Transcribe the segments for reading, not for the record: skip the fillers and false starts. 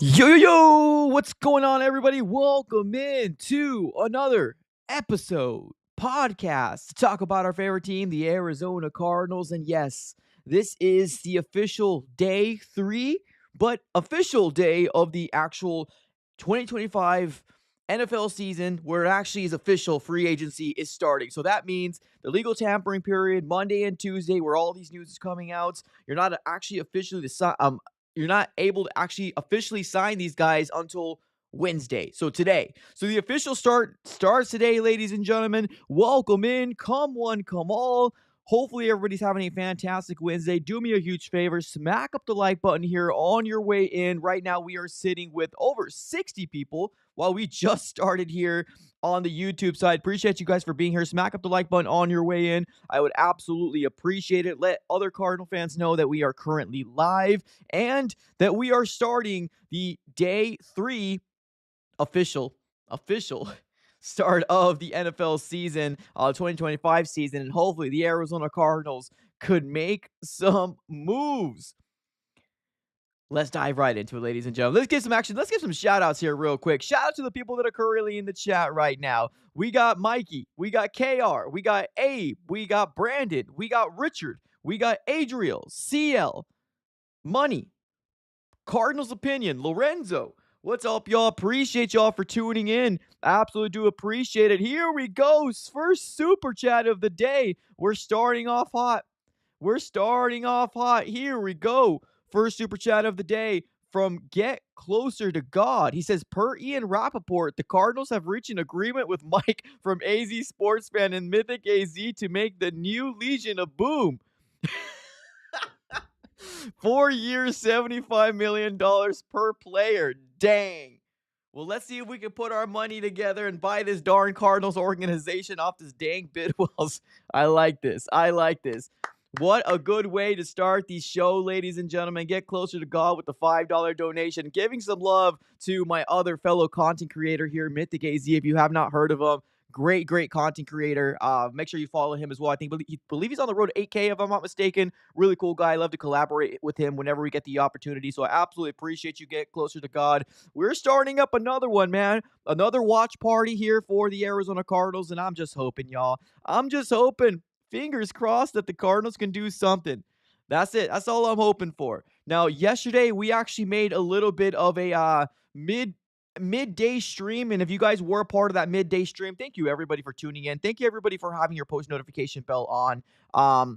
Yo, what's going on, everybody? Welcome in to another episode podcast to talk about our favorite team, the Arizona Cardinals. And yes, this is the official day 3, but official day of the actual 2025 NFL season, where it actually is official. Free agency is starting. So that means the legal tampering period, Monday and Tuesday, where all these news is coming out. You're not actually officially you're not able to actually officially sign these guys until Wednesday. So today. So the official start starts today, ladies and gentlemen. Welcome in. Come one, come all. Hopefully everybody's having a fantastic Wednesday. Do me a huge favor. Smack up the like button here on your way in. Right now we are sitting with over 60 people while we just started here on the YouTube side. Appreciate you guys for being here. Smack up the like button on your way in. I would absolutely appreciate it. Let other Cardinal fans know that we are currently live and that we are starting the day 3 official start of the NFL season, 2025 season, and hopefully the Arizona Cardinals could make some moves. Let's dive right into it, ladies and gentlemen. Let's get some action. Let's get some shout outs here real quick. Shout out to the people that are currently in the chat right now. We got Mikey, we got KR, we got Abe, we got Brandon, we got Richard, we got Adriel, CL, Money, Cardinals Opinion, Lorenzo. What's up, y'all? Appreciate y'all for tuning in. Absolutely do appreciate it. Here we go. First super chat of the day. We're starting off hot. Here we go. First super chat of the day from Get Closer to God. He says, per Ian Rappaport, the Cardinals have reached an agreement with Mike from AZ Sports Fan and Mythic AZ to make the new Legion a boom. 4 years, $75 million per player. Dang. Well, let's see if we can put our money together and buy this darn Cardinals organization off this dang Bidwells. I like this. What a good way to start the show, ladies and gentlemen. Get Closer to God with the $5 donation. Giving some love to my other fellow content creator here, Mythic AZ. If you have not heard of him, great content creator. Make sure you follow him as well. I believe he's on the road to 8K, if I'm not mistaken. Really cool guy. I love to collaborate with him whenever we get the opportunity. So I absolutely appreciate you. Get Closer to God. We're starting up another one, man. Another watch party here for the Arizona Cardinals. And I'm just hoping, y'all. Fingers crossed that the Cardinals can do something. That's it. That's all I'm hoping for. Now, yesterday we actually made a little bit of a midday stream, and if you guys were a part of that midday stream, thank you everybody for tuning in. Thank you everybody for having your post notification bell on.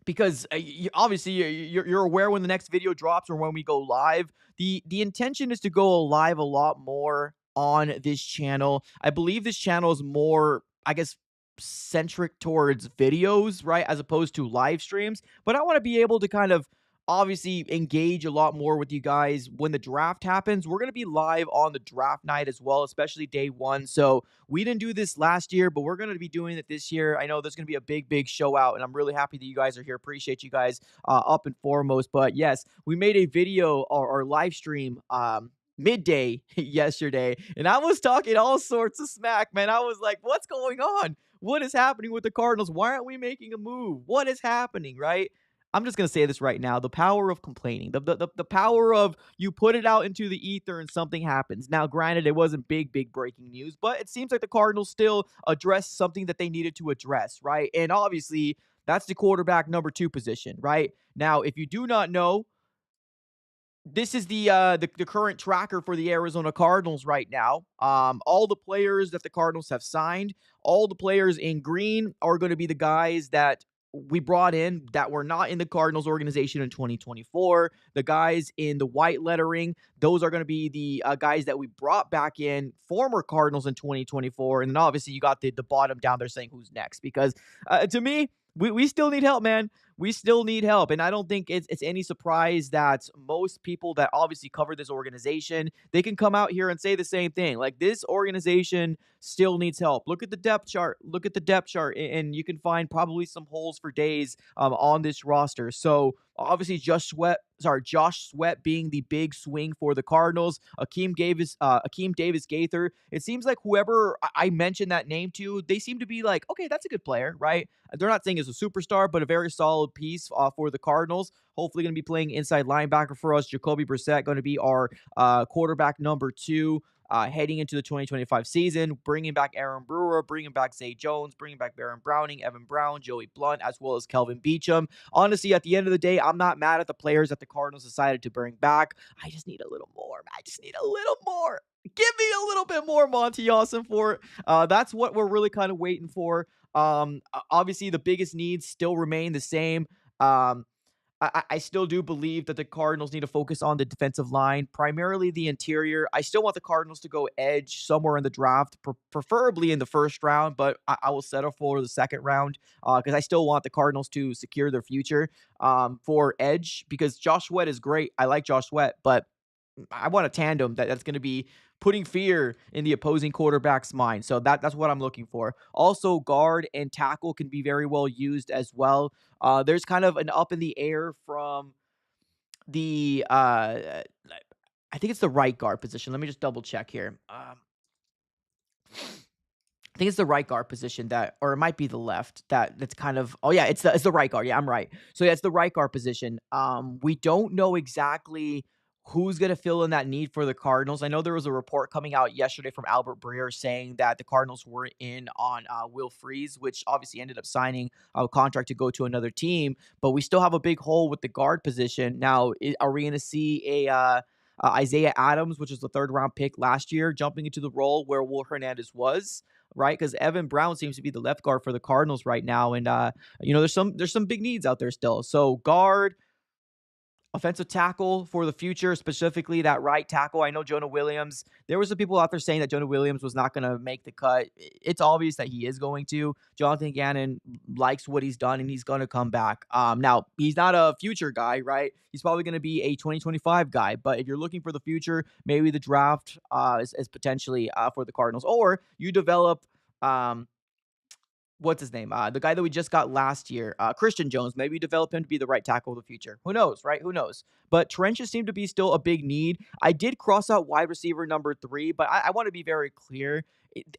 Because obviously you're aware when the next video drops or when we go live. The intention is to go live a lot more on this channel. I believe this channel is more, I guess, centric towards videos, right, as opposed to live streams. But I want to be able to kind of obviously engage a lot more with you guys when the draft happens. We're going to be live on the draft night as well, especially day 1. So we didn't do this last year, but we're going to be doing it this year. I know there's going to be a big show out, and I'm really happy that you guys are here. Appreciate you guys up and foremost. But yes, we made a video or live stream midday yesterday, and I was talking all sorts of smack, man. I was like, what's going on? What is happening with the Cardinals? Why aren't we making a move? What is happening, right? I'm just going to say this right now. The power of complaining, the power of you put it out into the ether and something happens. Now, granted, it wasn't big breaking news, but it seems like the Cardinals still addressed something that they needed to address, right? And obviously, that's the quarterback number 2 position, right? Now, if you do not know, this is the current tracker for the Arizona Cardinals right now. All the players that the Cardinals have signed, all the players in green are going to be the guys that we brought in that were not in the Cardinals organization in 2024. The guys in the white lettering, those are going to be the guys that we brought back in, former Cardinals in 2024. And then obviously you got the bottom down there saying who's next, because to me, we still need help, man. We still need help. And I don't think it's any surprise that most people that obviously cover this organization, they can come out here and say the same thing. Like, this organization still needs help. Look at the depth chart. And you can find probably some holes for days on this roster. So Obviously, Josh Sweat being the big swing for the Cardinals. Akeem Davis Gaither. It seems like whoever I mentioned that name to, they seem to be like, okay, that's a good player, right? They're not saying he's a superstar, but a very solid piece for the Cardinals. Hopefully, going to be playing inside linebacker for us. Jacoby Brissett going to be our quarterback number 2. Heading into the 2025 season, bringing back Aaron Brewer, bringing back Zay Jones, bringing back Baron Browning, Evan Brown, Joey Blunt, as well as Kelvin Beachum. Honestly, at the end of the day, I'm not mad at the players that the Cardinals decided to bring back. I just need a little more. I just need a little more. Give me a little bit more, Monty Ossenfort. That's what we're really kind of waiting for. Obviously, the biggest needs still remain the same. I still do believe that the Cardinals need to focus on the defensive line, primarily the interior. I still want the Cardinals to go edge somewhere in the draft, preferably in the first round, but I will settle for the second round because I still want the Cardinals to secure their future for edge because Josh Sweat is great. I like Josh Sweat, but I want a tandem that's going to be putting fear in the opposing quarterback's mind. So that's what I'm looking for. Also, guard and tackle can be very well used as well. There's kind of an up in the air from the I think it's the right guard position. Let me just double check here. I think it's the right guard position that, or it might be the left that's kind of. Oh yeah, it's the right guard. Yeah, I'm right. So yeah, it's the right guard position. We don't know exactly who's going to fill in that need for the Cardinals. I know there was a report coming out yesterday from Albert Breer saying that the Cardinals were in on Will Freeze, which obviously ended up signing a contract to go to another team. But we still have a big hole with the guard position. Now, are we going to see a Isaiah Adams, which was the third round pick last year, jumping into the role where Will Hernandez was? Right, because Evan Brown seems to be the left guard for the Cardinals right now, and there's some big needs out there still. So guard, offensive tackle for the future, specifically that right tackle. I know Jonah Williams. There were some people out there saying that Jonah Williams was not going to make the cut. It's obvious that he is going to. Jonathan Gannon likes what he's done, and he's going to come back. Now, he's not a future guy, right? He's probably going to be a 2025 guy. But if you're looking for the future, maybe the draft is potentially for the Cardinals. Or you develop what's his name? The guy that we just got last year, Christian Jones. Maybe develop him to be the right tackle of the future. Who knows, right? Who knows? But trenches seem to be still a big need. I did cross out wide receiver number 3, but I want to be very clear.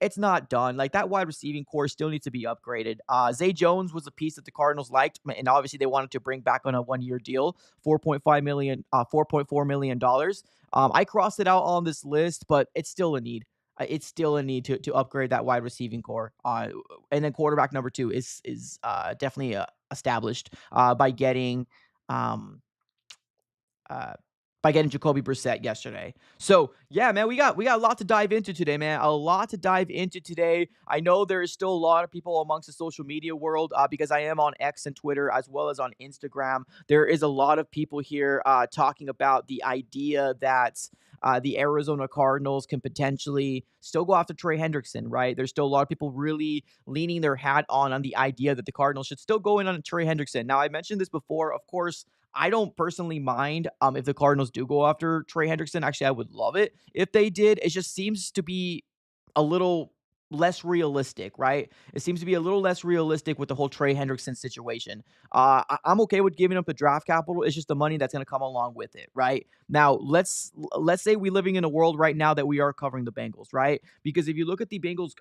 It's not done. Like that wide receiving core still needs to be upgraded. Zay Jones was a piece that the Cardinals liked, and obviously they wanted to bring back on a 1-year deal, $4.4 million. I crossed it out on this list, but it's still a need. It's still a need to upgrade that wide receiving core. And then quarterback number 2 is definitely established by getting um, uh, Jacoby Brissett yesterday. So yeah, man, we got a lot to dive into today, man. A lot to dive into today. I know there is still a lot of people amongst the social media world because I am on X and Twitter as well as on Instagram. There is a lot of people here talking about the idea that the Arizona Cardinals can potentially still go after Trey Hendrickson, right? There's still a lot of people really leaning their hat on the idea that the Cardinals should still go in on Trey Hendrickson. Now, I mentioned this before, of course. I don't personally mind if the Cardinals do go after Trey Hendrickson. Actually, I would love it if they did. It just seems to be a little less realistic, right? It seems to be a little less realistic with the whole Trey Hendrickson situation. I'm okay with giving up the draft capital. It's just the money that's going to come along with it, right? Now, let's say we're living in a world right now that we are covering the Bengals, right? Because if you look at the Bengals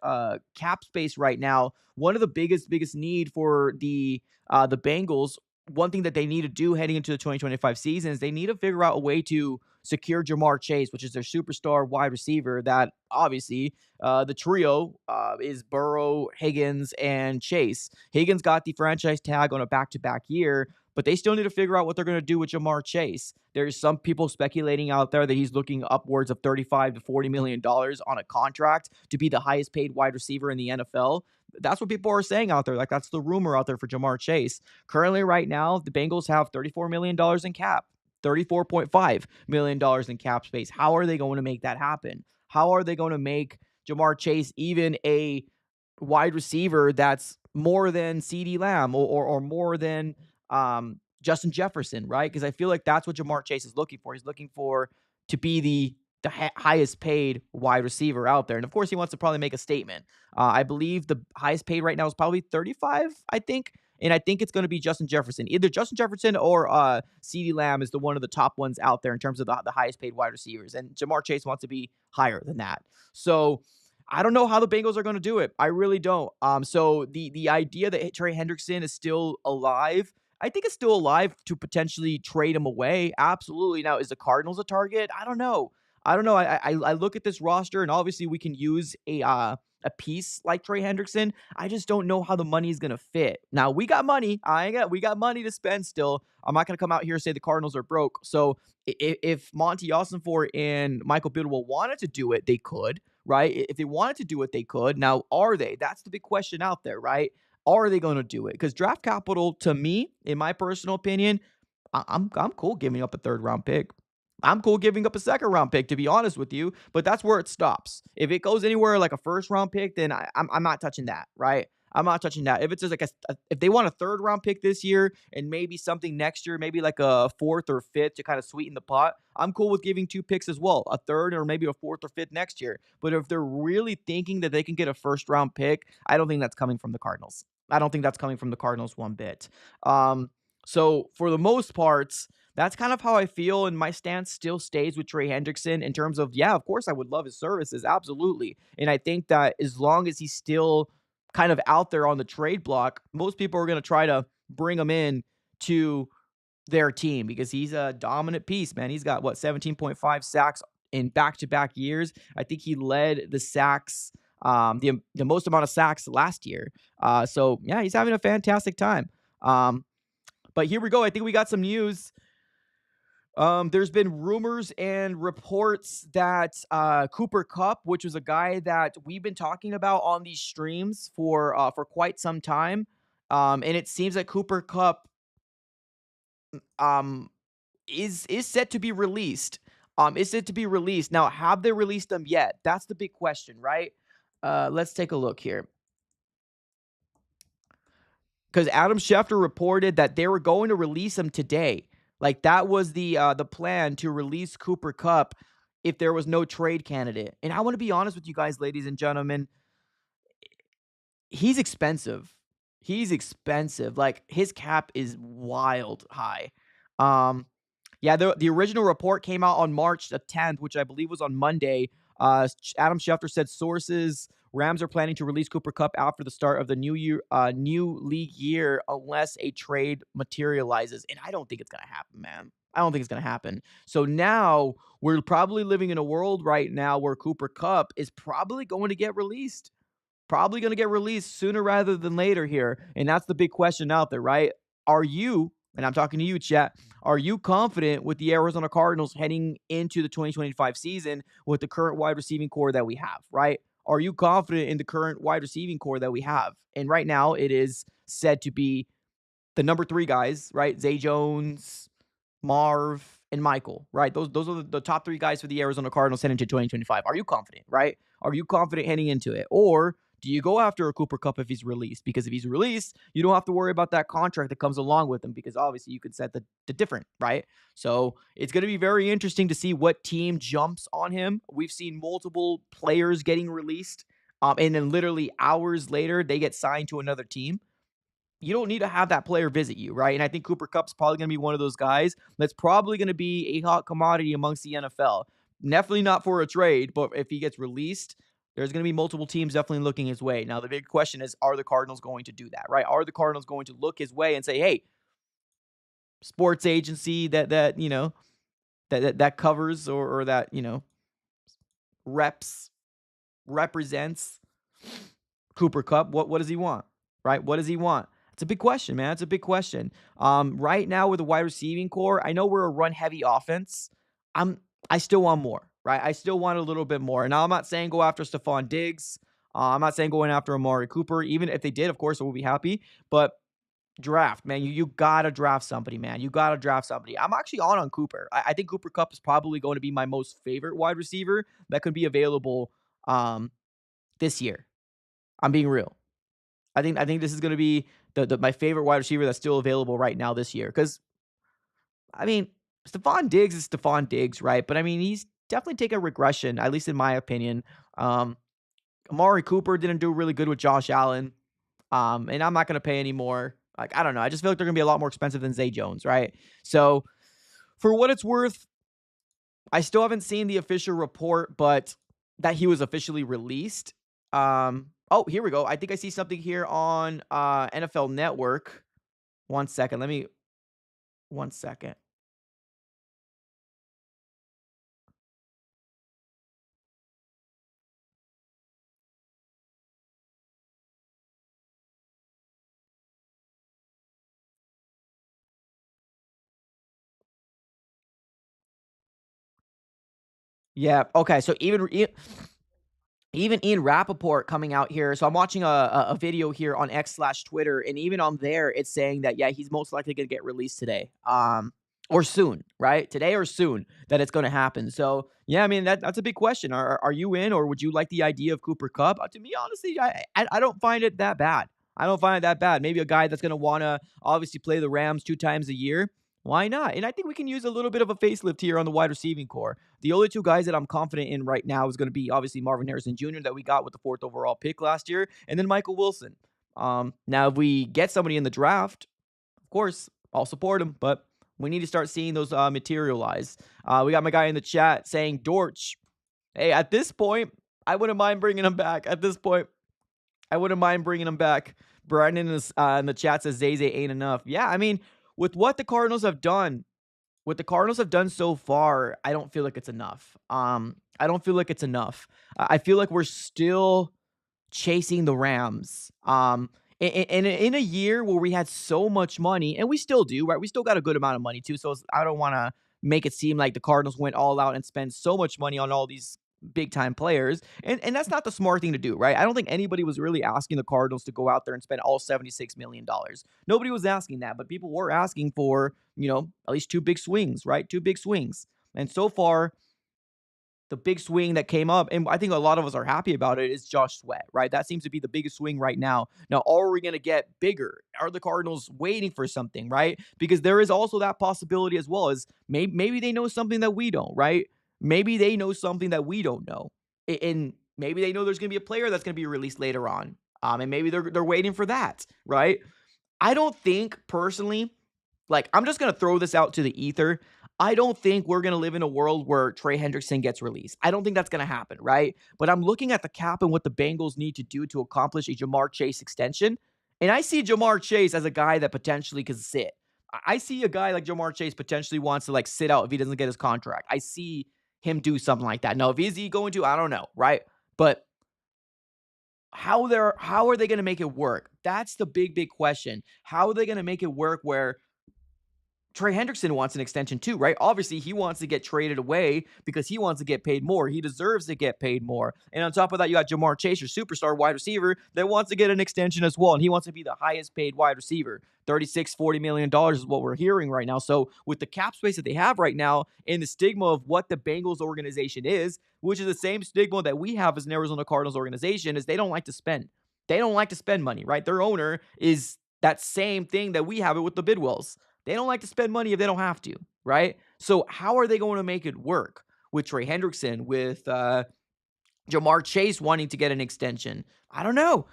cap space right now, one of the biggest need for the Bengals, one thing that they need to do heading into the 2025 season is they need to figure out a way to secure Jamar Chase, which is their superstar wide receiver that obviously the trio is Burrow, Higgins, and Chase. Higgins got the franchise tag on a back-to-back year, but they still need to figure out what they're going to do with Jamar Chase. There's some people speculating out there that he's looking upwards of $35 to $40 million on a contract to be the highest paid wide receiver in the NFL. That's what people are saying out there. Like, that's the rumor out there for Jamar Chase. Currently, right now, the Bengals have $34 million in cap, $34.5 million in cap space. How are they going to make that happen? How are they going to make Jamar Chase even a wide receiver that's more than CeeDee Lamb or more than Justin Jefferson, right? Because I feel like that's what Jamar Chase is looking for. He's looking for to be the highest paid wide receiver out there. And of course, he wants to probably make a statement. I believe the highest paid right now is probably 35, I think. And I think it's going to be Justin Jefferson. Either Justin Jefferson or CeeDee Lamb is the one of the top ones out there in terms of the highest paid wide receivers. And Jamar Chase wants to be higher than that. So I don't know how the Bengals are going to do it. I really don't. So the idea that Trey Hendrickson is still alive, I think it's still alive to potentially trade him away. Absolutely. Now, is the Cardinals a target? I don't know. I look at this roster, and obviously we can use a piece like Trey Hendrickson. I just don't know how the money is going to fit. Now, we got money. We got money to spend still. I'm not going to come out here and say the Cardinals are broke. So if Monty Ossenfort and Michael Bidwell wanted to do it, they could, right? If they wanted to do it, they could. Now, are they? That's the big question out there, right? Are they going to do it? Because draft capital, to me, in my personal opinion, I'm cool giving up a third round pick. I'm cool giving up a second round pick, to be honest with you, but that's where it stops. If it goes anywhere like a first round pick, then I'm not touching that, right? I'm not touching that. If it's just like if they want a third round pick this year and maybe something next year, maybe like a fourth or fifth to kind of sweeten the pot, I'm cool with giving two picks as well, a third or maybe a fourth or fifth next year. But if they're really thinking that they can get a first round pick, I don't think that's coming from the Cardinals. I don't think that's coming from the Cardinals one bit. So for the most parts, that's kind of how I feel, and my stance still stays with Trey Hendrickson in terms of, yeah, of course I would love his services, absolutely. And I think that as long as he's still kind of out there on the trade block, most people are going to try to bring him in to their team because he's a dominant piece, man. He's got, 17.5 sacks in back-to-back years. I think he led the sacks, the most amount of sacks last year. So, yeah, he's having a fantastic time. But here we go. I think we got some news. There's been rumors and reports that Cooper Kupp, which was a guy that we've been talking about on these streams for quite some time, and it seems that Cooper Kupp is set to be released. Is set to be released. Now, have they released him yet? That's the big question, right? Let's take a look here. Because Adam Schefter reported that they were going to release him today. Like that was the plan, to release Cooper Kupp if there was no trade candidate. And I want to be honest with you guys, ladies and gentlemen, he's expensive. He's expensive. Like his cap is wild high. Yeah, the original report came out on March the 10th, which I believe was on Monday. Adam Schefter said sources, Rams are planning to release Cooper Kupp after the start of the new league year unless a trade materializes. And I don't think it's going to happen, man. I don't think it's going to happen. So now we're probably living in a world right now where Cooper Kupp is probably going to get released. Probably going to get released sooner rather than later here. And that's the big question out there, right? Are you, and I'm talking to you, chat, are you confident with the Arizona Cardinals heading into the 2025 season with the current wide receiving core that we have, right? Are you confident in the current wide receiving core that we have? And right now it is said to be the number 3 guys, right? Zay Jones, Marv, and Michael, right? Those are the top 3 guys for the Arizona Cardinals heading into 2025. Are you confident, right? Are you confident heading into it? Or do you go after a Cooper Kupp if he's released? Because if he's released, you don't have to worry about that contract that comes along with him, because obviously you could set the different, right? So it's going to be very interesting to see what team jumps on him. We've seen multiple players getting released, and then literally hours later, they get signed to another team. You don't need to have that player visit you, right? And I think Cooper Kupp's probably going to be one of those guys that's probably going to be a hot commodity amongst the NFL. Definitely not for a trade, but if he gets released, there's going to be multiple teams definitely looking his way. Now, the big question is, are the Cardinals going to do that, right? Are the Cardinals going to look his way and say, hey, sports agency that you know, that covers or that, you know, represents Cooper Kupp, what does he want, right? What does he want? It's a big question, man. It's a big question. Right now with the wide receiving core, I know we're a run-heavy offense. I still want more, right? I still want a little bit more. And now I'm not saying go after Stefon Diggs. I'm not saying going after Amari Cooper. Even if they did, of course, we'll be happy. But draft, man. You got to draft somebody, man. You got to draft somebody. I'm actually on Cooper. I think Cooper Kupp is probably going to be my most favorite wide receiver that could be available this year. I'm being real. I think this is going to be my favorite wide receiver that's still available right now this year. Because, I mean, Stefon Diggs is Stefon Diggs, right? But, I mean, he's definitely taken a regression, at least in my opinion. Amari Cooper didn't do really good with Josh Allen. And I'm not going to pay any more. Like, I don't know. I just feel like they're going to be a lot more expensive than Zay Jones, right? So, for what it's worth, I still haven't seen the official report, but that he was officially released. Oh, here we go. I think I see something here on NFL Network. One second. Let me. One second. Yeah. Okay. So even Ian Rappaport coming out here. So I'm watching a video here on X/Twitter, and even on there, it's saying that yeah, he's most likely going to get released today, or soon, right? Today or soon that it's going to happen. So yeah, I mean that's a big question. Are you in, or would you like the idea of Cooper Kupp? To me, honestly, I don't find it that bad. I don't find it that bad. Maybe a guy that's going to want to obviously play the Rams 2 times a year. Why not? And I think we can use a little bit of a facelift here on the wide receiving core. The only two guys that I'm confident in right now is going to be obviously Marvin Harrison Jr. that we got with the 4th overall pick last year, and then Michael Wilson. Now, if we get somebody in the draft, of course, I'll support him, but we need to start seeing those materialize. We got my guy in the chat saying, Dortch, hey, at this point, I wouldn't mind bringing him back. At this point, I wouldn't mind bringing him back. Brandon in the chat says Zay ain't enough. Yeah, I mean, with what the Cardinals have done, so far, I don't feel like it's enough. I don't feel like it's enough. I feel like we're still chasing the Rams. In a year where we had so much money, and we still do, right? We still got a good amount of money too. So I don't want to make it seem like the Cardinals went all out and spent so much money on all these big time players. And that's not the smart thing to do, right? I don't think anybody was really asking the Cardinals to go out there and spend all $76 million. Nobody was asking that, but people were asking for, at least two big swings, right? Two big swings. And so far, the big swing that came up, and I think a lot of us are happy about it, is Josh Sweat, right? That seems to be the biggest swing right now. Now, are we going to get bigger? Are the Cardinals waiting for something, right? Because there is also that possibility as well, as maybe they know something that we don't, right? Maybe they know something that we don't know. And maybe they know there's going to be a player that's going to be released later on. And maybe they're waiting for that, right? I don't think personally, like, I'm just going to throw this out to the ether. I don't think we're going to live in a world where Trey Hendrickson gets released. I don't think that's going to happen, right? But I'm looking at the cap and what the Bengals need to do to accomplish a Jamar Chase extension. And I see Jamar Chase as a guy that potentially could sit. I see a guy like Jamar Chase potentially wants to, like, sit out if he doesn't get his contract. I see him do something like that. Now, if is he going to, I don't know, right? But how are they going to make it work? That's the big question. How are they going to make it work where Trey Hendrickson wants an extension too, right? Obviously, he wants to get traded away because he wants to get paid more. He deserves to get paid more. And on top of that, you got Jamar Chase, your superstar wide receiver, that wants to get an extension as well. And he wants to be the highest paid wide receiver. $40 million is what we're hearing right now. So with the cap space that they have right now and the stigma of what the Bengals organization is, which is the same stigma that we have as an Arizona Cardinals organization, is they don't like to spend. They don't like to spend money, right? Their owner is that same thing that we have it with the Bidwells. They don't like to spend money if they don't have to, right? So how are they going to make it work with Trey Hendrickson, with Jamar Chase wanting to get an extension? I don't know.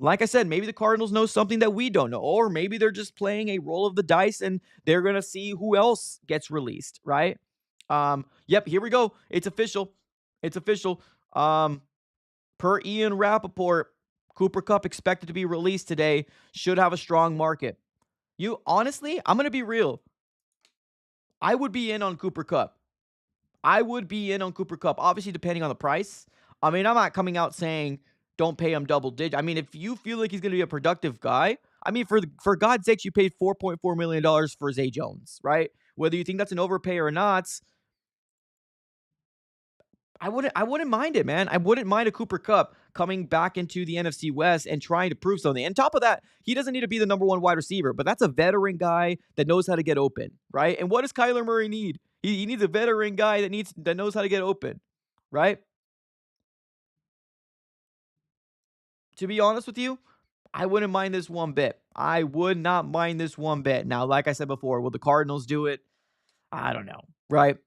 Like I said, maybe the Cardinals know something that we don't know, or maybe they're just playing a roll of the dice and they're going to see who else gets released, right? Yep, here we go. It's official. Per Ian Rappaport, Cooper Kupp expected to be released today. Should have a strong market. Honestly, I'm going to be real. I would be in on Cooper Kupp. Obviously, depending on the price. I mean, I'm not coming out saying don't pay him double digit. I mean, if you feel like he's going to be a productive guy, I mean, for God's sakes, you paid $4.4 million for Zay Jones, right? Whether you think that's an overpay or not, I wouldn't mind it, man. I wouldn't mind a Cooper Kupp coming back into the NFC West and trying to prove something. And top of that, he doesn't need to be the number one wide receiver, but that's a veteran guy that knows how to get open, right? And what does Kyler Murray need? He needs a veteran guy that knows how to get open, right? To be honest with you, I wouldn't mind this one bit. I would not mind this one bit. Now, like I said before, will the Cardinals do it? I don't know, right?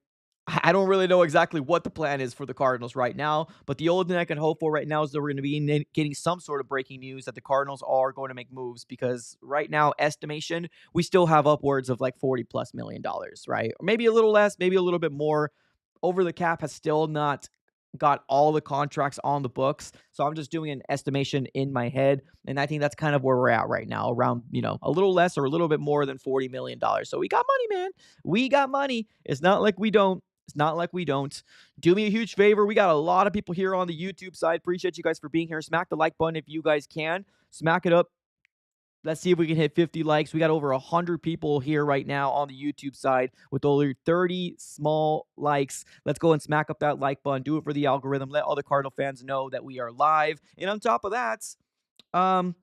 I don't really know exactly what the plan is for the Cardinals right now, but the only thing I can hope for right now is that we're going to be getting some sort of breaking news that the Cardinals are going to make moves, because right now, estimation, we still have upwards of like $40+ million, right? Or maybe a little less, maybe a little bit more. Over the cap has still not got all the contracts on the books. So I'm just doing an estimation in my head. And I think that's kind of where we're at right now, around, a little less or a little bit more than $40 million. So we got money, man. We got money. It's not like we don't. It's not like we don't. Do me a huge favor. We got a lot of people here on the YouTube side. Appreciate you guys for being here. Smack the like button if you guys can. Smack it up. Let's see if we can hit 50 likes. We got over 100 people here right now on the YouTube side with only 30 small likes. Let's go and smack up that like button. Do it for the algorithm. Let other Cardinal fans know that we are live. And on top of that, um,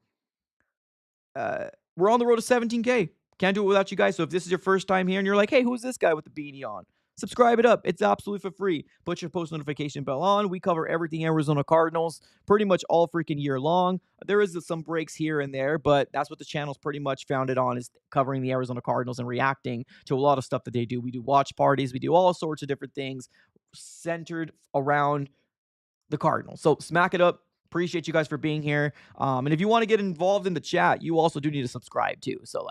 we're on the road to 17K. Can't do it without you guys. So if this is your first time here and you're like, hey, who's this guy with the beanie on? Subscribe it up. It's absolutely for free. Put your post notification bell on. We cover everything Arizona Cardinals pretty much all freaking year long. There is some breaks here and there, but that's what the channel's pretty much founded on, is covering the Arizona Cardinals and reacting to a lot of stuff that they do. We do watch parties. We do all sorts of different things centered around the Cardinals. So smack it up. Appreciate you guys for being here. And if you want to get involved in the chat, you also do need to subscribe too. So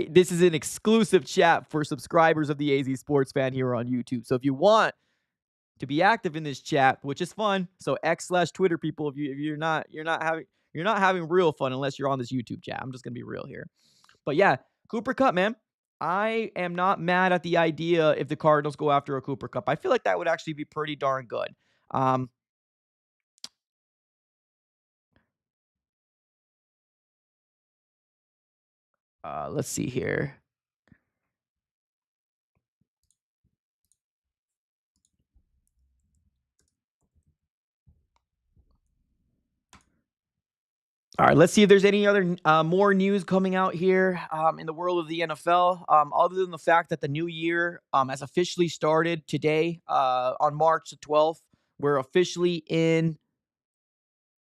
this is an exclusive chat for subscribers of the AZ Sports Fan here on YouTube. So if you want to be active in this chat, which is fun, so X/Twitter people, if you're not having real fun unless you're on this YouTube chat. I'm just gonna be real here. But yeah, Cooper Kupp, man. I am not mad at the idea if the Cardinals go after a Cooper Kupp. I feel like that would actually be pretty darn good. Let's see here. All right, let's see if there's any other more news coming out here in the world of the NFL, other than the fact that the new year has officially started today on March the 12th. We're officially in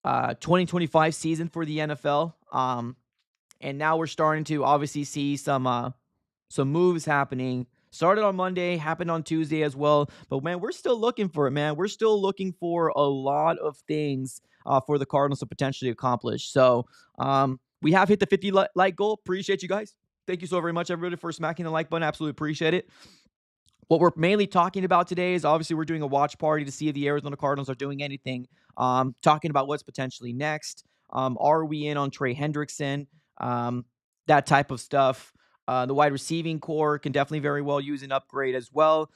2025 season for the NFL, and now we're starting to obviously see some moves happening. Started on Monday, happened on Tuesday as well. But, man, we're still looking for it, man. We're still looking for a lot of things for the Cardinals to potentially accomplish. So we have hit the 50 like goal. Appreciate you guys. Thank you so very much, everybody, for smacking the like button. Absolutely appreciate it. What we're mainly talking about today is obviously we're doing a watch party to see if the Arizona Cardinals are doing anything. Talking about what's potentially next. Are we in on Trey Hendrickson? That type of stuff. The wide receiving core can definitely very well use an upgrade as well.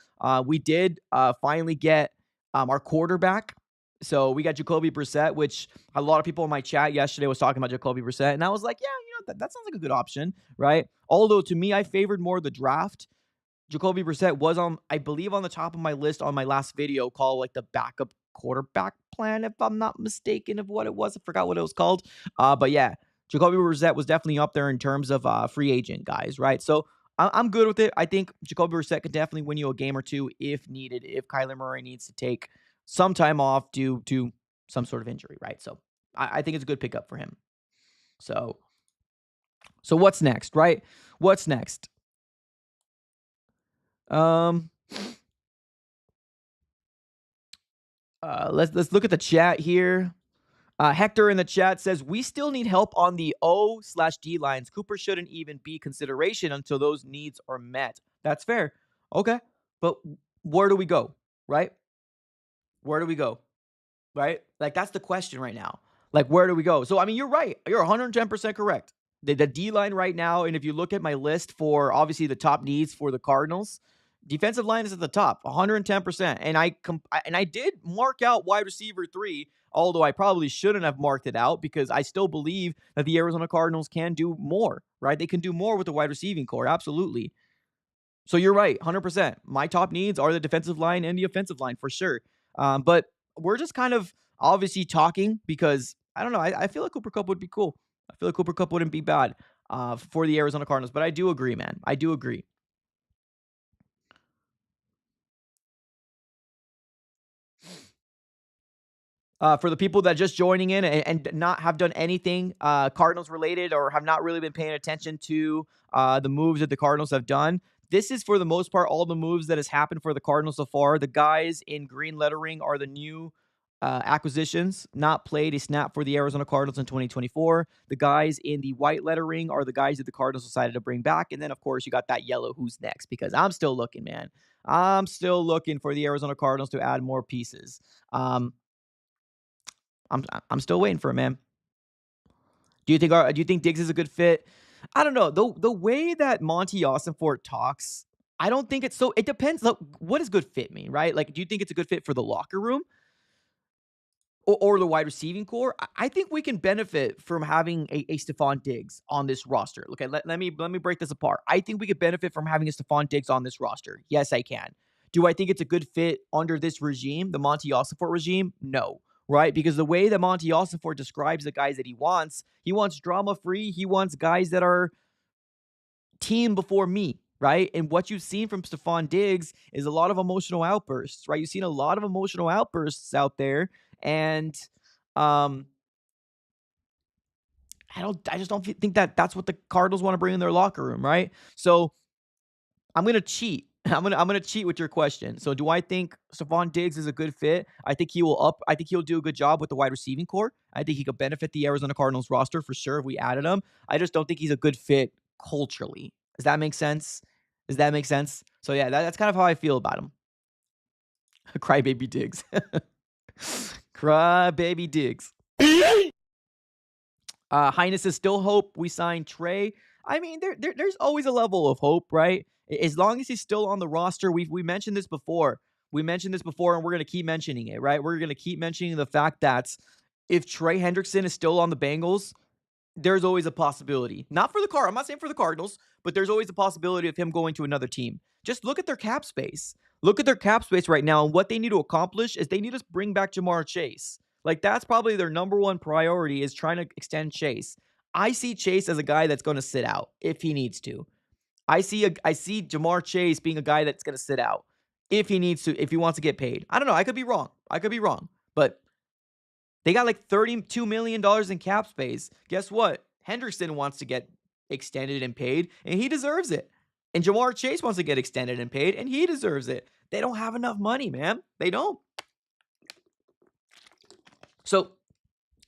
We did finally get our quarterback. So we got Jacoby Brissett, which a lot of people in my chat yesterday was talking about Jacoby Brissett. And I was like, yeah, that sounds like a good option, right? Although to me, I favored more the draft. Jacoby Brissett was I believe, on the top of my list on my last video called like the backup quarterback plan, if I'm not mistaken of what it was. I forgot what it was called. But yeah, Jacoby Brissett was definitely up there in terms of free agent guys, right? So I'm good with it. I think Jacoby Brissett could definitely win you a game or two if needed, if Kyler Murray needs to take some time off due to some sort of injury, right? So I think it's a good pickup for him. So what's next, right? What's next? Let's look at the chat here. Hector in the chat says, we still need help on the O/D lines. Cooper shouldn't even be consideration until those needs are met. That's fair. Okay. But where do we go? Right? Where do we go? Right? Like, that's the question right now. Like, where do we go? So, I mean, you're right. You're 110% correct. The D-line right now, and if you look at my list for, obviously, the top needs for the Cardinals, defensive line is at the top, 110%. And I did mark out wide receiver 3, although I probably shouldn't have marked it out, because I still believe that the Arizona Cardinals can do more, right? They can do more with the wide receiving core, absolutely. So you're right, 100%. My top needs are the defensive line and the offensive line for sure. But we're just kind of obviously talking because, I don't know, I feel like Cooper Kupp would be cool. I feel like Cooper Kupp wouldn't be bad for the Arizona Cardinals. But I do agree, man. I do agree. For the people that just joining in and not have done anything Cardinals related, or have not really been paying attention to the moves that the Cardinals have done, this is for the most part all the moves that has happened for the Cardinals so far. The guys in green lettering are the new acquisitions, not played a snap for the Arizona Cardinals in 2024. The guys in the white lettering are the guys that the Cardinals decided to bring back. And then, of course, you got that yellow who's next, because I'm still looking, man. I'm still looking for the Arizona Cardinals to add more pieces. I'm still waiting for it, man. Do you think Diggs is a good fit? I don't know. The way that Monty Ossenfort talks, I don't think it's so. It depends. Like, what does good fit mean, right? Like, do you think it's a good fit for the locker room or the wide receiving core? I think we can benefit from having a Stefon Diggs on this roster. Okay, let me break this apart. I think we could benefit from having a Stefon Diggs on this roster. Yes, I can. Do I think it's a good fit under this regime, the Monty Ossenfort regime? No. Right? Because the way that Monty Ossenfort describes the guys that he wants drama-free. He wants guys that are team before me, right? And what you've seen from Stefon Diggs is a lot of emotional outbursts, right? You've seen a lot of emotional outbursts out there, and I just don't think that that's what the Cardinals want to bring in their locker room, right? So I'm gonna cheat. I'm gonna cheat with your question. So do I think Stefon Diggs is a good fit? I think he'll do a good job with the wide receiving core. I think he could benefit the Arizona Cardinals roster for sure if we added him. I just don't think he's a good fit culturally. Does that make sense? So yeah, that's kind of how I feel about him. Crybaby Diggs. Crybaby Diggs. Highness is still hope we sign Trey. I mean, there's always a level of hope, right? As long as he's still on the roster. We mentioned this before. And we're gonna keep mentioning it, right? We're gonna keep mentioning the fact that if Trey Hendrickson is still on the Bengals, there's always a possibility. Not for the I'm not saying for the Cardinals, but there's always a possibility of him going to another team. Just look at their cap space. Look at their cap space right now, and what they need to accomplish is they need to bring back Jamar Chase. Like, that's probably their number one priority, is trying to extend Chase. I see Chase as a guy that's going to sit out if he needs to. I see Jamar Chase being a guy that's going to sit out if he needs to, if he wants to get paid. I don't know. I could be wrong. But they got like $32 million in cap space. Guess what? Hendrickson wants to get extended and paid, and he deserves it. And Jamar Chase wants to get extended and paid, and he deserves it. They don't have enough money, man. They don't. So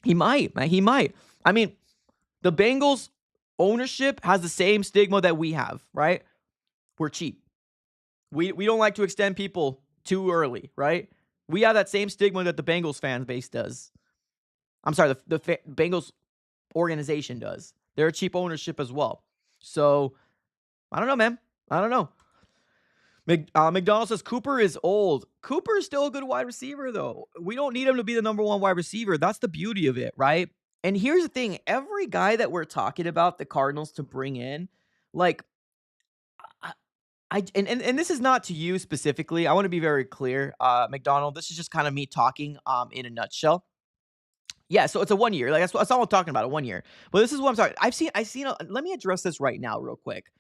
he might, man. He might. I mean, the Bengals ownership has the same stigma that we have, right? We're cheap. We don't like to extend people too early, right? We have that same stigma that the Bengals fan base does. I'm sorry, the Bengals organization does. They're a cheap ownership as well. So, I don't know, man. I don't know. McDonald says Cooper is old. Cooper is still a good wide receiver, though. We don't need him to be the number one wide receiver. That's the beauty of it, right? And here's the thing. Every guy that we're talking about the Cardinals to bring in, like, and this is not to you specifically. I want to be very clear, McDonald. This is just kind of me talking in a nutshell. Yeah, so it's a 1 year. Like, that's all I'm talking about, a 1 year. But this is what I'm talking. I've seen. Let me address this right now, real quick.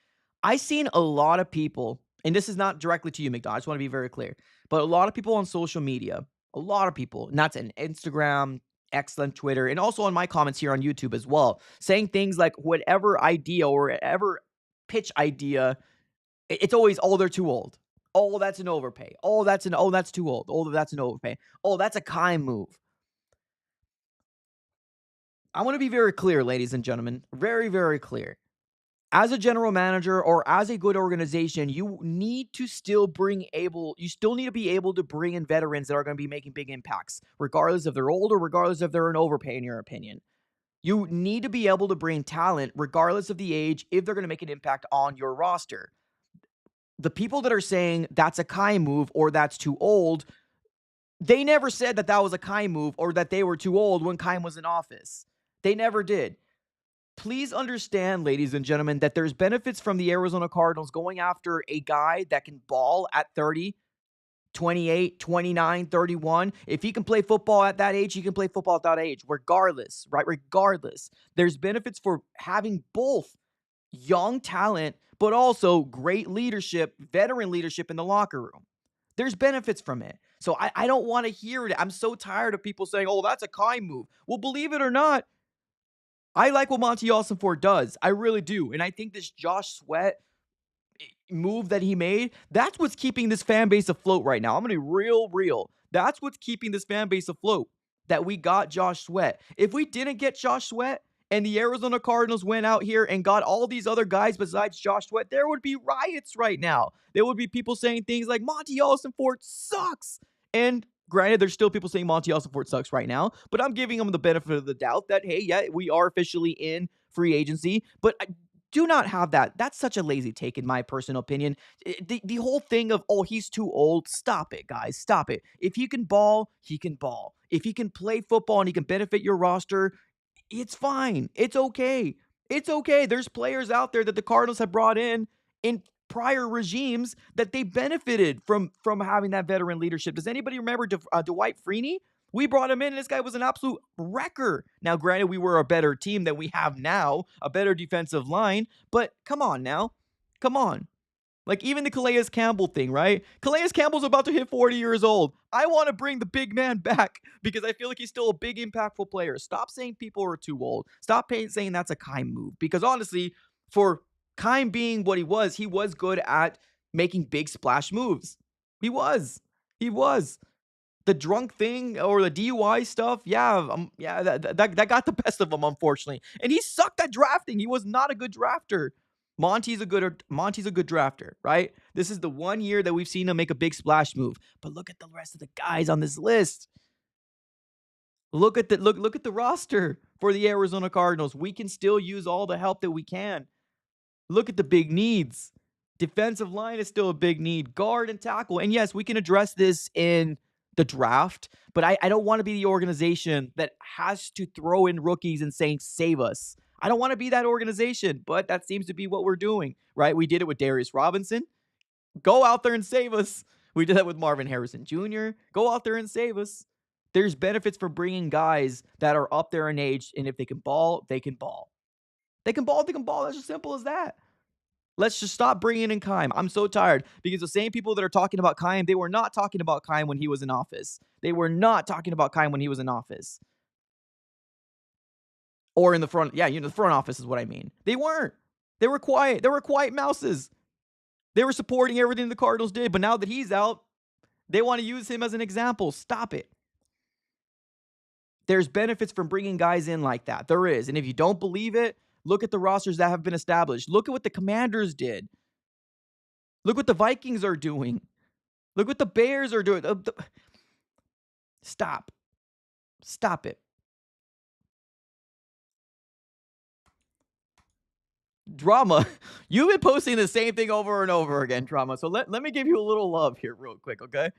I've seen a lot of people, and this is not directly to you, McDonald. I just want to be very clear. But a lot of people on social media, and that's in Instagram, X, and Twitter, and also on my comments here on YouTube as well, saying things like whatever idea or whatever pitch idea, it's always, oh, they're too old. Oh, that's an overpay. Oh, that's too old. Oh, that's an overpay. Oh, that's a Kime move. I want to be very clear, ladies and gentlemen. Very, very clear. As a general manager or as a good organization, you still need to be able to bring in veterans that are going to be making big impacts, regardless if they're old or regardless if they're an overpay, in your opinion. You need to be able to bring talent, regardless of the age, if they're going to make an impact on your roster. The people that are saying that's a Kime move or that's too old, they never said that was a Kime move or that they were too old when Kime was in office. They never did. Please understand, ladies and gentlemen, that there's benefits from the Arizona Cardinals going after a guy that can ball at 30, 28, 29, 31. If he can play football at that age, he can play football at that age, regardless, right? Regardless. There's benefits for having both young talent, but also great leadership, veteran leadership in the locker room. There's benefits from it. So I don't want to hear it. I'm so tired of people saying, oh, that's a Kime move. Well, believe it or not, I like what Monty Ossenfort does. I really do. And I think this Josh Sweat, move that he made, that's what's keeping this fan base afloat right now. I'm gonna be real. That's what's keeping this fan base afloat. That we got Josh Sweat. If we didn't get Josh Sweat and the Arizona Cardinals went out here and got all these other guys besides Josh Sweat, there would be riots right now. There would be people saying things like Monty Ford sucks. And granted, there's still people saying Monty Ford sucks right now, but I'm giving them the benefit of the doubt that, hey, yeah, we are officially in free agency, but I do not have that. That's such a lazy take, in my personal opinion. The whole thing of, oh, he's too old. Stop it, guys. Stop it. If he can ball, he can ball. If he can play football and he can benefit your roster, it's fine. It's okay. It's okay. There's players out there that the Cardinals have brought in prior regimes that they benefited from having that veteran leadership. Does anybody remember Dwight Freeney? We brought him in, and this guy was an absolute wrecker. Now, granted, we were a better team than we have now, a better defensive line, but come on now. Come on. Like, even the Calais Campbell thing, right? Calais Campbell's about to hit 40 years old. I want to bring the big man back because I feel like he's still a big, impactful player. Stop saying people are too old. Stop saying that's a Keim move. Because honestly, for Keim being what he was good at making big splash moves. He was. The drunk thing or the DUI stuff, that got the best of him, unfortunately. And he sucked at drafting. He was not a good drafter. Monty's a good drafter, right? This is the one year that we've seen him make a big splash move. But look at the rest of the guys on this list. Look at the roster for the Arizona Cardinals. We can still use all the help that we can. Look at the big needs. Defensive line is still a big need. Guard and tackle. And yes, we can address this in the draft, but I don't want to be the organization that has to throw in rookies and saying, save us. I don't want to be that organization, but that seems to be what we're doing, right? We did it with Darius Robinson. Go out there and save us. We did that with Marvin Harrison Jr. Go out there and save us. There's benefits for bringing guys that are up there in age, and if they can ball, they can ball. They can ball. That's as simple as that. Let's just stop bringing in Keim. I'm so tired because the same people that are talking about Keim, they were not talking about Keim when he was in office. They were not talking about Keim when he was in office. Or in the front. Yeah, the front office is what I mean. They weren't. They were quiet. They were quiet mouses. They were supporting everything the Cardinals did. But now that he's out, they want to use him as an example. Stop it. There's benefits from bringing guys in like that. There is. And if you don't believe it, look at the rosters that have been established. Look at what the Commanders did. Look what the Vikings are doing. Look what the Bears are doing. Stop. Stop it. Drama. You've been posting the same thing over and over again, Drama. So let me give you a little love here real quick, okay?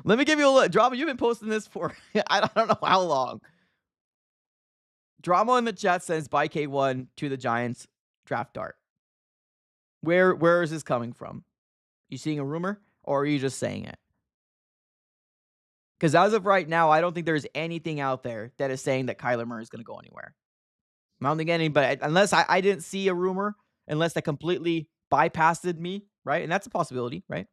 Let me give you a little Drama. You've been posting this for I don't know how long. Drama in the chat says, buy K1 to the Giants draft dart. Where is this coming from? You seeing a rumor or are you just saying it? Because as of right now, I don't think there's anything out there that is saying that Kyler Murray is going to go anywhere. I don't think anybody, unless I didn't see a rumor, unless that completely bypassed me, right? And that's a possibility, right?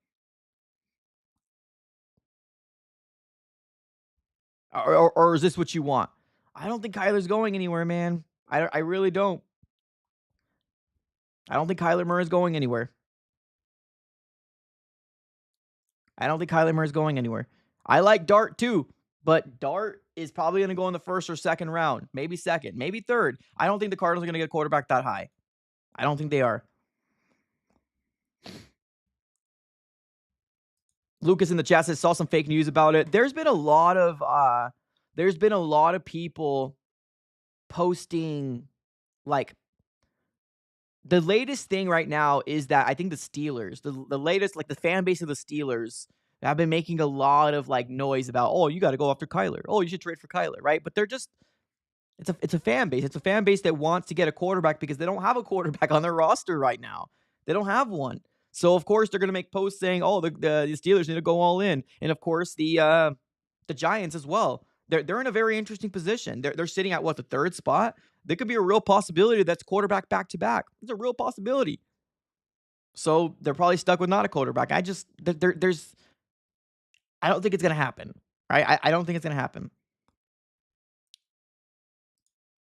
Or is this what you want? I don't think Kyler's going anywhere, man. I really don't. I don't think Kyler Murray is going anywhere. I don't think Kyler Murray is going anywhere. I like Dart too, but Dart is probably going to go in the first or second round. Maybe second, maybe third. I don't think the Cardinals are going to get a quarterback that high. I don't think they are. Lucas in the chat says, saw some fake news about it. There's been a lot of people posting, like, the latest thing right now is that I think the Steelers, the latest, like the fan base of the Steelers have been making a lot of like noise about, oh, you got to go after Kyler. Oh, you should trade for Kyler, right? But they're just, it's a fan base. It's a fan base that wants to get a quarterback because they don't have a quarterback on their roster right now. They don't have one. So of course they're going to make posts saying, oh, the Steelers need to go all in. And of course the Giants as well. They're in a very interesting position. They're sitting at the third spot. There could be a real possibility that's quarterback back to back. It's a real possibility. So they're probably stuck with not a quarterback. I don't think it's gonna happen. Right? I don't think it's gonna happen.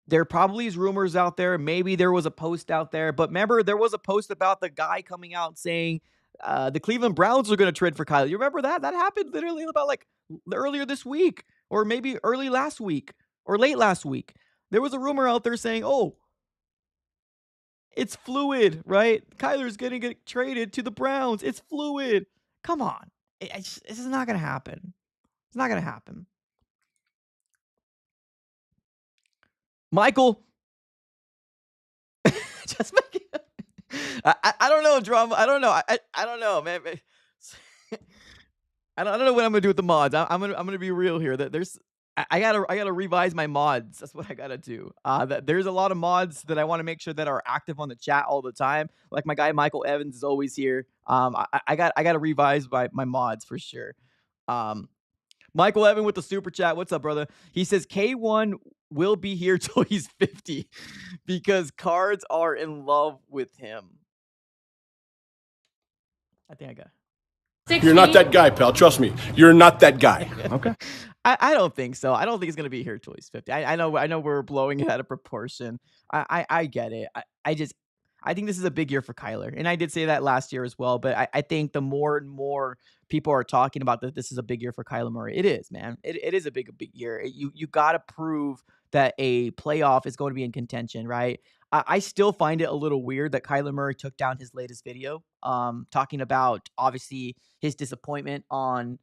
There probably is rumors out there. Maybe there was a post out there. But remember, there was a post about the guy coming out saying the Cleveland Browns are going to trade for Kyler. You remember that? That happened literally about like earlier this week, or maybe early last week, or late last week. There was a rumor out there saying, oh, it's fluid, right? Kyler's going to get traded to the Browns. It's fluid. Come on. This is not going to happen. It's not going to happen. Michael. Just make it. I don't know, drama. I don't know. I don't know, man. I don't know what I'm gonna do with the mods. I'm gonna be real here. That I gotta revise my mods. That's what I gotta do. That there's a lot of mods that I want to make sure that are active on the chat all the time. Like my guy Michael Evans is always here. I gotta revise my mods for sure. Michael Evan with the super chat. What's up, brother? He says K1 will be here till he's 50 because cards are in love with him. I think I got. 16? You're not that guy, pal. Trust me. You're not that guy. Okay. I don't think so. I don't think he's gonna be here till he's 50. I know we're blowing it out of proportion. I get it. I think this is a big year for Kyler. And I did say that last year as well, but I think the more and more people are talking about that this is a big year for Kyler Murray. It is, man. It is a big year. You got to prove that a playoff is going to be in contention, right? I still find it a little weird that Kyler Murray took down his latest video, talking about obviously his disappointment on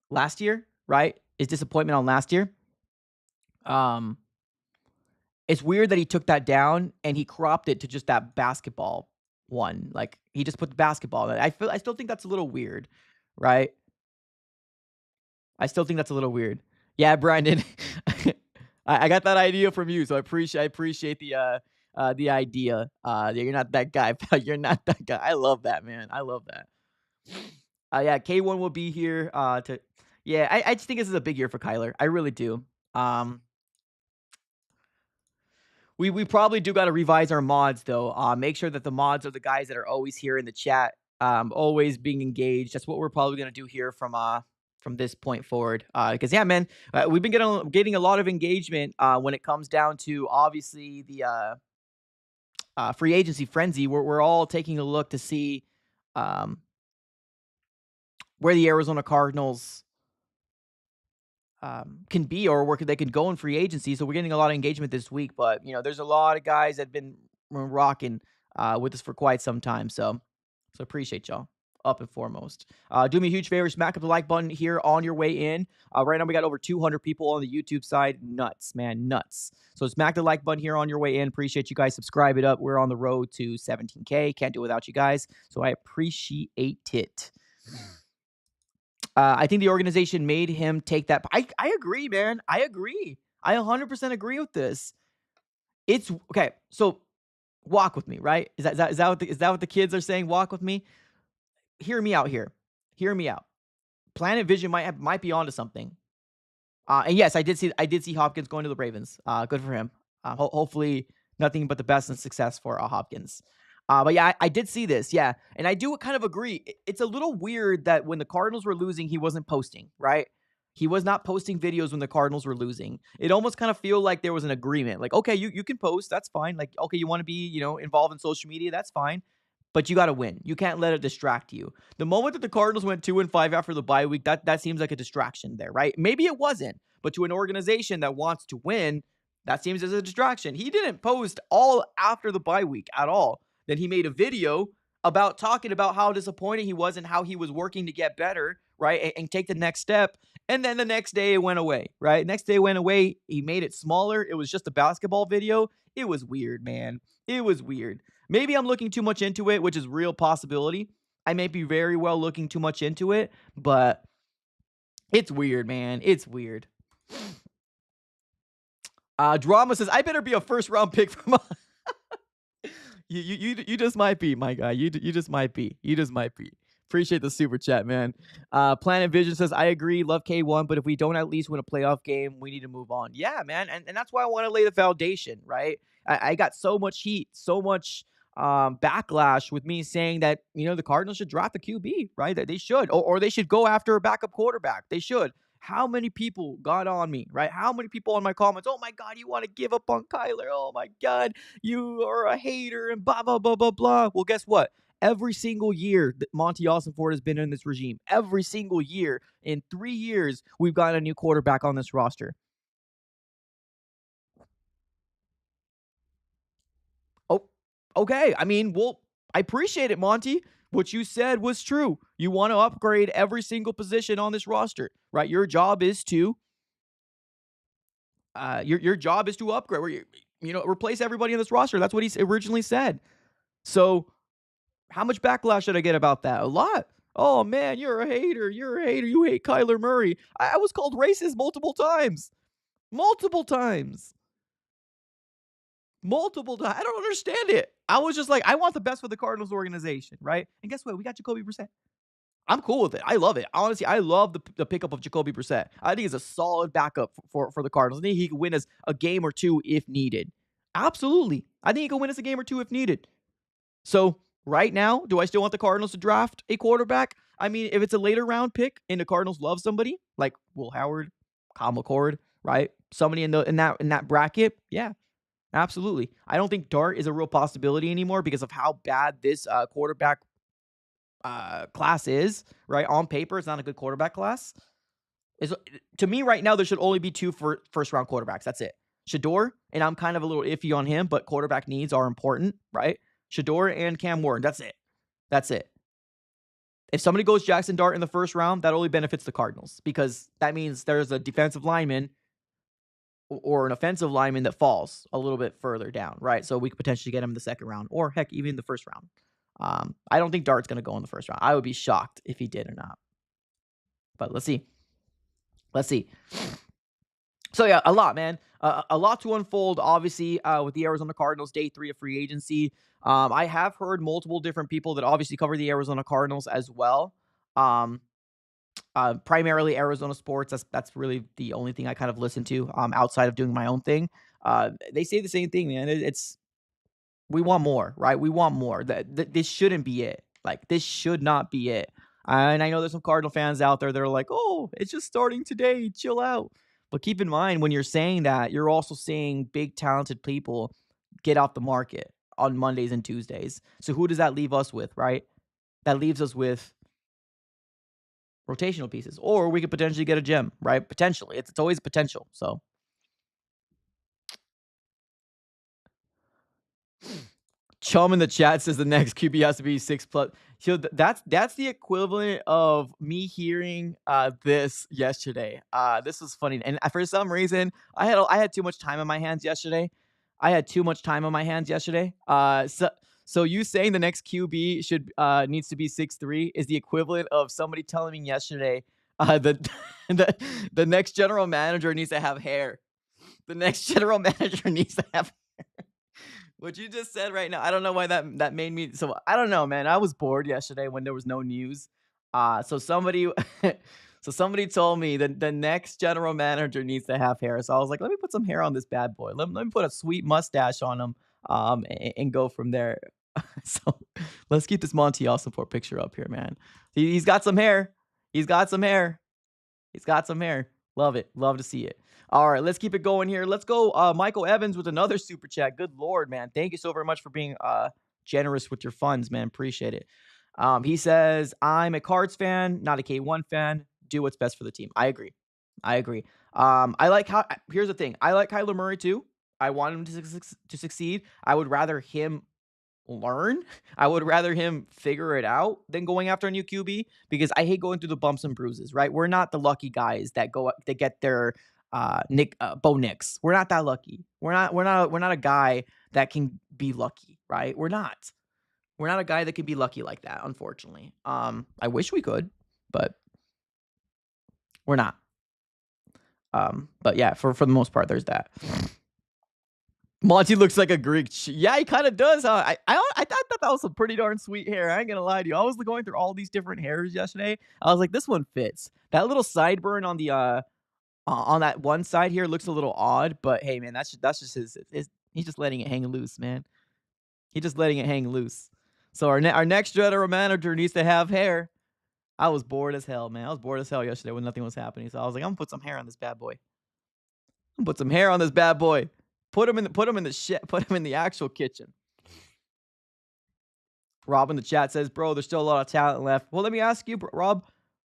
last year, right? His disappointment on last year. It's weird that he took that down and he cropped it to just that basketball one. Like he just put the basketball in it. I still think that's a little weird, right? I still think that's a little weird. Yeah, Brandon. I got that idea from you, so I appreciate the idea. You're not that guy, pal. You're not that guy. I love that, man. I love that. Yeah, K1 will be here yeah, I just think this is a big year for Kyler. I really do. We probably do got to revise our mods though. Make sure that the mods are the guys that are always here in the chat, always being engaged. That's what we're probably gonna do here from this point forward. Because yeah, man, we've been getting a lot of engagement when it comes down to obviously the free agency frenzy. We're all taking a look to see where the Arizona Cardinals can be or where they can go in free agency. So we're getting a lot of engagement this week, but there's a lot of guys that have been rocking with us for quite some time. So appreciate y'all up and foremost. Do me a huge favor, smack up the like button here on your way in. Right now we got over 200 people on the YouTube side. Nuts, man, nuts. So smack the like button here on your way in. Appreciate you guys. Subscribe it up. We're on the road to 17K. Can't do it without you guys. So I appreciate it. I think the organization made him take that. I agree, man. I agree. I 100% agree with this. It's okay. So walk with me, right? Is that what the kids are saying? Walk with me. Hear me out here. Hear me out. Planet Vision might be onto something. And yes, I did see Hopkins going to the Ravens. Good for him. Hopefully nothing but the best and success for Hopkins. But yeah, I did see this. Yeah. And I do kind of agree. It's a little weird that when the Cardinals were losing, he wasn't posting, right? He was not posting videos when the Cardinals were losing. It almost kind of feel like there was an agreement. Like, okay, you can post. That's fine. Like, okay, you want to be, involved in social media. That's fine. But you got to win. You can't let it distract you. The moment that the Cardinals went 2-5 after the bye week, that seems like a distraction there, right? Maybe it wasn't. But to an organization that wants to win, that seems as a distraction. He didn't post all after the bye week at all. Then he made a video about talking about how disappointed he was and how he was working to get better, right? And take the next step. And then the next day it went away, right? Next day it went away. He made it smaller. It was just a basketball video. It was weird, man. It was weird. Maybe I'm looking too much into it, which is real possibility. I may be very well looking too much into it, but it's weird, man. It's weird. Drama says, I better be a first round pick from You just might be, my guy. You just might be. You just might be. Appreciate the super chat, man. Planet Vision says, I agree, love K1, but if we don't at least win a playoff game, we need to move on. Yeah, man. And that's why I want to lay the foundation, right? I got so much heat, so much backlash with me saying that, the Cardinals should draft a QB, right? That they should. Or they should go after a backup quarterback. They should. how many people got on me, right? How many people on my comments, oh my God, you want to give up on Kyler? Oh my God, you are a hater and blah, blah, blah, blah, blah. Well, guess what? Every single year that Monty Austinford has been in this regime, every single year, in 3 years, we've got a new quarterback on this roster. Oh, okay. I mean, well, I appreciate it, Monty. What you said was true. You want to upgrade every single position on this roster, right? Your job is to your job is to upgrade, where replace everybody in this roster. That's what he originally said. So, how much backlash should I get about that? A lot. Oh man, you're a hater. You're a hater. You hate Kyler Murray. I was called racist multiple times. Multiple times. Multiple times. I don't understand it. I was just like, I want the best for the Cardinals organization, right? And guess what? We got Jacoby Brissett. I'm cool with it. I love it. Honestly, I love the pickup of Jacoby Brissett. I think he's a solid backup for the Cardinals. I think he could win us a game or two if needed. Absolutely. I think he could win us a game or two if needed. So right now, do I still want the Cardinals to draft a quarterback? I mean, if it's a later round pick and the Cardinals love somebody like Will Howard, Kyle McCord, right? Somebody in that bracket, yeah, absolutely. I don't think Dart is a real possibility anymore because of how bad this quarterback class is, right? On paper, it's not a good quarterback class. To me, right now, there should only be two first-round quarterbacks. That's it. Shador, and I'm kind of a little iffy on him, but quarterback needs are important, right? Shador and Cam Warren. That's it. That's it. If somebody goes Jackson Dart in the first round, that only benefits the Cardinals because that means there's a defensive lineman or an offensive lineman that falls a little bit further down, right? So we could potentially get him in the second round or heck, even the first round. I don't think Dart's going to go in the first round. I would be shocked if he did or not. But let's see. Let's see. So yeah, a lot, man. A lot to unfold, obviously, with the Arizona Cardinals, day 3 of free agency. I have heard multiple different people that obviously cover the Arizona Cardinals as well. Primarily Arizona sports. That's really the only thing I kind of listen to outside of doing my own thing. They say the same thing, man. We want more, right? We want more. This shouldn't be it. Like, this should not be it. And I know there's some Cardinal fans out there that are like, oh, it's just starting today. Chill out. But keep in mind, when you're saying that, you're also seeing big, talented people get off the market on Mondays and Tuesdays. So who does that leave us with, right? That leaves us with rotational pieces. Or we could potentially get a gem, right? Potentially. It's always potential. So Chum in the chat says the next QB has to be 6+. So that's the equivalent of me hearing this yesterday. This was funny, and for some reason I had too much time on my hands yesterday. So you saying the next QB needs to be 6'3" is the equivalent of somebody telling me yesterday that the next general manager needs to have hair. The next general manager needs to have what you just said right now. I don't know why that made me. So I don't know, man. I was bored yesterday when there was no news. So somebody told me that the next general manager needs to have hair. So I was like, let me put some hair on this bad boy. Let me put a sweet mustache on him. And go from there. So let's keep this Monty Ossenfort picture up here, man. He's got some hair. He's got some hair. Love it. Love to see it. All right, let's keep it going here. Let's go Michael Evans with another super chat. Good Lord, man. Thank you so very much for being generous with your funds, man. Appreciate it. He says, I'm a Cards fan, not a K1 fan. Do what's best for the team. I agree. Here's the thing. I like Kyler Murray too. I want him to succeed. I would rather him learn. I would rather him figure it out than going after a new QB because I hate going through the bumps and bruises, right? We're not the lucky guys that get their Bo Nix. We're not that lucky. We're not a guy that can be lucky, right? We're not a guy that can be lucky like that, unfortunately. I wish we could, but we're not. But yeah, for the most part, there's that. Monty looks like a Greek. Yeah, he kind of does, huh? I thought that was some pretty darn sweet hair. I ain't gonna lie to you. I was going through all these different hairs yesterday. I was like, this one fits. That little sideburn on the on that one side here looks a little odd, but hey, man, that's just his. He's just letting it hang loose, man. He's just letting it hang loose. So our next general manager needs to have hair. I was bored as hell, man. I was bored as hell yesterday when nothing was happening. So I was like, I'm gonna put some hair on this bad boy. I'm gonna put some hair on this bad boy. Put him in the shit. Put him in the actual kitchen. Rob in the chat says, "Bro, there's still a lot of talent left." Well, let me ask you, Rob,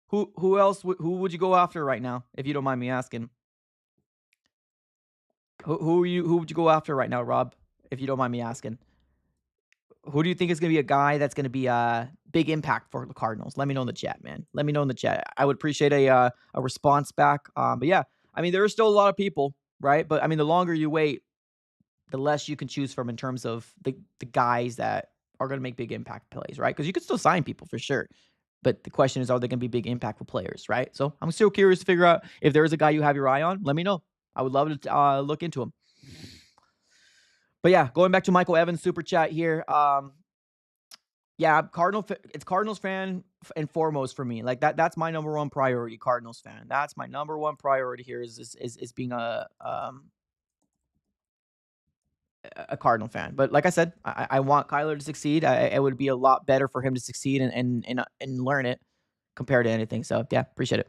who else who would you go after right now, if you don't mind me asking? Who would you go after right now, Rob, if you don't mind me asking? Who do you think is going to be a guy that's going to be a big impact for the Cardinals? Let me know in the chat, man. Let me know in the chat. I would appreciate a response back. But yeah, I mean, there are still a lot of people, right? But I mean, the longer you wait, the less you can choose from in terms of the guys that are going to make big impact plays, right? Because you could still sign people for sure. But the question is, are they going to be big impactful players, right? So I'm still curious to figure out if there is a guy you have your eye on. Let me know. I would love to look into him. But yeah, going back to Michael Evans super chat here. Yeah, it's Cardinals fan and foremost for me. Like that's my number one priority, Cardinals fan. That's my number one priority here is being a Cardinal fan. But like I said, I want Kyler to succeed. It would be a lot better for him to succeed and learn it compared to anything. So yeah, appreciate it.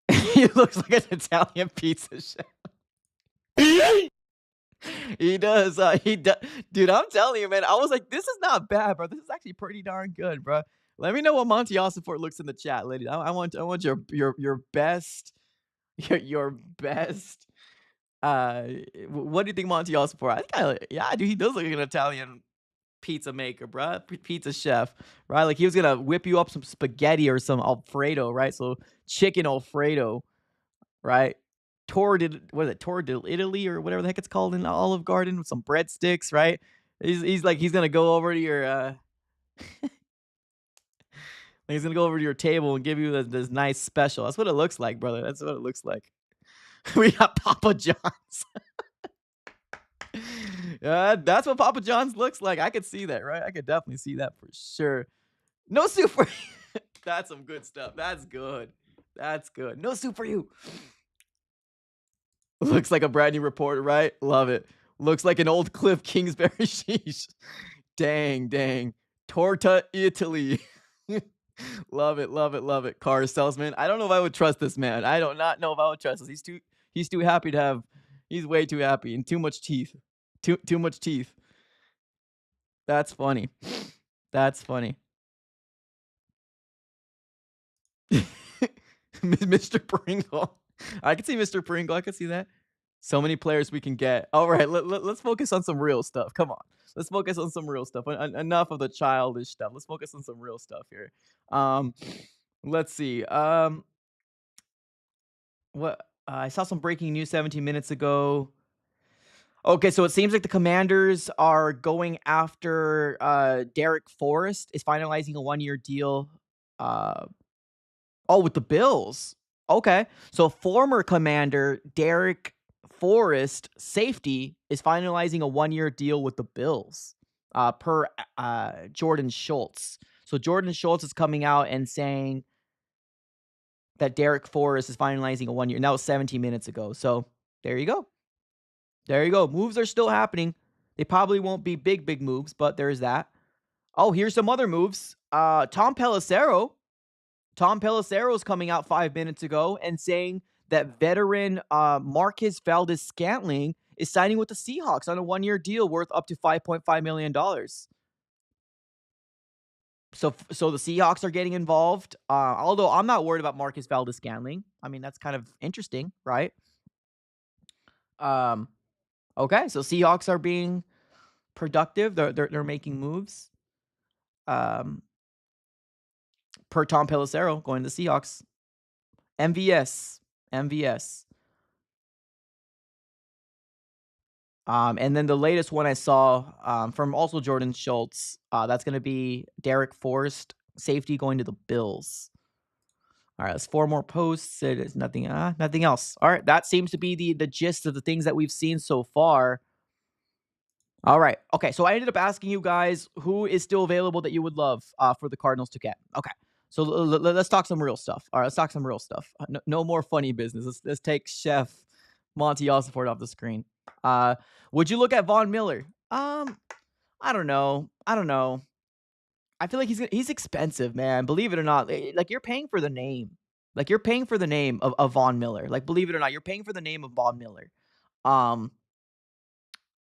He looks like an Italian pizza chef. He does. He does. Dude, I'm telling you, man. I was like, this is not bad, bro. This is actually pretty darn good, bro. Let me know what Monty Ossenfort looks in the chat, ladies. I want your best your best. What do you think, Monty Ossenfort? Yeah, dude, he does look like an Italian pizza maker, bro. Pizza chef, right? Like he was gonna whip you up some spaghetti or some Alfredo, right? So chicken Alfredo, right? Tour Italy or whatever the heck it's called in Olive Garden with some breadsticks, right? He's gonna go over to your he's gonna go over to your table and give you this nice special. That's what it looks like, brother. That's what it looks like. We got Papa John's. That's what Papa John's looks like. I could see that, right? I could definitely see that for sure. No soup for you. That's some good stuff. That's good. That's good. No soup for you. Looks like a brand new reporter, right? Love it. Looks like an old Cliff Kingsbury. Sheesh. Dang. Torta Italy. Love it, love it, love it. Car salesman. I don't know if I would trust this man. I do not know if I would trust this. He's too happy to have. He's way too happy and too much teeth. Too much teeth. That's funny. That's funny. Mr. Pringle. I can see Mr. Pringle. I can see that. So many players we can get. All right, let's focus on some real stuff. Come on. Let's focus on some real stuff. Enough of the childish stuff. Let's focus on some real stuff here. Let's see. What I saw some breaking news 17 minutes ago. Okay, so it seems like the Commanders are going after Derek Forrest is finalizing a 1-year deal. With the Bills. Okay. So former Commander Derek Forrest, safety, is finalizing a 1-year deal with the Bills, per Jordan Schultz. So Jordan Schultz is coming out and saying that Derek Forrest is finalizing a 1-year. And that was 17 minutes ago. So there you go. There you go. Moves are still happening. They probably won't be big moves, but there's that. Oh, here's some other moves. Tom Pelissero is coming out 5 minutes ago and saying that veteran Marquez Valdes-Scantling is signing with the Seahawks on a 1-year deal worth up to $5.5 million. So the Seahawks are getting involved. Although I'm not worried about Marquez Valdes-Scantling. I mean, that's kind of interesting, right? Okay, so Seahawks are being productive. They're making moves. Per Tom Pelissero going to the Seahawks. MVS. And then the latest one I saw from also Jordan Schultz, that's going to be Derek Forrest, safety, going to the Bills. All right, that's 4 more posts. It is nothing else. All right, that seems to be the gist of the things that we've seen so far. All right. Okay, so I ended up asking you guys who is still available that you would love for the Cardinals to get. Okay, so let's talk some real stuff. All right, let's talk some real stuff. No more funny business. Let's take Chef Monty also poured off the screen. Would you look at Von Miller? I don't know. I feel like he's expensive, man. Believe it or not, like you're paying for the name. Like you're paying for the name of Von Miller. Like believe it or not, you're paying for the name of Von Miller. Um,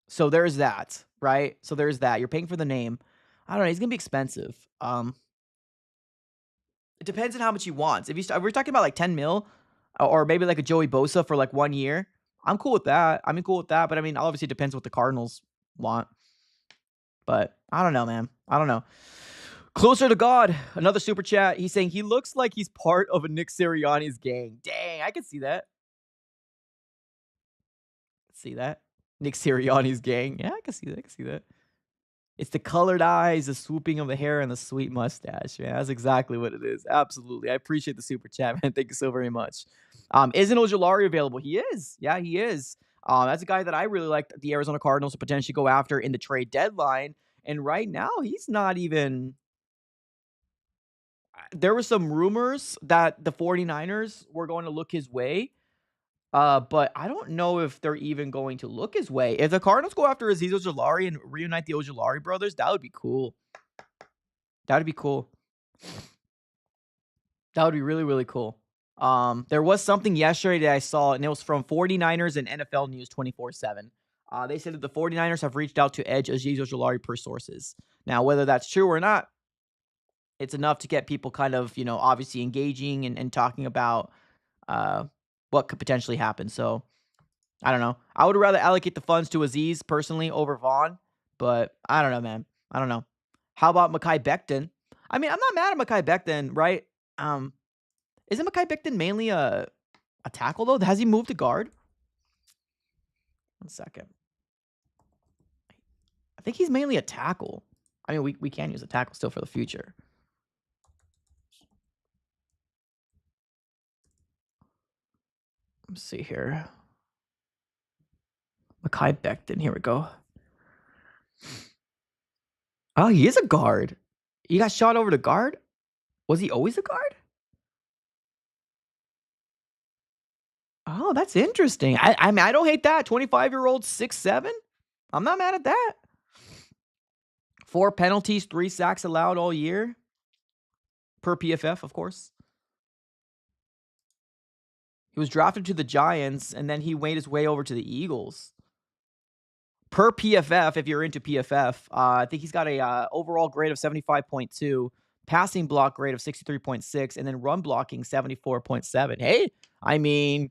so there's that, right? So there's that. You're paying for the name. I don't know. He's gonna be expensive. It depends on how much he wants. If we're talking about like 10 mil, or maybe like a Joey Bosa for like 1 year, I'm cool with that. Cool with that. But I mean, obviously, it depends what the Cardinals want. But I don't know, man. I don't know. Closer to God, another super chat. He's saying he looks like he's part of a Nick Sirianni's gang. Dang, I can see that. See that? Nick Sirianni's gang. Yeah, I can see that. It's the colored eyes, the swooping of the hair, and the sweet mustache, man. That's exactly what it is. Absolutely. I appreciate the super chat, man. Thank you so very much. Isn't Ojulari available? He is. Yeah, he is. That's a guy that I really like the Arizona Cardinals to potentially go after in the trade deadline. And right now, he's not even. There were some rumors that the 49ers were going to look his way. But I don't know if they're even going to look his way. If the Cardinals go after Azeez Ojulari and reunite the Ojulari brothers, that would be cool. That would be cool. That would be really, really cool. There was something yesterday that I saw, and it was from 49ers and NFL News 24/7. They said that the 49ers have reached out to edge Azeez Ojulari per sources. Now, whether that's true or not, it's enough to get people kind of, obviously engaging and talking about what could potentially happen. So, I don't know. I would rather allocate the funds to Azeez personally over Vaughn, but I don't know, man. I don't know. How about Mekhi Becton? I mean, I'm not mad at Mekhi Becton, right? Isn't Mekhi Becton mainly a tackle, though? Has he moved to guard? 1 second. I think he's mainly a tackle. I mean, we can use a tackle still for the future. Let's see here. Mekhi Becton. Here we go. Oh, he is a guard. He got shot over to guard? Was he always a guard? Oh, that's interesting. I mean, I don't hate that. 25-year-old, 6'7". I'm not mad at that. 4 penalties, 3 sacks allowed all year. Per PFF, of course. He was drafted to the Giants, and then he made his way over to the Eagles. Per PFF, if you're into PFF, I think he's got a overall grade of 75.2, passing block grade of 63.6, and then run blocking 74.7. Hey, I mean,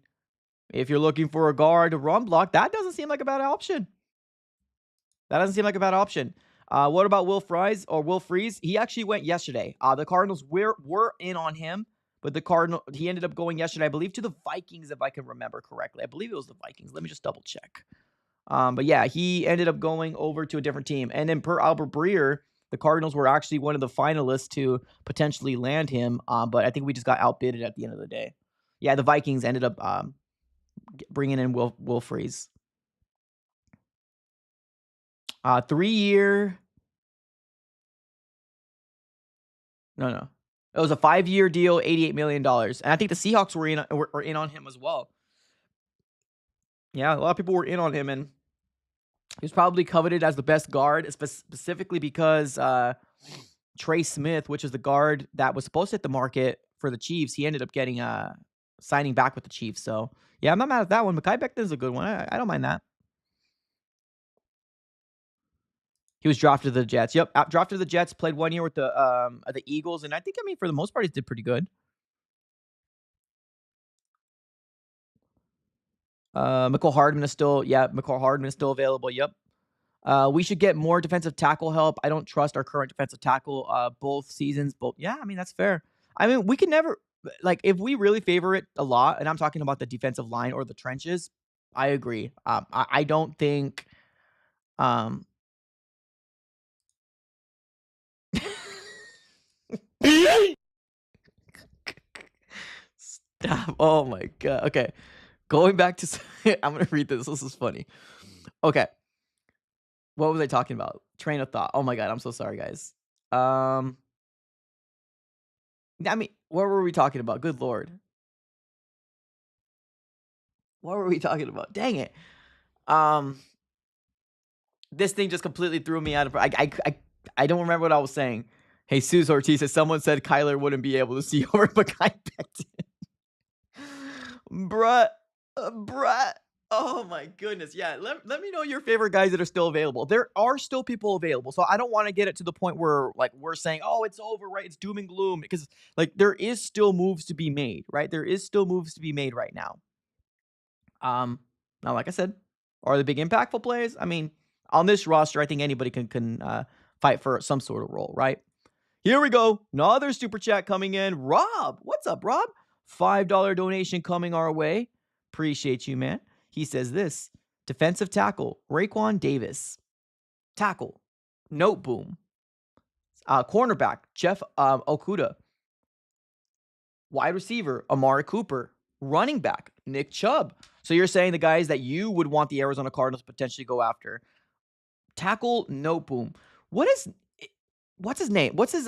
if you're looking for a guard to run block, that doesn't seem like a bad option. What about Will Freeze? He actually went yesterday. The Cardinals were in on him, but he ended up going yesterday, I believe, to the Vikings, if I can remember correctly. I believe it was the Vikings. Let me just double check. But yeah, he ended up going over to a different team. And then per Albert Breer, the Cardinals were actually one of the finalists to potentially land him. But I think we just got outbidded at the end of the day. Yeah, the Vikings ended up bringing in Will Freeze. 3-year. No. It was a 5-year deal, $88 million. And I think the Seahawks were in on him as well. Yeah, a lot of people were in on him, and he was probably coveted as the best guard, specifically because Trey Smith, which is the guard that was supposed to hit the market for the Chiefs, he ended up getting signing back with the Chiefs. So, yeah, I'm not mad at that one. Mekhi Becton's a good one. I don't mind that. He was drafted to the Jets. Yep, drafted to the Jets, played 1 year with the Eagles, and I think, for the most part, he did pretty good. McCall Hardman is still available. Yep. We should get more defensive tackle help. I don't trust our current defensive tackle both seasons. Yeah, I mean, that's fair. I mean, we can never, if we really favor it a lot, and I'm talking about the defensive line or the trenches, I agree. I don't think Stop. Oh my God. Okay. Going back to, I'm going to read this. This is funny. Okay. What was I talking about? Train of thought. Oh my God. I'm so sorry, guys. I mean, what were we talking about? Good Lord. What were we talking about? Dang it. This thing just completely threw me out of. I don't remember what I was saying. Hey, Jesus Ortiz says someone said Kyler wouldn't be able to see over Makai Becton. Bruh. Oh my goodness. Yeah, let me know your favorite guys that are still available. There are still people available. So I don't want to get it to the point where like we're saying, "Oh, it's over, right? It's doom and gloom," because like there is still moves to be made, right? There is still moves to be made right now. Now like I said, are the big impactful plays? I mean, on this roster, I think anybody can fight for some sort of role, right? Here we go. Another super chat coming in. Rob, what's up, Rob? $5 donation coming our way. Appreciate you, man. He says this. Defensive tackle, Raekwon Davis. Tackle, Note Boom. Cornerback, Jeff Okuda. Wide receiver, Amari Cooper. Running back, Nick Chubb. So you're saying the guys that you would want the Arizona Cardinals potentially go after. Tackle, Note Boom. What's his name? What's his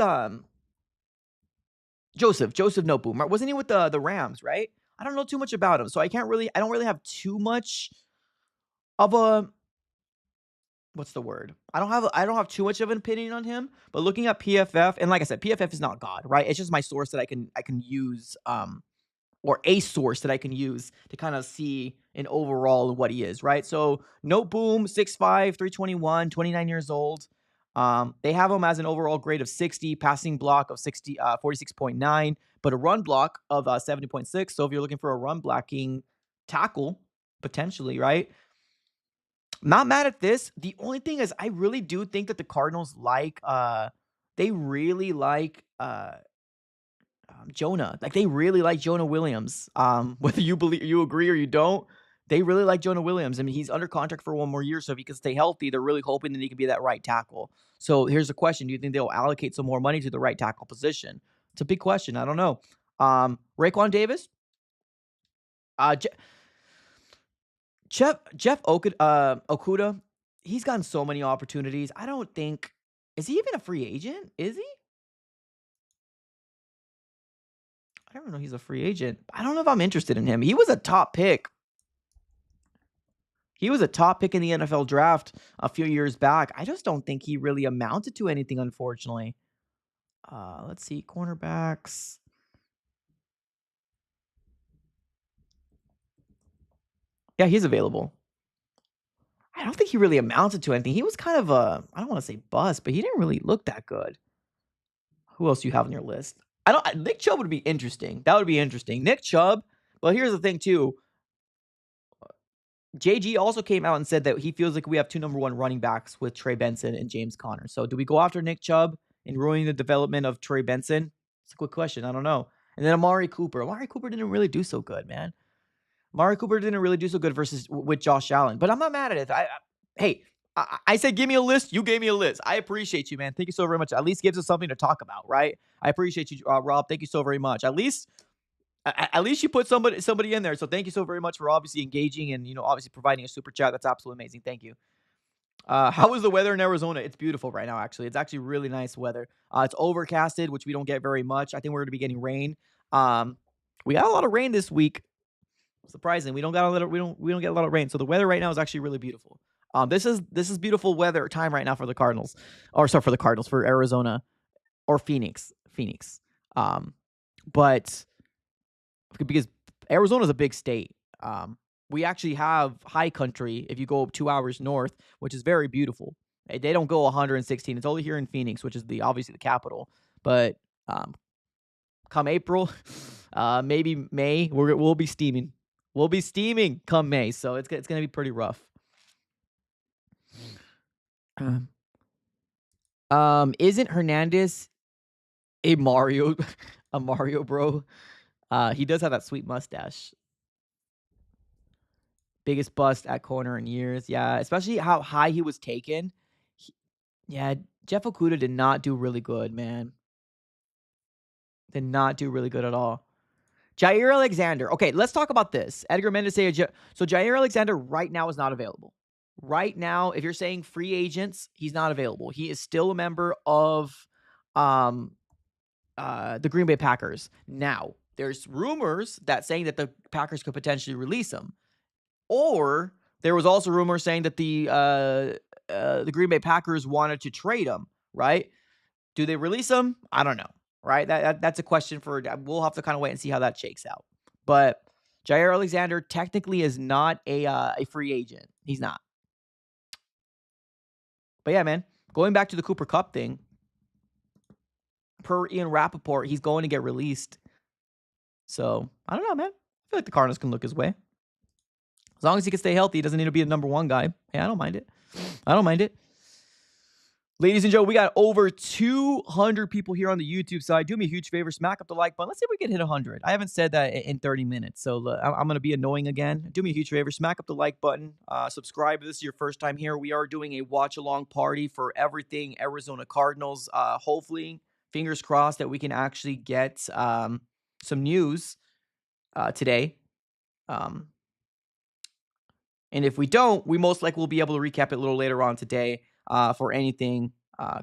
Joseph Noteboom, right? Wasn't he with the Rams, right? I don't know too much about him, so I don't really have too much of a what's the word? I don't have too much of an opinion on him, but looking at PFF, and like I said, PFF is not God, right? It's just my source that I can use or a source that I can use to kind of see an overall what he is, right? So Note Boom, 6'5", 321, 29 years old. They have him as an overall grade of 60, passing block of 46.9, but a run block of 70.6. So if you're looking for a run blocking tackle, potentially, right? Not mad at this. The only thing is I really do think that the Cardinals they really like Jonah. Like they really like Jonah Williams. Whether you agree or you don't, they really like Jonah Williams. I mean, he's under contract for one more year, so if he can stay healthy, they're really hoping that he can be that right tackle. So here's the question: do you think they'll allocate some more money to the right tackle position? It's a big question. I don't know. Raekwon Davis, Jeff Okuda, he's gotten so many opportunities. I don't think is he even a free agent? Is he? I don't know. He's a free agent. I don't know if I'm interested in him. He was a top pick. He was a top pick in the NFL draft a few years back. I just don't think he really amounted to anything, unfortunately. Let's see. Cornerbacks. Yeah, he's available. I don't think he really amounted to anything. He was kind of I don't want to say bust, but he didn't really look that good. Who else do you have on your list? Nick Chubb would be interesting. That would be interesting. Nick Chubb. But here's the thing, too. JG also came out and said that he feels like we have two number one running backs with Trey Benson and James Conner. So do we go after Nick Chubb and ruin the development of Trey Benson? It's a good question. I don't know. And then Amari Cooper. Amari Cooper didn't really do so good, man. Amari Cooper didn't really do so good with Josh Allen. But I'm not mad at it. I said give me a list. You gave me a list. I appreciate you, man. Thank you so very much. At least gives us something to talk about, right? I appreciate you, Rob. Thank you so very much. At least you put somebody in there. So thank you so very much for obviously engaging and, obviously providing a super chat. That's absolutely amazing. Thank you. How is the weather in Arizona? It's beautiful right now, actually. It's actually really nice weather. It's overcasted, which we don't get very much. I think we're going to be getting rain. We got a lot of rain this week. Surprising. We don't get a lot of rain. So the weather right now is actually really beautiful. This is beautiful weather time right now for the Cardinals. For Arizona or Phoenix. But because Arizona is a big state. We actually have high country if you go 2 hours north, which is very beautiful. They don't go 116. It's only here in Phoenix, which is obviously the capital. But come April, maybe May, we'll be steaming. We'll be steaming come May, so it's going to be pretty rough. Isn't Hernandez a Mario bro? He does have that sweet mustache. Biggest bust at corner in years. Yeah, especially how high he was taken. Jeff Okuda did not do really good, man. Did not do really good at all. Jair Alexander. Okay, let's talk about this. Edgar Mendez. So Jair Alexander right now is not available. Right now, if you're saying free agents, he's not available. He is still a member of the Green Bay Packers. Now, there's rumors that saying that the Packers could potentially release him. Or there was also rumors saying that the Green Bay Packers wanted to trade him, right? Do they release him? I don't know, right? That's a question for we'll have to kind of wait and see how that shakes out. But Jair Alexander technically is not a free agent. He's not. But yeah, man, going back to the Cooper Kupp thing, per Ian Rappaport, he's going to get released. So I don't know, man. I feel like the Cardinals can look his way. As long as he can stay healthy, he doesn't need to be the number one guy. Yeah, I don't mind it. I don't mind it. Ladies and gentlemen, we got over 200 people here on the YouTube side. Do me a huge favor, smack up the like button. Let's see if we can hit 100. I haven't said that in 30 minutes, so I'm going to be annoying again. Do me a huge favor, smack up the like button. Subscribe if this is your first time here. We are doing a watch-along party for everything Arizona Cardinals. Hopefully, fingers crossed that we can actually get some news today. And if we don't, we most likely will be able to recap it a little later on today for anything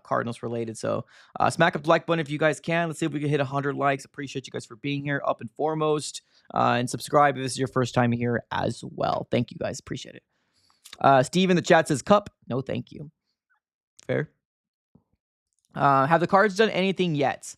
Cardinals related. So smack up the like button if you guys can. Let's see if we can hit 100 likes. Appreciate you guys for being here up and foremost. And subscribe if this is your first time here as well. Thank you guys. Appreciate it. Steve in the chat says Kupp. No, thank you. Fair. Have the Cards done anything yet?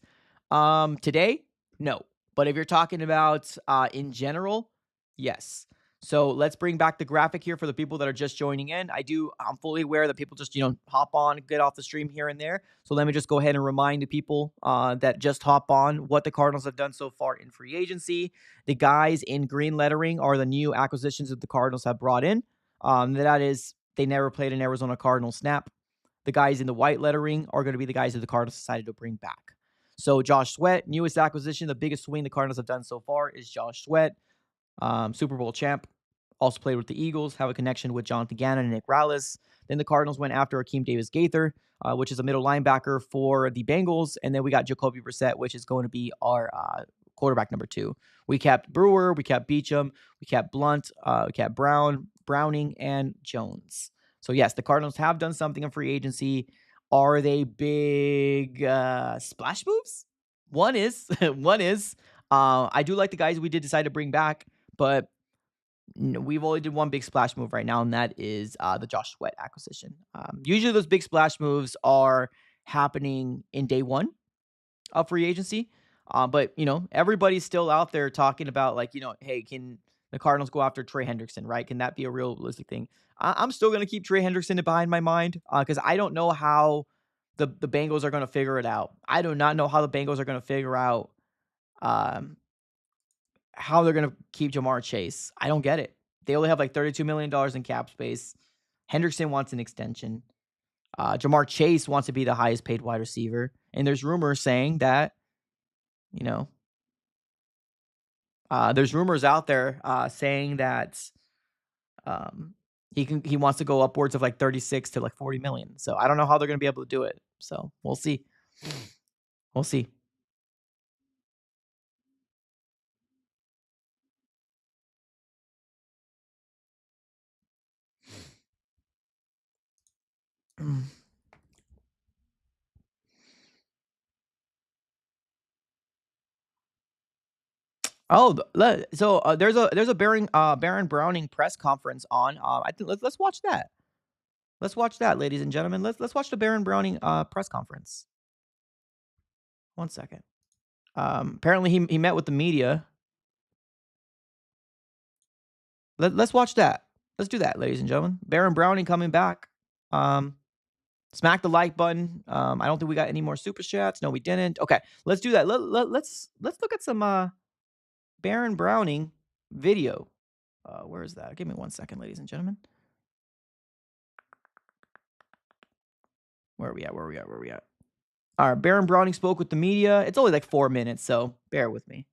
Today? No. But if you're talking about in general, yes. So let's bring back the graphic here for the people that are just joining in. I'm fully aware that people just, hop on, get off the stream here and there. So let me just go ahead and remind the people that just hop on what the Cardinals have done so far in free agency. The guys in green lettering are the new acquisitions that the Cardinals have brought in. That is, they never played an Arizona Cardinals snap. The guys in the white lettering are going to be the guys that the Cardinals decided to bring back. So Josh Sweat, newest acquisition, the biggest swing the Cardinals have done so far is Josh Sweat, Super Bowl champ. Also played with the Eagles, have a connection with Jonathan Gannon and Nick Rallis. Then the Cardinals went after Akeem Davis-Gaither, which is a middle linebacker for the Bengals. And then we got Jacoby Brissett, which is going to be our quarterback number 2. We kept Brewer, we kept Beachum, we kept Blunt, we kept Browning, and Jones. So yes, the Cardinals have done something in free agency. Are they big splash moves? One is. I do like the guys we did decide to bring back, but we've only did one big splash move right now, and that is the Josh Sweat acquisition. Usually those big splash moves are happening in day one of free agency. But, everybody's still out there talking about, hey, can the Cardinals go after Trey Hendrickson, right? Can that be a realistic thing? I'm still going to keep Trey Hendrickson behind my mind because I don't know how the Bengals are going to figure it out. I do not know how the Bengals are going to figure out how they're going to keep Jamar Chase. I don't get it. They only have like $32 million in cap space. Hendrickson wants an extension. Jamar Chase wants to be the highest paid wide receiver. And there's rumors saying that, there's rumors out there saying that he wants to go upwards of like 36 to like 40 million. So I don't know how they're going to be able to do it. So we'll see. We'll see. Oh, so there's a Baron Browning press conference on. I think let's watch that. Let's watch that, ladies and gentlemen. Let's watch the Baron Browning press conference. 1 second. Apparently he met with the media. Let's watch that. Let's do that, ladies and gentlemen. Baron Browning coming back. Smack the like button. I don't think we got any more super chats. No, we didn't. Okay, let's do that. Let's look at some Baron Browning video. Where is that? Give me 1 second, ladies and gentlemen. Where are we at? All right, Baron Browning spoke with the media. It's only like 4 minutes, so bear with me.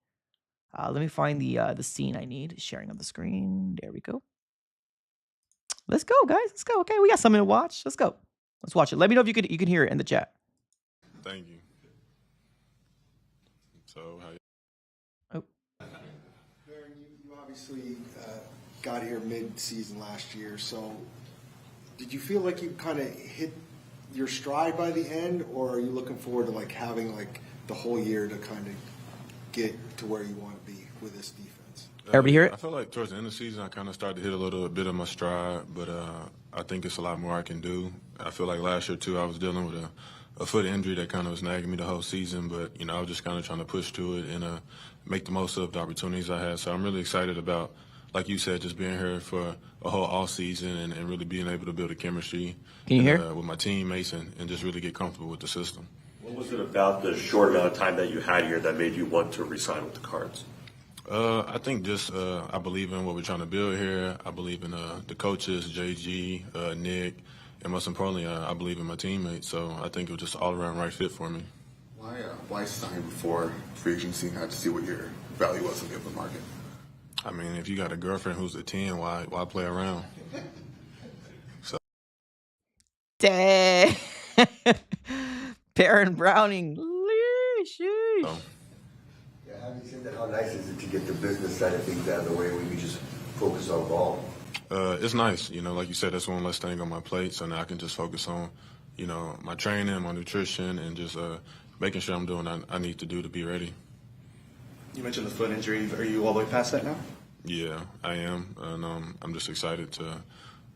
Let me find the scene I need. Sharing of the screen. There we go. Let's go, guys. Let's go. Okay, we got something to watch. Let's go. Let's watch it. Let me know if you can hear it in the chat. Thank you. So Baron, you obviously got here mid-season last year. So did you feel like you kind of hit your stride by the end, or are you looking forward to having the whole year to kind of get to where you want to be with this defense? Everybody hear it? I feel like towards the end of the season, I kind of started to hit a little bit of my stride, but I think it's a lot more I can do. I feel like last year, too, I was dealing with a foot injury that kind of was nagging me the whole season, but, I was just kind of trying to push through it and make the most of the opportunities I had. So I'm really excited about, like you said, just being here for a whole off season and really being able to build a chemistry with my teammates and just really get comfortable with the system. What was it about the short amount of time that you had here that made you want to resign with the Cards? I think just I believe in what we're trying to build here. I believe in the coaches, JG, Nick, and most importantly, I believe in my teammates. So I think it was just all around right fit for me. Why sign before free agency and have to see what your value was in the open market? I mean, if you got a girlfriend who's a 10, why play around? So. Dang. Baron Browning. Sheesh. So. Having said that, how nice is it to get the business side of things out of the way when you just focus on ball? It's nice, like you said, that's one less thing on my plate, so now I can just focus on, my training, my nutrition, and just making sure I'm doing what I need to do to be ready. You mentioned the foot injury. Are you all the way past that now? Yeah, I am, and I'm just excited to,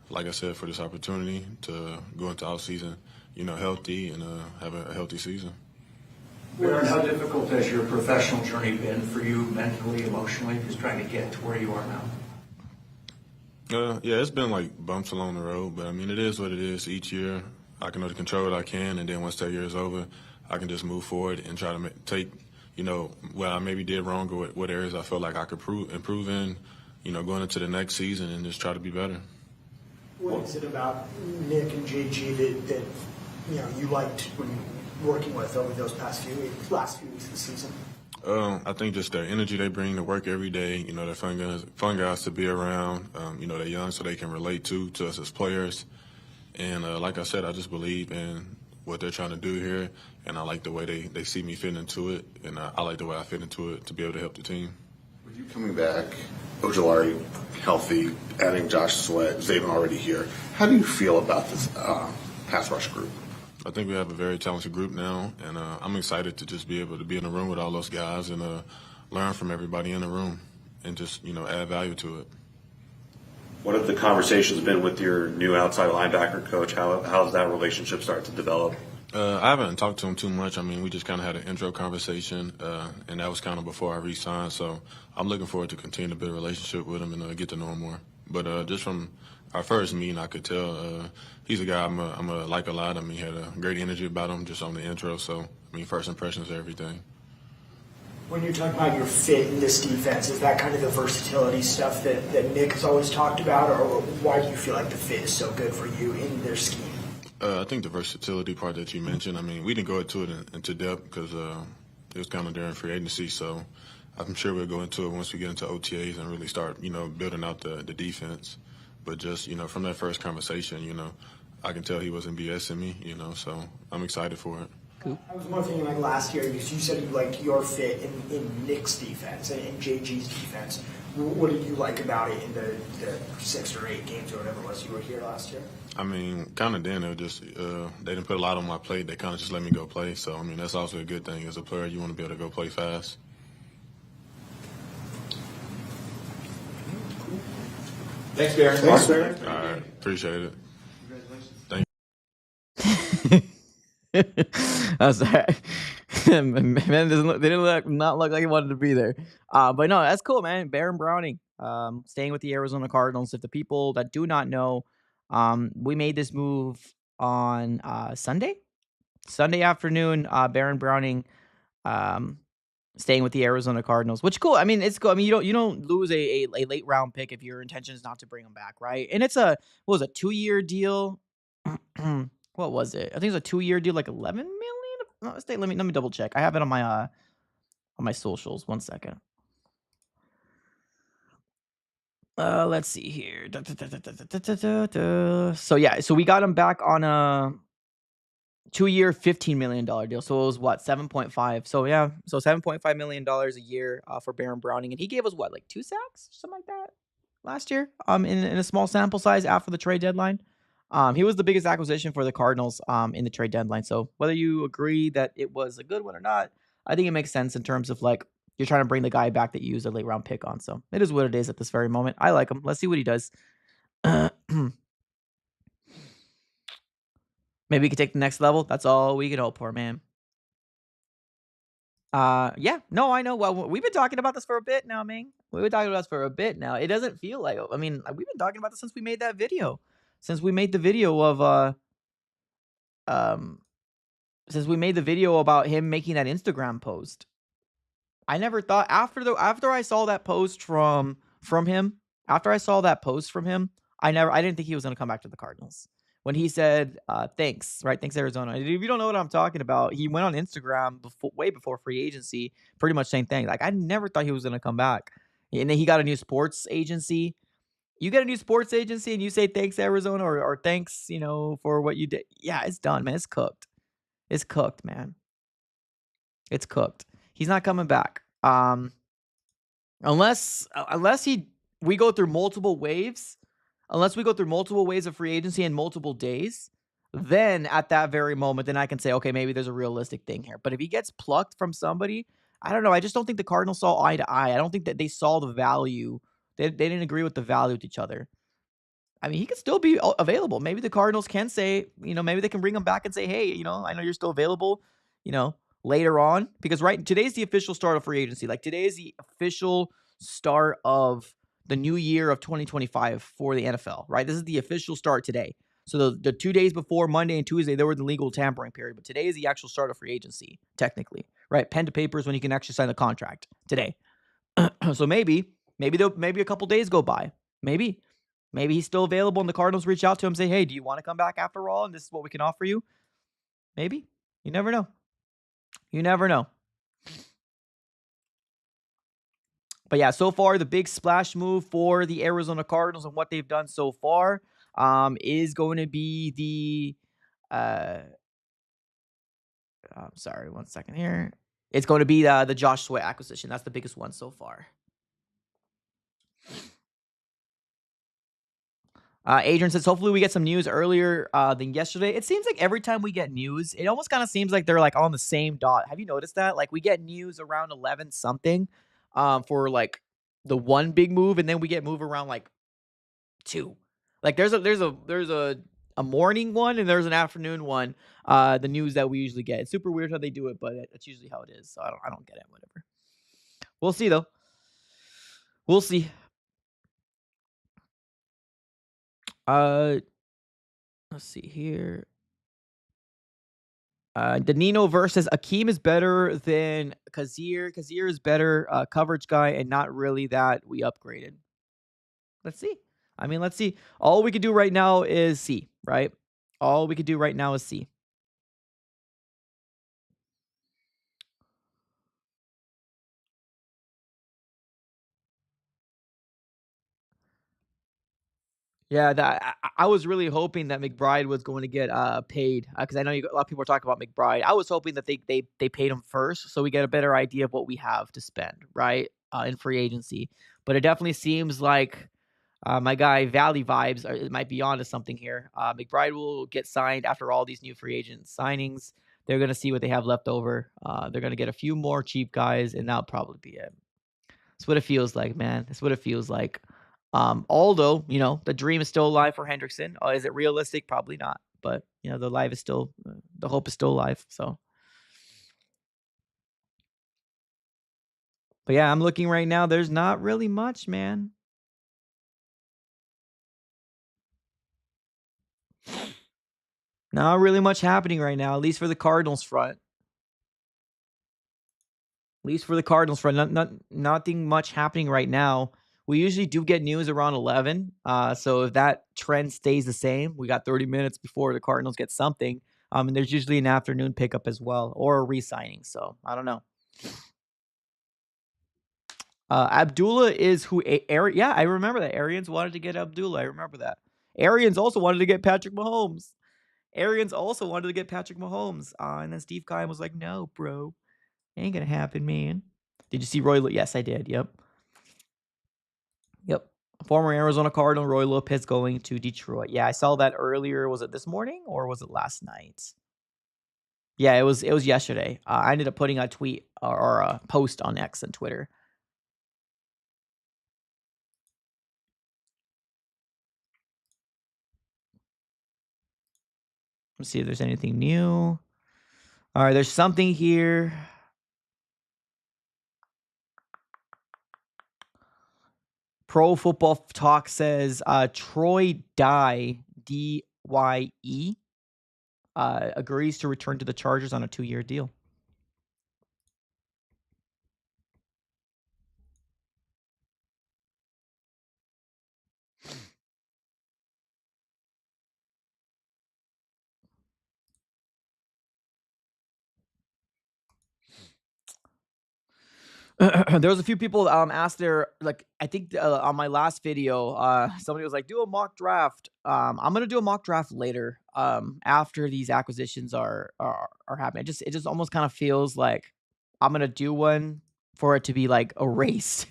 like I said, for this opportunity to go into off season, healthy and have a healthy season. Baron, how difficult has your professional journey been for you mentally, emotionally, just trying to get to where you are now? Yeah, it's been like bumps along the road, but I mean, it is what it is. Each year, I can control what I can, and then once that year is over, I can just move forward and try to take, what I maybe did wrong or what areas I feel like I could improve in, going into the next season and just try to be better. What is it about Nick and JG that you liked when working with over those last few weeks of the season? I think just their energy they bring to work every day. They're fun guys to be around. They're young, so they can relate to us as players. And like I said, I just believe in what they're trying to do here, and I like the way they see me fit into it, and I like the way I fit into it to be able to help the team. With you coming back, Ojulari healthy, adding Josh Sweat, Zayvon already here, how do you feel about this pass rush group? I think we have a very talented group now, and I'm excited to just be able to be in the room with all those guys and learn from everybody in the room and just, add value to it. What have the conversations been with your new outside linebacker coach? How's that relationship start to develop? I haven't talked to him too much. I mean, we just kind of had an intro conversation, and that was kind of before I re-signed. So I'm looking forward to continue to build a relationship with him and get to know him more. But just from our first meeting, I could tell he's a guy I'm a like a lot. I mean, he had a great energy about him just on the intro. So, I mean, first impressions are everything. When you're talking about your fit in this defense, is that kind of the versatility stuff that Nick has always talked about, or why do you feel like the fit is so good for you in their scheme? I think the versatility part that you mentioned, I mean, we didn't go into it into depth because it was kind of during free agency. So I'm sure we'll go into it once we get into OTAs and really start, building out the defense. But just, from that first conversation, I can tell he wasn't BSing me, so I'm excited for it. Cool. I was wondering, like last year, you said you liked your fit in Nick's defense and in JG's defense. What did you like about it in the 6 or 8 games or whatever it was you were here last year? I mean, kind of then, it was just they didn't put a lot on my plate. They kind of just let me go play. So, I mean, that's also a good thing. As a player, you want to be able to go play fast. Thanks, Baron. Thanks, Baron. All right. Appreciate it. I'm sorry. Man, they didn't not look like he wanted to be there. But no, that's cool, man. Baron Browning, staying with the Arizona Cardinals. If the people that do not know, we made this move on Sunday afternoon. Baron Browning, staying with the Arizona Cardinals, which cool. I mean, it's cool. I mean, you don't lose a late round pick if your intention is not to bring him back, right? And it's a 2-year deal. What was it? I think it's a 2-year deal, like 11 million. No, let me double check. I have it on my socials. 1 second. Let's see here. So yeah, so we got him back on a 2-year, $15 million deal. So it was what, 7.5. So yeah, so $7.5 million a year for Baron Browning, and he gave us what, like 2 sacks, something like that, last year. In a small sample size after the trade deadline. He was the biggest acquisition for the Cardinals in the trade deadline. So whether you agree that it was a good one or not, I think it makes sense in terms of like You're trying to bring the guy back that you used a late round pick on. So it is what it is at this very moment. I like him. Let's see what he does. Maybe he can take the next level. That's all we can hope for, man. Yeah, no, I know. Well, we've been talking about this for a bit now, Ming. We've been talking about this for a bit now. It doesn't feel like, I mean, we've been talking about this since we made that video. Since we made the video of, since we made the video about him making that Instagram post. I never thought after I saw that post from him, after I saw that post from him, I didn't think he was going to come back to the Cardinals. When he said, thanks, right? Thanks, Arizona. If you don't know what I'm talking about, he went on Instagram way before free agency, pretty much same thing. Like, I never thought he was going to come back. And then he got a new sports agency. You get a new sports agency and you say, thanks, Arizona, or thanks, for what you did. Yeah, it's done, man. It's cooked. It's cooked, man. It's cooked. He's not coming back. Unless we go through multiple waves. Unless we go through multiple waves of free agency in multiple days, then at that very moment, then I can say, okay, maybe there's a realistic thing here. But if he gets plucked from somebody, I don't know. I just don't think the Cardinals saw eye to eye. I don't think that they saw the value. They didn't agree with the value with each other. I mean, he could still be available. Maybe the Cardinals can say, maybe they can bring him back and say, hey, I know you're still available, later on. Because today's the official start of free agency. Like, today is the official start of the new year of 2025 for the NFL, right? This is the official start today. So the 2 days before, Monday and Tuesday, they were in the legal tampering period. But today is the actual start of free agency, technically, right? Pen to paper is when you can actually sign the contract today. So maybe a couple days go by. Maybe he's still available and the Cardinals reach out to him and say, hey, do you want to come back after all? And this is what we can offer you. Maybe. You never know. You never know. But yeah, so far, the big splash move for the Arizona Cardinals and what they've done so far is going to be the sorry, 1 second here. It's going to be the Josh Sweat acquisition. That's the biggest one so far. Adrian says, hopefully we get some news earlier than yesterday. It seems like every time we get news, it almost kind of seems like they're like on the same dot. Have you noticed that? Like, we get news around 11 something for like the one big move, and then we get move around like 2. Like, there's a morning one and there's an afternoon one. The news that we usually get. It's super weird how they do it, but it's usually how it is. So I don't get it. Whatever. We'll see though. We'll see. Let's see here. Danino versus Akeem is better than Kazir. Kazir is better coverage guy and not really that we upgraded. Let's see. I mean, let's see. All we could do right now is see, right? All we could do right now is see. Yeah, I was really hoping that McBride was going to get paid because I know a lot of people are talking about McBride. I was hoping that they paid him first so we get a better idea of what we have to spend, right, in free agency. But it definitely seems like my guy Valley Vibes it might be onto something here. McBride will get signed after all these new free agent signings. They're going to see what they have left over. They're going to get a few more cheap guys, and that'll probably be it. That's what it feels like, man. That's what it feels like. Although, the dream is still alive for Hendrickson. Is it realistic? Probably not. But, the hope is still alive. So, but yeah, I'm looking right now. There's not really much, man. Not really much happening right now, at least for the Cardinals front. Nothing much happening right now. We usually do get news around 11. So if that trend stays the same, we got 30 minutes before the Cardinals get something. And there's usually an afternoon pickup as well, or a re-signing. So I don't know. Abdullah is who? Yeah, I remember that. Arians wanted to get Abdullah. I remember that. Arians also wanted to get Patrick Mahomes. And then Steve Keim was like, no, bro. Ain't going to happen, man. Did you see Roy? Yes, I did. Yep. Former Arizona Cardinal Roy Lopez going to Detroit. Yeah, I saw that earlier. Was it this morning or was it last night? Yeah, it was yesterday. I ended up putting a tweet or a post on X and Twitter. Let's see if there's anything new. All right, there's something here. Pro Football Talk says Troy Dye, D-Y-E, agrees to return to the Chargers on a 2-year deal. There was a few people asked their, like, I think on my last video, somebody was like, do a mock draft. I'm gonna do a mock draft later, after these acquisitions are happening. It just almost kind of feels like I'm gonna do one for it to be like erased,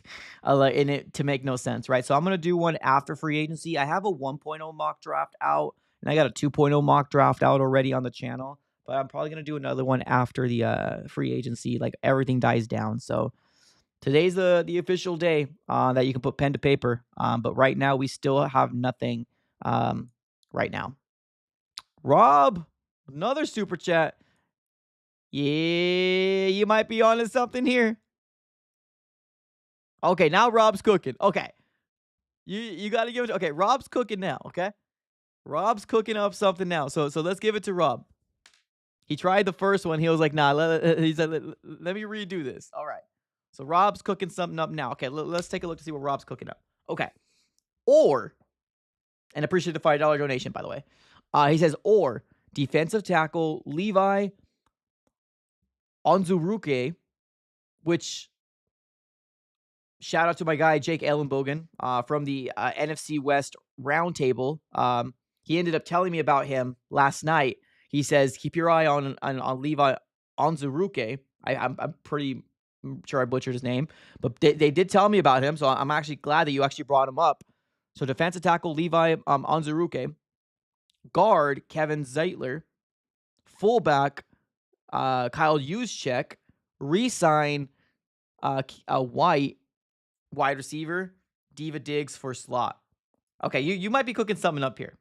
in it to make no sense, right? So I'm gonna do one after free agency. I have a 1.0 mock draft out, and I got a 2.0 mock draft out already on the channel, but I'm probably gonna do another one after the free agency, like everything dies down. So today's the official day that you can put pen to paper. But right now, we still have nothing right now. Rob, another super chat. Yeah, you might be onto something here. Okay, now Rob's cooking. Okay. You got to give it. Okay, Rob's cooking now, okay? Rob's cooking up something now. So let's give it to Rob. He tried the first one. He was like, nah, he said, let me redo this. All right. So Rob's cooking something up now. Okay, let's take a look to see what Rob's cooking up. Okay. Or, and appreciate the $5 donation, by the way. He says, or defensive tackle Levi Onzuruke, which, shout out to my guy, Jake Ellenbogen, from the NFC West Roundtable. He ended up telling me about him last night. He says, keep your eye on Levi Onzuruke. I'm pretty sure I butchered his name, but they did tell me about him, so I'm actually glad that you actually brought him up. So defensive tackle Levi Onzuruke, guard Kevin Zeitler, fullback Kyle Juszczyk, re-sign a wide receiver Diva Diggs for slot. Okay, you might be cooking something up here.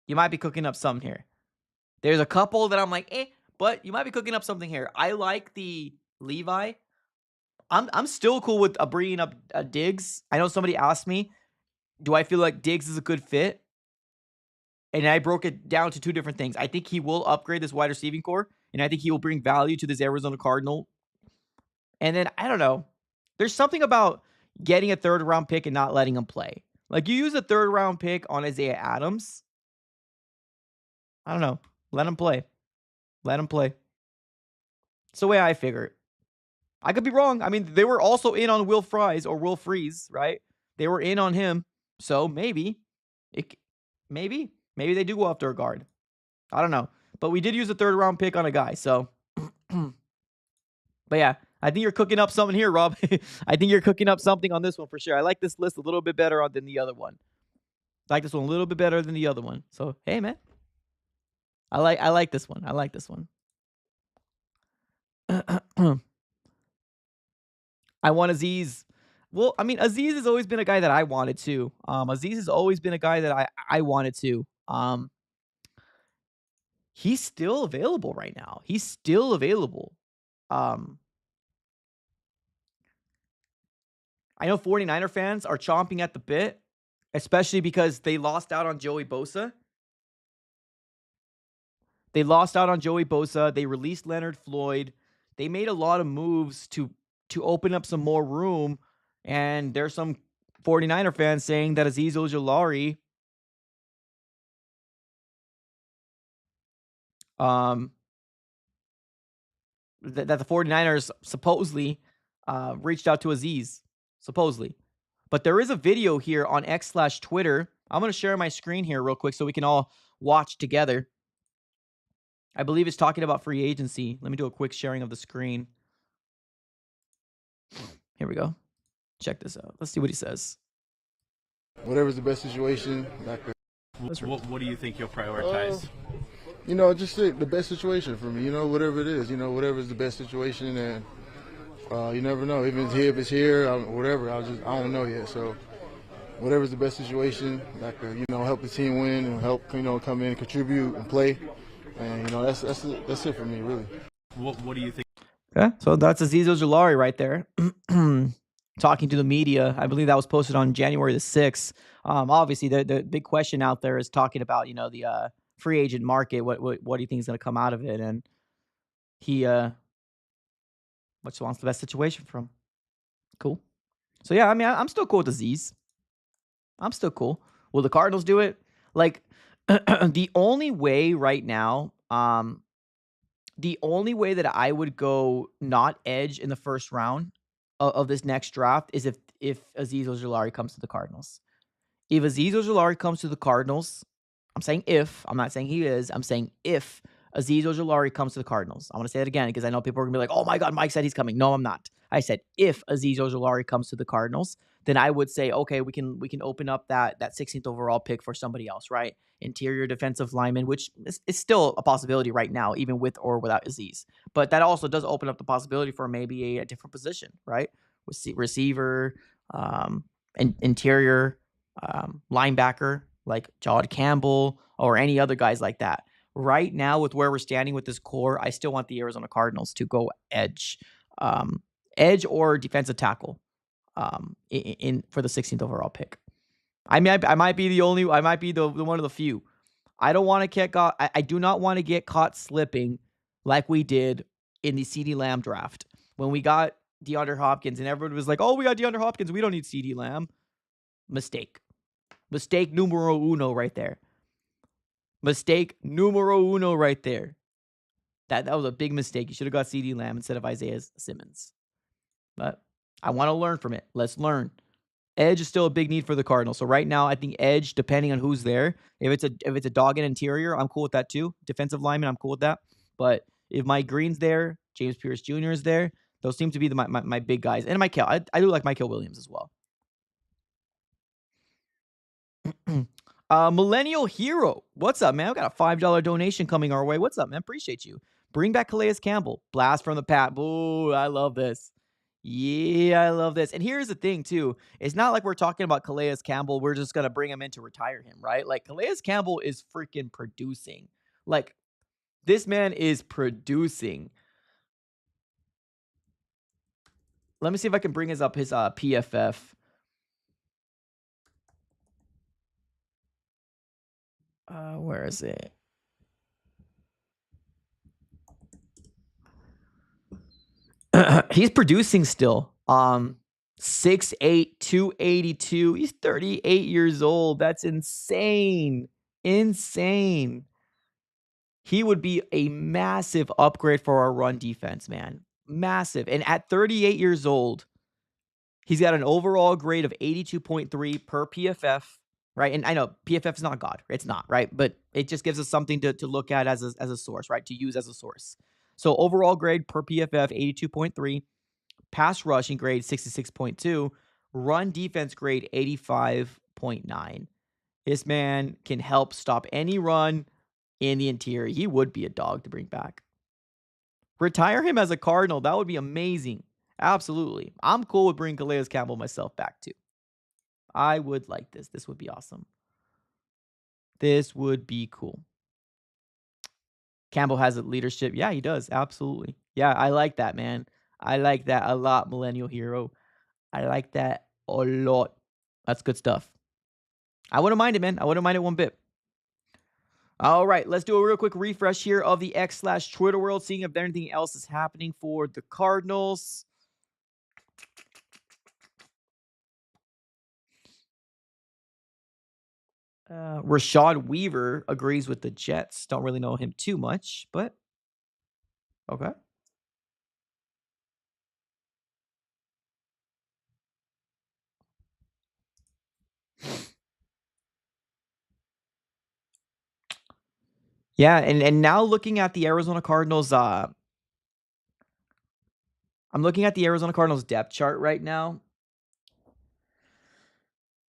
You might be cooking up something here. There's a couple that I'm like, but you might be cooking up something here. I like the Levi. I'm still cool with bringing up Diggs. I know somebody asked me, do I feel like Diggs is a good fit? And I broke it down to two different things. I think he will upgrade this wide receiving core, and I think he will bring value to this Arizona Cardinal. And then, I don't know. There's something about getting a third-round pick and not letting him play. Like, you use a third-round pick on Isaiah Adams. I don't know. Let him play. Let him play. It's the way I figure it. I could be wrong. I mean, they were also in on Will Freeze, right? They were in on him. So maybe they do go after a guard. I don't know. But we did use a third-round pick on a guy. So, but yeah, I think you're cooking up something here, Rob. I think you're cooking up something on this one for sure. I like this list a little bit better than the other one. I like this one a little bit better than the other one. So, hey, man. I like this one. I like this one. I want Aziz. Well, I mean, Aziz has always been a guy that I wanted to. Aziz has always been a guy that I wanted to. He's still available right now. He's still available. I know 49er fans are chomping at the bit, especially because they lost out on Joey Bosa. They released Leonard Floyd. They made a lot of moves to open up some more room. And there's some 49er fans saying that Azeez Ojulari that the 49ers supposedly reached out to Azeez. Supposedly. But there is a video here on X/Twitter. I'm going to share my screen here real quick so we can all watch together. I believe it's talking about free agency. Let me do a quick sharing of the screen. Here we go. Check this out. Let's see what he says. Whatever's the best situation. What do you think you'll prioritize? Just the best situation for me. Whatever it is. Whatever is the best situation, and you never know. Even if it's here, whatever. I don't know yet. So whatever's the best situation, that could help the team win and help come in and contribute and play. And that's it for me, really. What do you think? Okay, so that's Azeez Ojulari right there. Talking to the media. I believe that was posted on January the 6th. Obviously, the big question out there is talking about, the free agent market. What do you think is going to come out of it? And he just wants the best situation for him. Cool. So, yeah, I mean, I'm still cool with Azeez. I'm still cool. Will the Cardinals do it? Like, the only way right now, the only way that I would go not edge in the first round of this next draft is if Azeez Ojulari comes to the Cardinals. If Azeez Ojulari comes to the Cardinals, I'm saying if, I'm not saying he is, I'm saying if Azeez Ojulari comes to the Cardinals. I want to say it again because I know people are going to be like, oh my God, Mike said he's coming. No, I'm not. I said if Azeez Ojulari comes to the Cardinals, then I would say, okay, we can open up that 16th overall pick for somebody else, right? Interior defensive lineman, which is still a possibility right now, even with or without Azeez. But that also does open up the possibility for maybe a different position, right? Receiver, and interior linebacker like Calais Campbell or any other guys like that. Right now, with where we're standing with this core, I still want the Arizona Cardinals to go edge or defensive tackle in for the 16th overall pick. I mean, I might be the one of the few. I don't want to get caught. I do not want to get caught slipping like we did in the CeeDee Lamb draft when we got DeAndre Hopkins and everyone was like, "Oh, we got DeAndre Hopkins. We don't need CeeDee Lamb." Mistake numero uno right there. Mistake numero uno right there. That was a big mistake. You should have got CeeDee Lamb instead of Isaiah Simmons. But I want to learn from it. Let's learn. Edge is still a big need for the Cardinals. So right now, I think edge, depending on who's there, if it's a dog in interior, I'm cool with that too. Defensive lineman, I'm cool with that. But if Mike Green's there, James Pierce Jr. is there, those seem to be my big guys. And Michael, I do like Michael Williams as well. Millennial Hero, what's up, man? We got a $5 donation coming our way. What's up, man? Appreciate you. Bring back Calais Campbell. Blast from the pat. Boo, I love this. Yeah, I love this. And here's the thing, too. It's not like we're talking about Calais Campbell. We're just going to bring him in to retire him, right? Like, Calais Campbell is freaking producing. Like, this man is producing. Let me see if I can bring his PFF. Where is it? He's producing still. 6'8", 282. He's 38 years old. That's insane. Insane. He would be a massive upgrade for our run defense, man. Massive. And at 38 years old, he's got an overall grade of 82.3 per PFF. Right. And I know PFF is not God. It's not. Right. But it just gives us something to look at as a source. Right. To use as a source. So overall grade per PFF, 82.3. Pass rushing grade, 66.2. Run defense grade, 85.9. This man can help stop any run in the interior. He would be a dog to bring back. Retire him as a Cardinal. That would be amazing. Absolutely. I'm cool with bringing Calais Campbell myself back too. I would like this. This would be awesome. This would be cool. Campbell has a leadership. Yeah, he does. Absolutely. Yeah, I like that, man. I like that a lot, Millennial Hero. I like that a lot. That's good stuff. I wouldn't mind it, man. I wouldn't mind it one bit. All right, let's do a real quick refresh here of the X/Twitter world, seeing if anything else is happening for the Cardinals. Rashad Weaver agrees with the Jets. Don't really know him too much, but okay. Yeah, and now looking at the Arizona Cardinals, I'm looking at the Arizona Cardinals depth chart right now.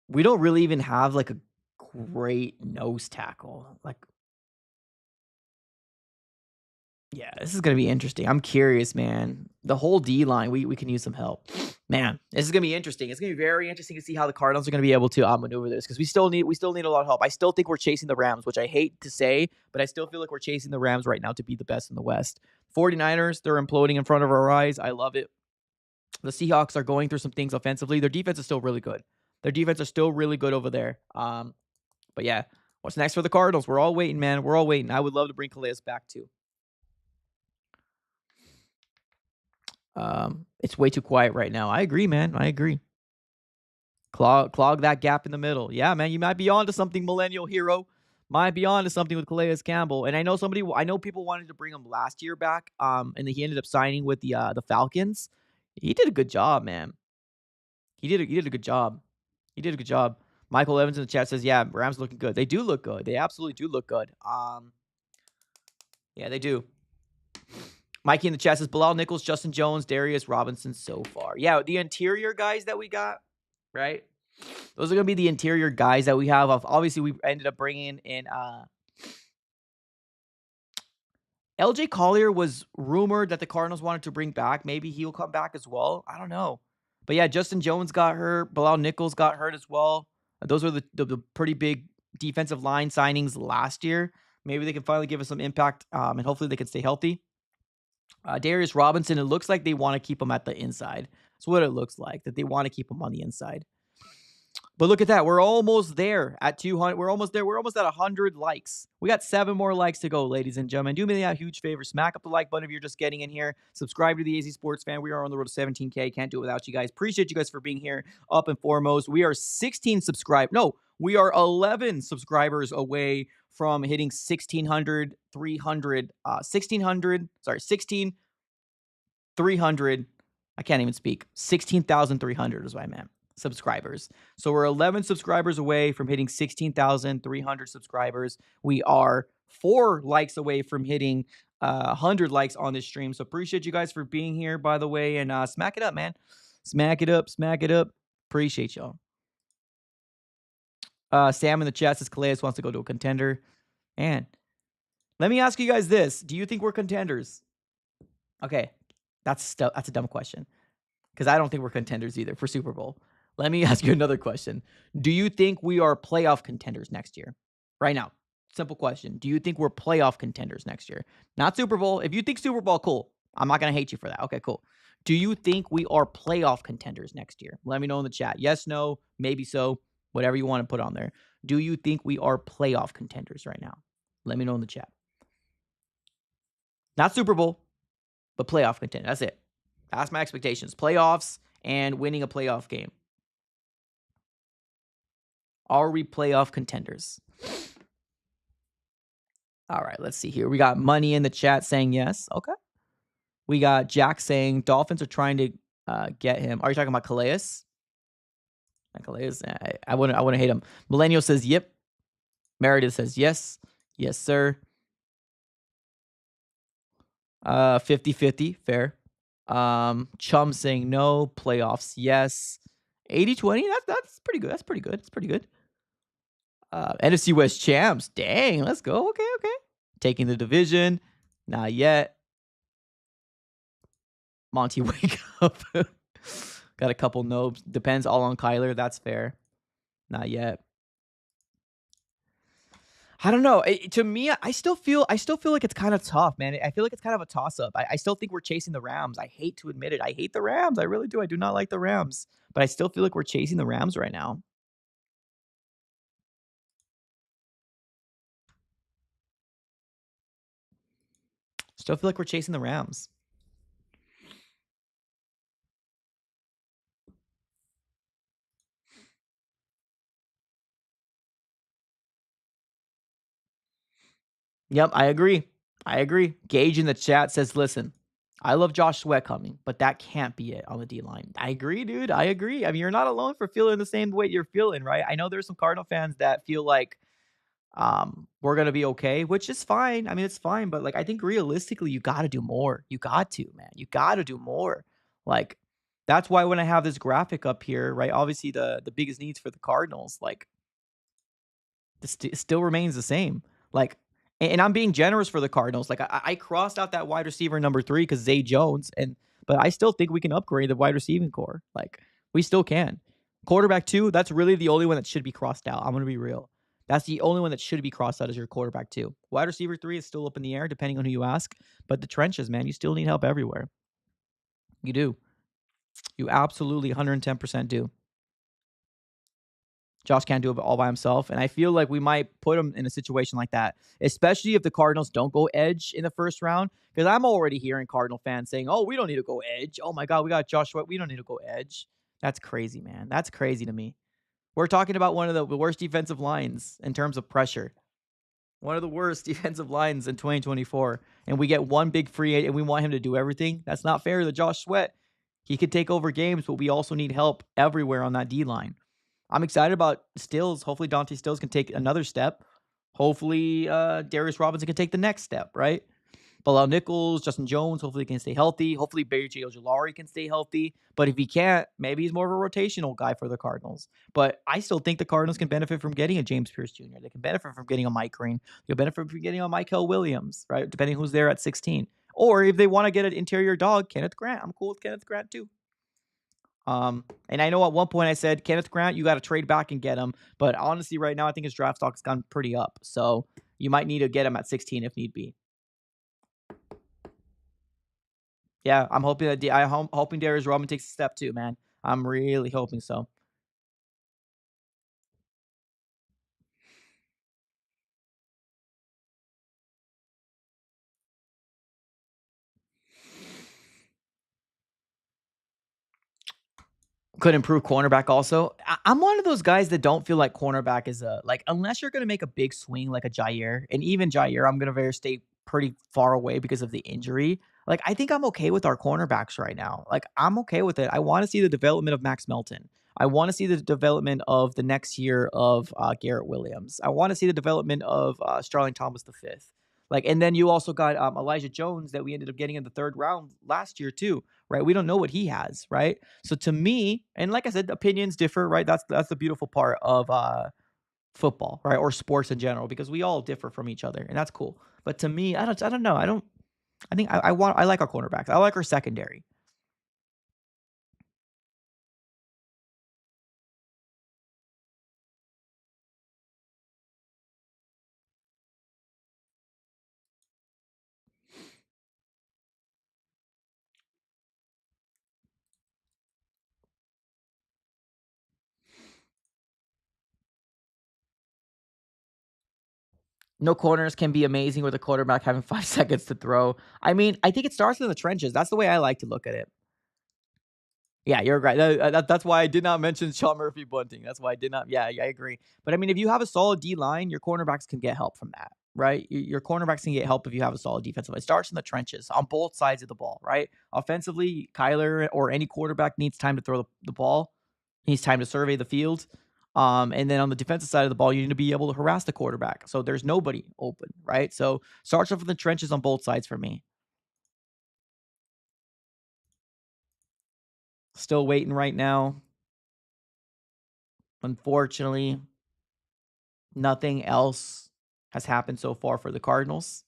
We don't really even have like a great nose tackle. Like, Yeah, this is going to be interesting. I'm curious, man. The whole D line, we can use some help. Man, this is going to be interesting. It's going to be very interesting to see how the Cardinals are going to be able to maneuver this because we still need a lot of help. I still think we're chasing the Rams, which I hate to say, but I still feel like we're chasing the Rams right now to be the best in the West. 49ers, they're imploding in front of our eyes. I love it. The Seahawks are going through some things offensively. Their defense is still really good. Their defense is still really good over there. But yeah, what's next for the Cardinals? We're all waiting, man. We're all waiting. I would love to bring Calais back too. It's way too quiet right now. I agree, man. I agree. Clog that gap in the middle. Yeah, man. You might be onto something, millennial hero. Might be onto something with Calais Campbell. And I know people wanted to bring him last year back. And he ended up signing with the Falcons. He did a good job, man. He did a good job. He did a good job. Michael Evans in the chat says, "Yeah, Rams looking good. They do look good. They absolutely do look good. Yeah, they do." Mikey in the chat says, Bilal Nichols, Justin Jones, Darius Robinson so far. Yeah, the interior guys that we got, right? Those are going to be the interior guys that we have. Obviously, we ended up bringing in LJ Collier was rumored that the Cardinals wanted to bring back. Maybe he'll come back as well. I don't know. But yeah, Justin Jones got hurt. Bilal Nichols got hurt as well. Those were the pretty big defensive line signings last year. Maybe they can finally give us some impact, and hopefully they can stay healthy. Darius Robinson, it looks like they want to keep him at the inside. That's what it looks like, that they want to keep him on the inside. But look at that. We're almost there at 200. We're almost there. We're almost at 100 likes. We got 7 more likes to go, ladies and gentlemen. Do me a huge favor. Smack up the like button if you're just getting in here. Subscribe to the AZ Sports Fan. We are on the road to 17K. Can't do it without you guys. Appreciate you guys for being here up and foremost. We are 16 subscribed. No, we are 11 subscribers away from hitting 1,300. I can't even speak. 16,300 is what I meant. Subscribers. So we're 11 subscribers away from hitting 16,300 subscribers. We are 4 likes away from hitting 100 likes on this stream. So appreciate you guys for being here, by the way, and smack it up, man. Smack it up. Smack it up. Appreciate y'all. Sam in the chat says Calais wants to go to a contender. And let me ask you guys this. Do you think we're contenders? Okay. That's a dumb question because I don't think we're contenders either for Super Bowl. Let me ask you another question. Do you think we are playoff contenders next year? Right now. Simple question. Do you think we're playoff contenders next year? Not Super Bowl. If you think Super Bowl, cool. I'm not going to hate you for that. Okay, cool. Do you think we are playoff contenders next year? Let me know in the chat. Yes, no, maybe so. Whatever you want to put on there. Do you think we are playoff contenders right now? Let me know in the chat. Not Super Bowl, but playoff contender. That's it. That's my expectations. Playoffs and winning a playoff game. Are we playoff contenders? All right, let's see here. We got Money in the chat saying yes. Okay. We got Jack saying Dolphins are trying to get him. Are you talking about Calais? Calais? I want to hate him. Millennial says yep. Meredith says yes. Yes, sir. 50-50. Fair. Chum saying no. Playoffs, yes. 80-20. That's pretty good. That's pretty good. It's pretty good. NFC West champs. Dang, let's go. Okay. Taking the division. Not yet. Monty, wake up. Got a couple nobs. Depends all on Kyler. That's fair. Not yet. I don't know. To me, I still feel like it's kind of tough, man. I feel like it's kind of a toss-up. I still think we're chasing the Rams. I hate to admit it. I hate the Rams. I really do. I do not like the Rams. But I still feel like we're chasing the Rams right now. Still feel like we're chasing the Rams. Yep, I agree. Gage in the chat says, listen, I love Josh Sweat coming, but that can't be it on the D-line. I agree, dude. I agree. I mean, you're not alone for feeling the same way you're feeling, right? I know there's some Cardinal fans that feel like we're going to be okay, which is fine. I mean, it's fine, but like I think realistically, you got to do more. You got to, man. You got to do more. Like that's why when I have this graphic up here, right? Obviously the biggest needs for the Cardinals, like this still remains the same. Like And I'm being generous for the Cardinals. Like I crossed out that wide receiver number 3 because Zay Jones, but I still think we can upgrade the wide receiving core. Like we still can. Quarterback 2, that's really the only one that should be crossed out. I'm gonna be real. That's the only one that should be crossed out as your quarterback 2. Wide receiver 3 is still up in the air, depending on who you ask. But the trenches, man, you still need help everywhere. You do. You absolutely 110% do. Josh can't do it all by himself. And I feel like we might put him in a situation like that, especially if the Cardinals don't go edge in the first round. Because I'm already hearing Cardinal fans saying, oh, we don't need to go edge. Oh, my God, we got Josh Sweat. We don't need to go edge. That's crazy, man. That's crazy to me. We're talking about one of the worst defensive lines in terms of pressure. One of the worst defensive lines in 2024. And we get one big free agent and we want him to do everything. That's not fair to Josh Sweat. He could take over games, but we also need help everywhere on that D-line. I'm excited about Stills. Hopefully Dante Stills can take another step. Hopefully Darius Robinson can take the next step, right? Bilal Nichols, Justin Jones, hopefully he can stay healthy. Hopefully B.J. Ojulari can stay healthy. But if he can't, maybe he's more of a rotational guy for the Cardinals. But I still think the Cardinals can benefit from getting a James Pierce Jr. They can benefit from getting a Mike Green. They'll benefit from getting a Michael Williams, right? Depending who's there at 16. Or if they want to get an interior dog, Kenneth Grant. I'm cool with Kenneth Grant too. And I know at one point I said, Kenneth Grant, you got to trade back and get him. But honestly, right now, I think his draft stock's gone pretty up. So you might need to get him at 16 if need be. Yeah, I'm hoping that I'm hoping Darius Robinson takes a step too, man. I'm really hoping so. Could improve cornerback also. I'm one of those guys that don't feel like cornerback is unless you're going to make a big swing like a Jair, and even Jair, I'm going to stay pretty far away because of the injury. Like, I think I'm okay with our cornerbacks right now. Like, I'm okay with it. I want to see the development of Max Melton. I want to see the development of the next year of Garrett Williams. I want to see the development of Starling Thomas V. Like, and then you also got Elijah Jones that we ended up getting in the 3rd round last year too, right? We don't know what he has, right? So to me, and like I said, opinions differ, right? That's the beautiful part of football, right? Or sports in general, because we all differ from each other, and that's cool. But to me, I don't know. I think I like our cornerbacks. I like our secondary. No corners can be amazing with a quarterback having 5 seconds to throw. I mean, I think it starts in the trenches. That's the way I like to look at it. Yeah, you're right. That's why I did not mention Sean Murphy Bunting. That's why I did not. Yeah, I agree. But I mean, if you have a solid D line, your cornerbacks can get help from that, right? Your cornerbacks can get help if you have a solid defensive line. It starts in the trenches on both sides of the ball, right? Offensively, Kyler or any quarterback needs time to throw the ball. He needs time to survey the field. And then on the defensive side of the ball, you need to be able to harass the quarterback. So there's nobody open, right? So starts off in the trenches on both sides for me. Still waiting right now. Unfortunately, nothing else has happened so far for the Cardinals.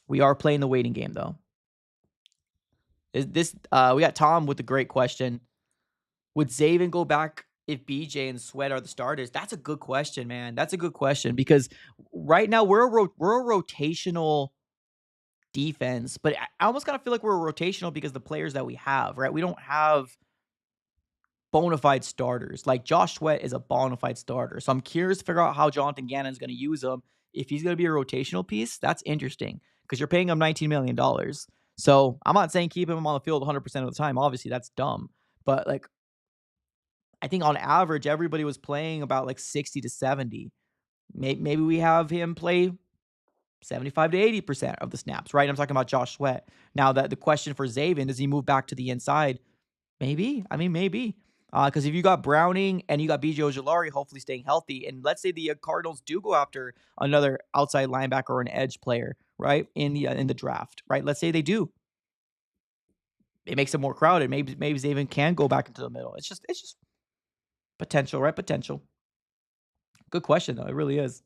We are playing the waiting game, though. We got Tom with a great question. Would Zaven go back if BJ and Sweat are the starters? That's a good question, man. That's a good question because right now we're a rotational defense, but I almost kind of feel like we're a rotational because the players that we have, right? We don't have bona fide starters. Like Josh Sweat is a bona fide starter. So I'm curious to figure out how Jonathan Gannon is going to use him. If he's going to be a rotational piece, that's interesting because you're paying him $19 million. So I'm not saying keep him on the field 100% of the time. Obviously, that's dumb. But like, I think on average, everybody was playing about like 60 to 70. Maybe we have him play 75 to 80% of the snaps, right? I'm talking about Josh Sweat. Now, that the question for Zaven, does he move back to the inside? Maybe. I mean, maybe. Because if you got Browning and you got B.J. Ojulari hopefully staying healthy, and let's say the Cardinals do go after another outside linebacker or an edge player, right, in the draft, right? Let's say they do. It makes it more crowded. Maybe Zaven can go back into the middle. It's just potential, right? Potential. Good question, though. It really is.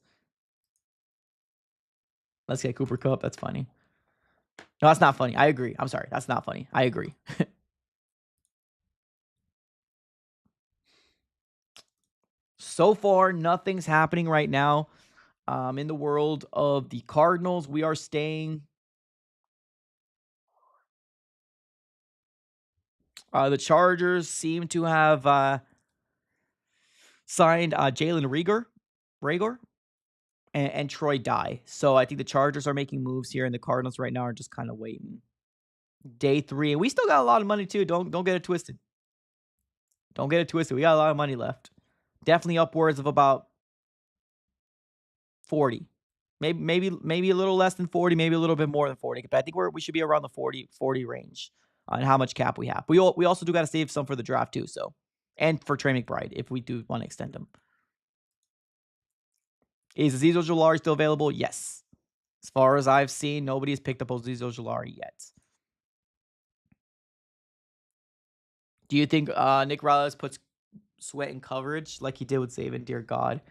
Let's get Cooper Kupp. That's funny. No, that's not funny. I agree. I'm sorry. That's not funny. I agree. So far, nothing's happening right now. In the world of the Cardinals, we are staying. The Chargers seem to have signed Jalen Rager, and Troy Dye. So I think the Chargers are making moves here, and the Cardinals right now are just kind of waiting. Day 3, and we still got a lot of money too. Don't get it twisted. Don't get it twisted. We got a lot of money left. Definitely upwards of about 40. Maybe a little less than 40, maybe a little bit more than 40. But I think we should be around the 40 range on how much cap we have. We also do got to save some for the draft too, so, and for Trey McBride if we do want to extend him. Is Azeez Ojulari still available? Yes. As far as I've seen, nobody has picked up Azeez Ojulari yet. Do you think Nick Riley puts Sweat in coverage like he did with Saban? Dear God.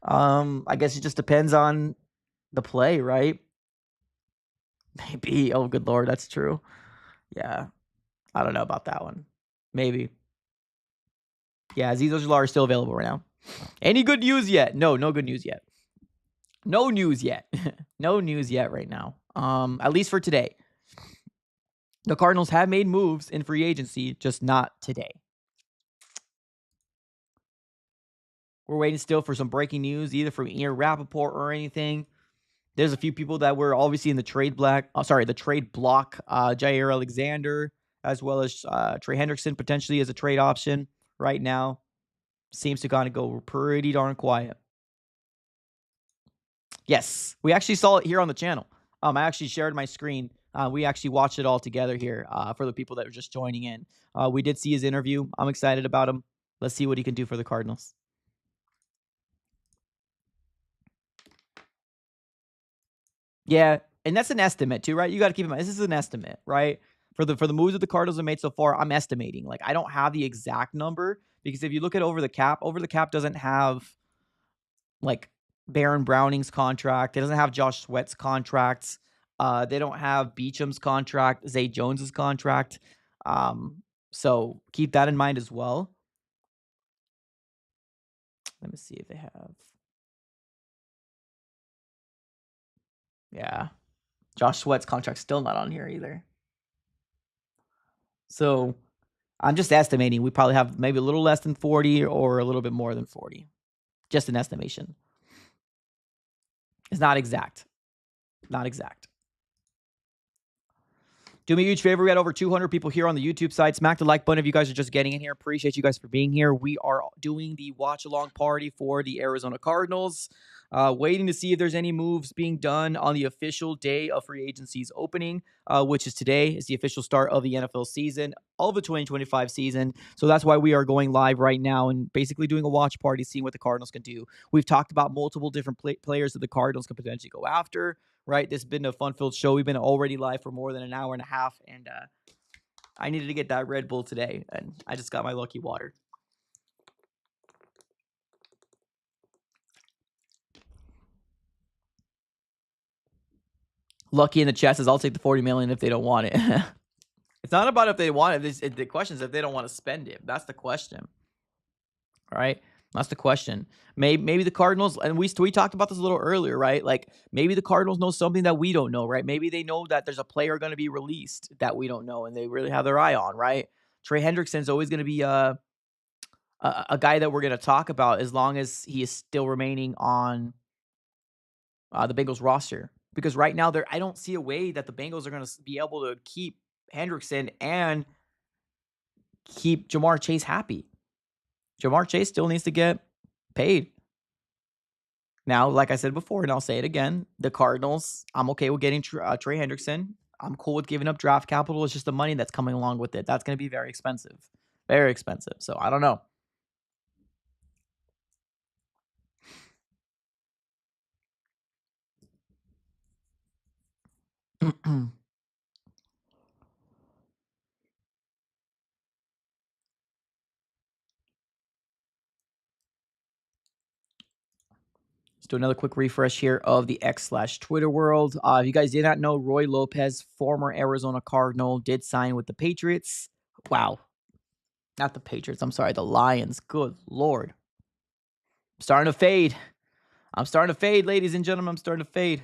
I guess it just depends on the play, right? Maybe. Oh, good Lord. That's true. Yeah. I don't know about that one. Maybe. Yeah, Azeez Ojulari is still available right now. Any good news yet? No good news yet. No news yet. No news yet right now. At least for today. The Cardinals have made moves in free agency, just not today. We're waiting still for some breaking news, either from Ian Rappaport or anything. There's a few people that were obviously in the trade block. Jair Alexander, as well as Trey Hendrickson potentially as a trade option right now. Seems to kind of go pretty darn quiet. Yes, we actually saw it here on the channel. I actually shared my screen. We actually watched it all together here for the people that are just joining in. We did see his interview. I'm excited about him. Let's see what he can do for the Cardinals. Yeah, and that's an estimate too, right? You got to keep in mind, this is an estimate, right? For the moves that the Cardinals have made so far, I'm estimating. Like, I don't have the exact number because if you look at over the cap doesn't have like Baron Browning's contract. It doesn't have Josh Sweat's contracts. They don't have Beacham's contract, Zay Jones's contract. So keep that in mind as well. Let me see if they have. Yeah. Josh Sweat's contract's still not on here either. So I'm just estimating we probably have maybe a little less than 40 or a little bit more than 40. Just an estimation. It's not exact. Not exact. Do me a huge favor. We got over 200 people here on the YouTube side. Smack the like button if you guys are just getting in here. Appreciate you guys for being here. We are doing the watch-along party for the Arizona Cardinals. Waiting to see if there's any moves being done on the official day of free agency's opening, which is today. It's the official start of the NFL season, of the 2025 season. So that's why we are going live right now and basically doing a watch party, seeing what the Cardinals can do. We've talked about multiple different players that the Cardinals can potentially go after. Right, this has been a fun-filled show. We've been already live for more than an hour and a half, and I needed to get that Red Bull today, and I just got my lucky water. Lucky in the chat says, I'll take the $40 million if they don't want it. It's not about if they want it. The question is if they don't want to spend it. That's the question. All right? That's the question. Maybe the Cardinals, and we talked about this a little earlier, right? Like, maybe the Cardinals know something that we don't know, right? Maybe they know that there's a player going to be released that we don't know, and they really have their eye on, right? Trey Hendrickson is always going to be a guy that we're going to talk about as long as he is still remaining on the Bengals roster. Because right now, I don't see a way that the Bengals are going to be able to keep Hendrickson and keep Jamar Chase happy. Jamar Chase still needs to get paid. Now, like I said before, and I'll say it again, the Cardinals, I'm okay with getting Trey Hendrickson. I'm cool with giving up draft capital. It's just the money that's coming along with it. That's going to be very expensive. Very expensive. So I don't know. do another quick refresh here of the X/Twitter world. If you guys did not know, Roy Lopez, former Arizona Cardinal, did sign with the Patriots. Wow. Not the Patriots. I'm sorry, the Lions. Good Lord. I'm starting to fade. I'm starting to fade, ladies and gentlemen. I'm starting to fade.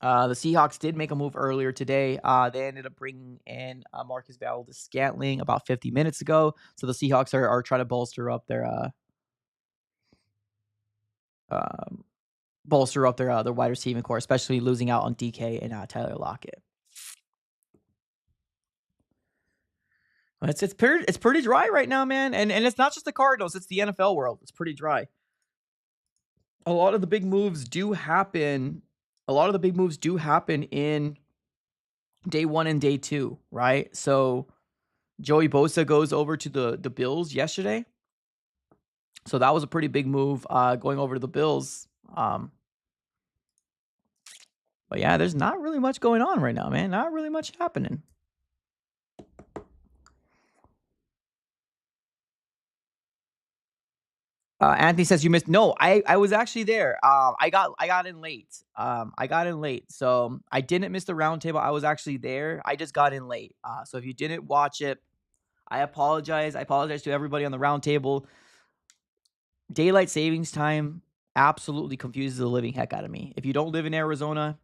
The Seahawks did make a move earlier today. They ended up bringing in Marcus Valdes-Scantling about 50 minutes ago. So the Seahawks are trying to bolster up their wide receiving core, especially losing out on DK and Tyler Lockett. It's pretty dry right now, man, and it's not just the Cardinals; it's the NFL world. It's pretty dry. A lot of the big moves do happen. A lot of the big moves do happen in day 1 and day 2, right? So Joey Bosa goes over to the Bills yesterday. So that was a pretty big move going over to the Bills. But yeah, there's not really much going on right now, man. Not really much happening. Anthony says you missed. No, I was actually there. I got in late. So I didn't miss the roundtable. I was actually there. I just got in late. So if you didn't watch it, I apologize. I apologize to everybody on the roundtable. Daylight savings time absolutely confuses the living heck out of me. If you don't live in Arizona,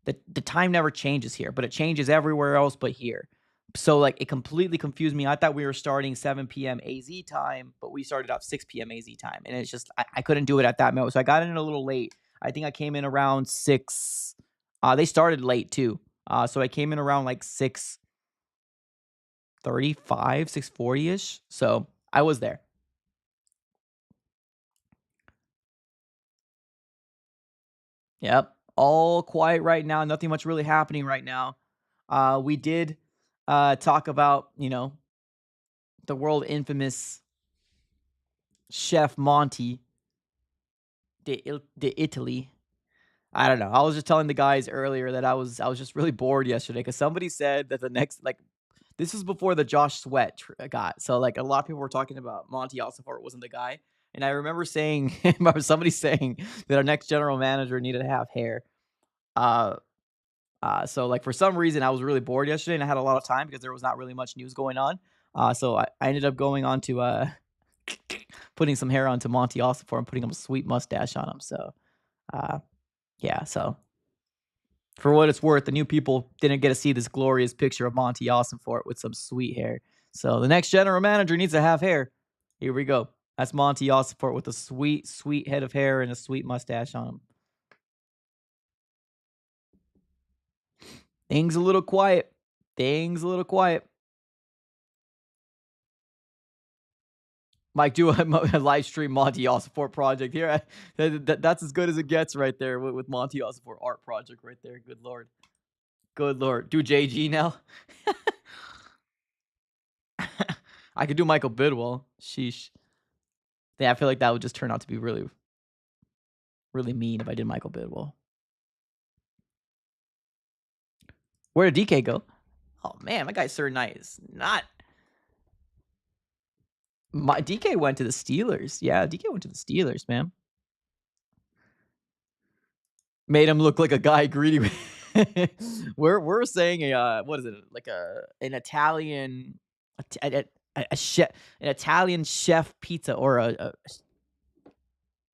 the time never changes here, but it changes everywhere else but here. So, like, it completely confused me. I thought we were starting 7 p.m. AZ time, but we started off 6 p.m. AZ time. And it's just, I couldn't do it at that moment. So I got in a little late. I think I came in around 6. They started late, too. So I came in around, like, 6:35, 6:40-ish. So I was there. Yep. All quiet right now. Nothing much really happening right now. We did talk about, the world infamous Chef Monty de Italy. I don't know. I was just telling the guys earlier that I was just really bored yesterday because somebody said that the next, like, this was before the Josh Sweat got. So, like, a lot of people were talking about Monty Ossenfort wasn't the guy. And I remember somebody saying that our next general manager needed to have hair. So, like, for some reason, I was really bored yesterday and I had a lot of time because there was not really much news going on. So I ended up going on to putting some hair onto Monty Ossenfort and putting him a sweet mustache on him. So, yeah. So, for what it's worth, the new people didn't get to see this glorious picture of Monty Ossenfort with some sweet hair. So, the next general manager needs to have hair. Here we go. That's Monty Ossenfort with a sweet, sweet head of hair and a sweet mustache on him. Things a little quiet. Mike, do a live stream Monty Ossenfort project here. That's as good as it gets right there with Monty Ossenfort art project right there. Good Lord. Do JG now. I could do Michael Bidwell. Sheesh. Yeah, I feel like that would just turn out to be really, really mean if I did Michael Bidwell. Where did DK go? Oh man, my guy Sir Knight is not. My DK went to the Steelers. Yeah, DK went to the Steelers, man. Made him look like a guy greedy. We're saying what is it? Like an Italian an Italian chef pizza or an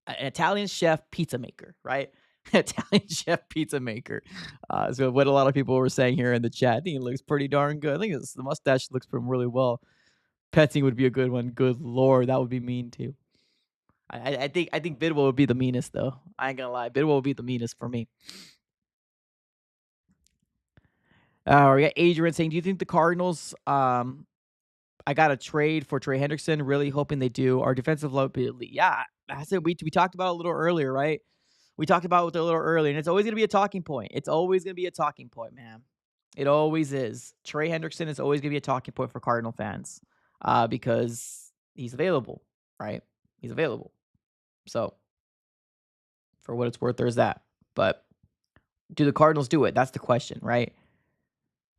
Italian chef pizza maker, right? Italian chef pizza maker. So what a lot of people were saying here in the chat. I think it looks pretty darn good. I think the mustache looks from really well. Petting would be a good one. Good Lord, that would be mean too. I think Bidwell would be the meanest though. I ain't gonna lie. Bidwell would be the meanest for me. We got Adrian saying, do you think the Cardinals I got a trade for Trey Hendrickson, really hoping they do. Our defensive line, yeah, I said we talked about it a little earlier, right? We talked about it a little earlier, and it's always going to be a talking point. It's always going to be a talking point, man. It always is. Trey Hendrickson is always going to be a talking point for Cardinal fans because he's available, right? He's available. So, for what it's worth, there's that. But do the Cardinals do it? That's the question, right?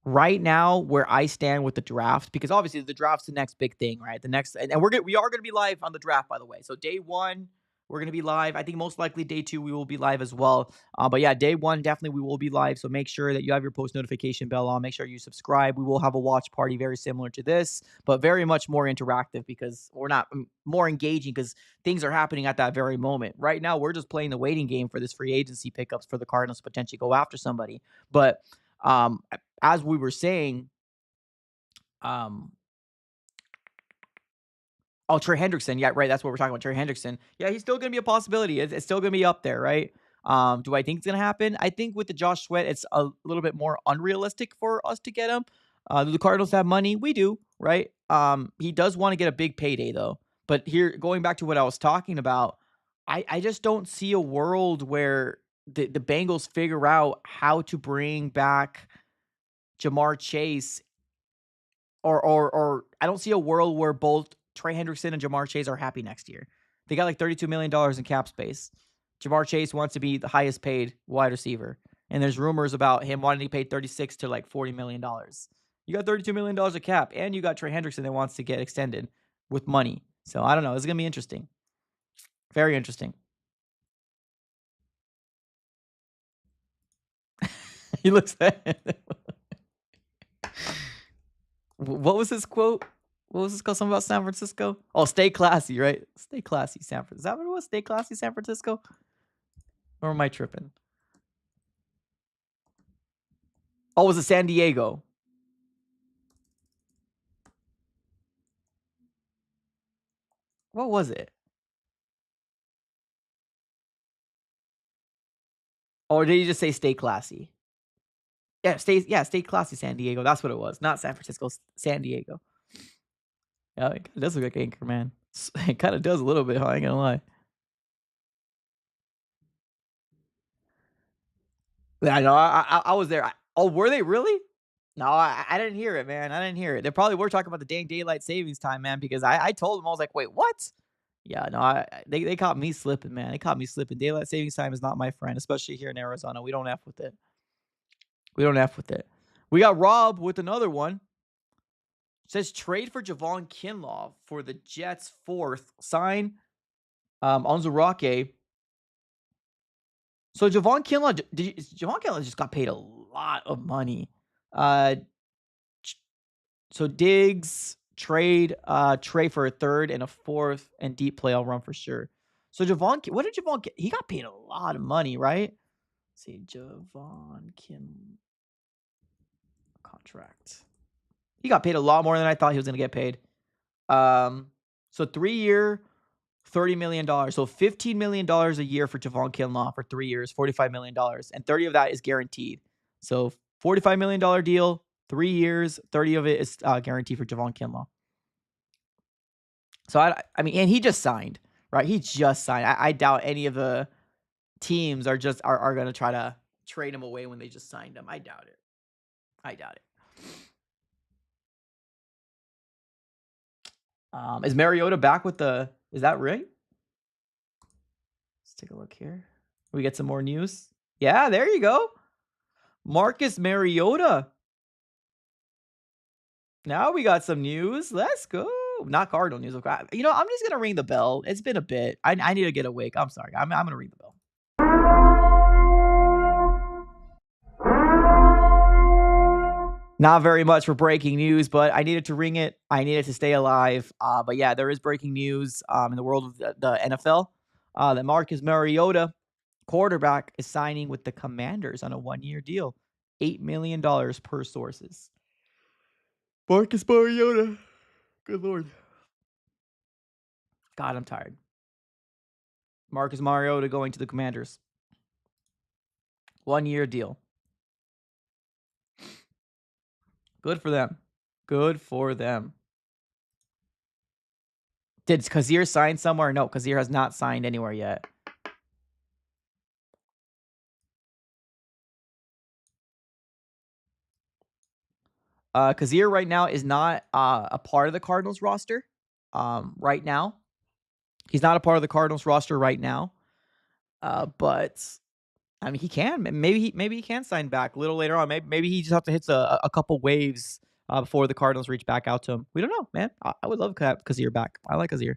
Right now, where I stand with the draft, because obviously the draft's the next big thing, right? The next, and we are gonna be live on the draft, by the way. So day one, we're gonna be live. I think most likely day two we will be live as well. But yeah, day one definitely we will be live. So make sure that you have your post notification bell on. Make sure you subscribe. We will have a watch party very similar to this, but very much more interactive because we're not more engaging because things are happening at that very moment. Right now, we're just playing the waiting game for this free agency pickups for the Cardinals to potentially go after somebody, but. As we were saying, Trey Hendrickson. Yeah, right. That's what we're talking about. Trey Hendrickson. Yeah, he's still going to be a possibility. It's still going to be up there, right? Do I think it's going to happen? I think with the Josh Sweat, it's a little bit more unrealistic for us to get him. Do the Cardinals have money? We do, right? He does want to get a big payday, though. But here, going back to what I was talking about, I just don't see a world where the Bengals figure out how to bring back Jamar Chase, or I don't see a world where both Trey Hendrickson and Jamar Chase are happy next year. They got like $32 million in cap space. Jamar Chase wants to be the highest paid wide receiver. And there's rumors about him wanting to pay 36 to like $40 million. You got $32 million of cap, and you got Trey Hendrickson that wants to get extended with money. So I don't know. It's going to be interesting. Very interesting. He looks at What was his quote? What was this called? Something about San Francisco? Oh, stay classy, right? Stay classy, San Francisco. Is that what it was? Stay classy, San Francisco? Or am I tripping? Oh, was it San Diego? What was it? Or did he just say stay classy? Yeah, stay classy, San Diego. That's what it was. Not San Francisco, San Diego. Yeah, it does look like Anchorman. It kind of does a little bit, huh? I ain't gonna lie. Yeah, I know. I was there. Were they really? No, I didn't hear it, man. I didn't hear it. They probably were talking about the dang daylight savings time, man, because I told them, I was like, wait, what? Yeah, no, they caught me slipping, man. They caught me slipping. Daylight savings time is not my friend, especially here in Arizona. We don't F with it. We don't F with it. We got Rob with another one. Says trade for Javon Kinlaw for the Jets' fourth. Sign Onzurake. So Javon Kinlaw, Javon Kinlaw just got paid a lot of money. So Diggs trade Trey for a third and a fourth and deep play I'll run for sure. So what did Javon get? He got paid a lot of money, right? Let's see, Javon contract. He got paid a lot more than I thought he was going to get paid. So 3-year, $30 million. So $15 million a year for Javon Kinlaw for 3 years, $45 million. And 30 of that is guaranteed. So $45 million deal, 3 years, 30 of it is guaranteed for Javon Kinlaw. So, I mean, and he just signed, right? He just signed. I doubt any of the teams are going to try to trade him away when they just signed him. I doubt it. Is Mariota back with is that right? Let's take a look here. We get some more news. Yeah, there you go. Marcus Mariota. Now we got some news. Let's go. Not Cardinal news. You know, I'm just going to ring the bell. It's been a bit. I need to get awake. I'm sorry. I'm going to ring the bell. Not very much for breaking news, but I needed to ring it. I needed to stay alive. But yeah, there is breaking news in the world of the NFL that Marcus Mariota, quarterback, is signing with the Commanders on a 1-year deal. $8 million per sources. Marcus Mariota. Good Lord. God, I'm tired. Marcus Mariota going to the Commanders. 1-year deal. Good for them. Good for them. Did Kazir sign somewhere? No, Kazir has not signed anywhere yet. Kazir right now is not a part of the Cardinals roster right now. He's not a part of the Cardinals roster right now, but I mean, he can. Maybe he can sign back a little later on. Maybe he just have to hit a couple waves before the Cardinals reach back out to him. We don't know, man. I would love to have Kazir back. I like Kazir.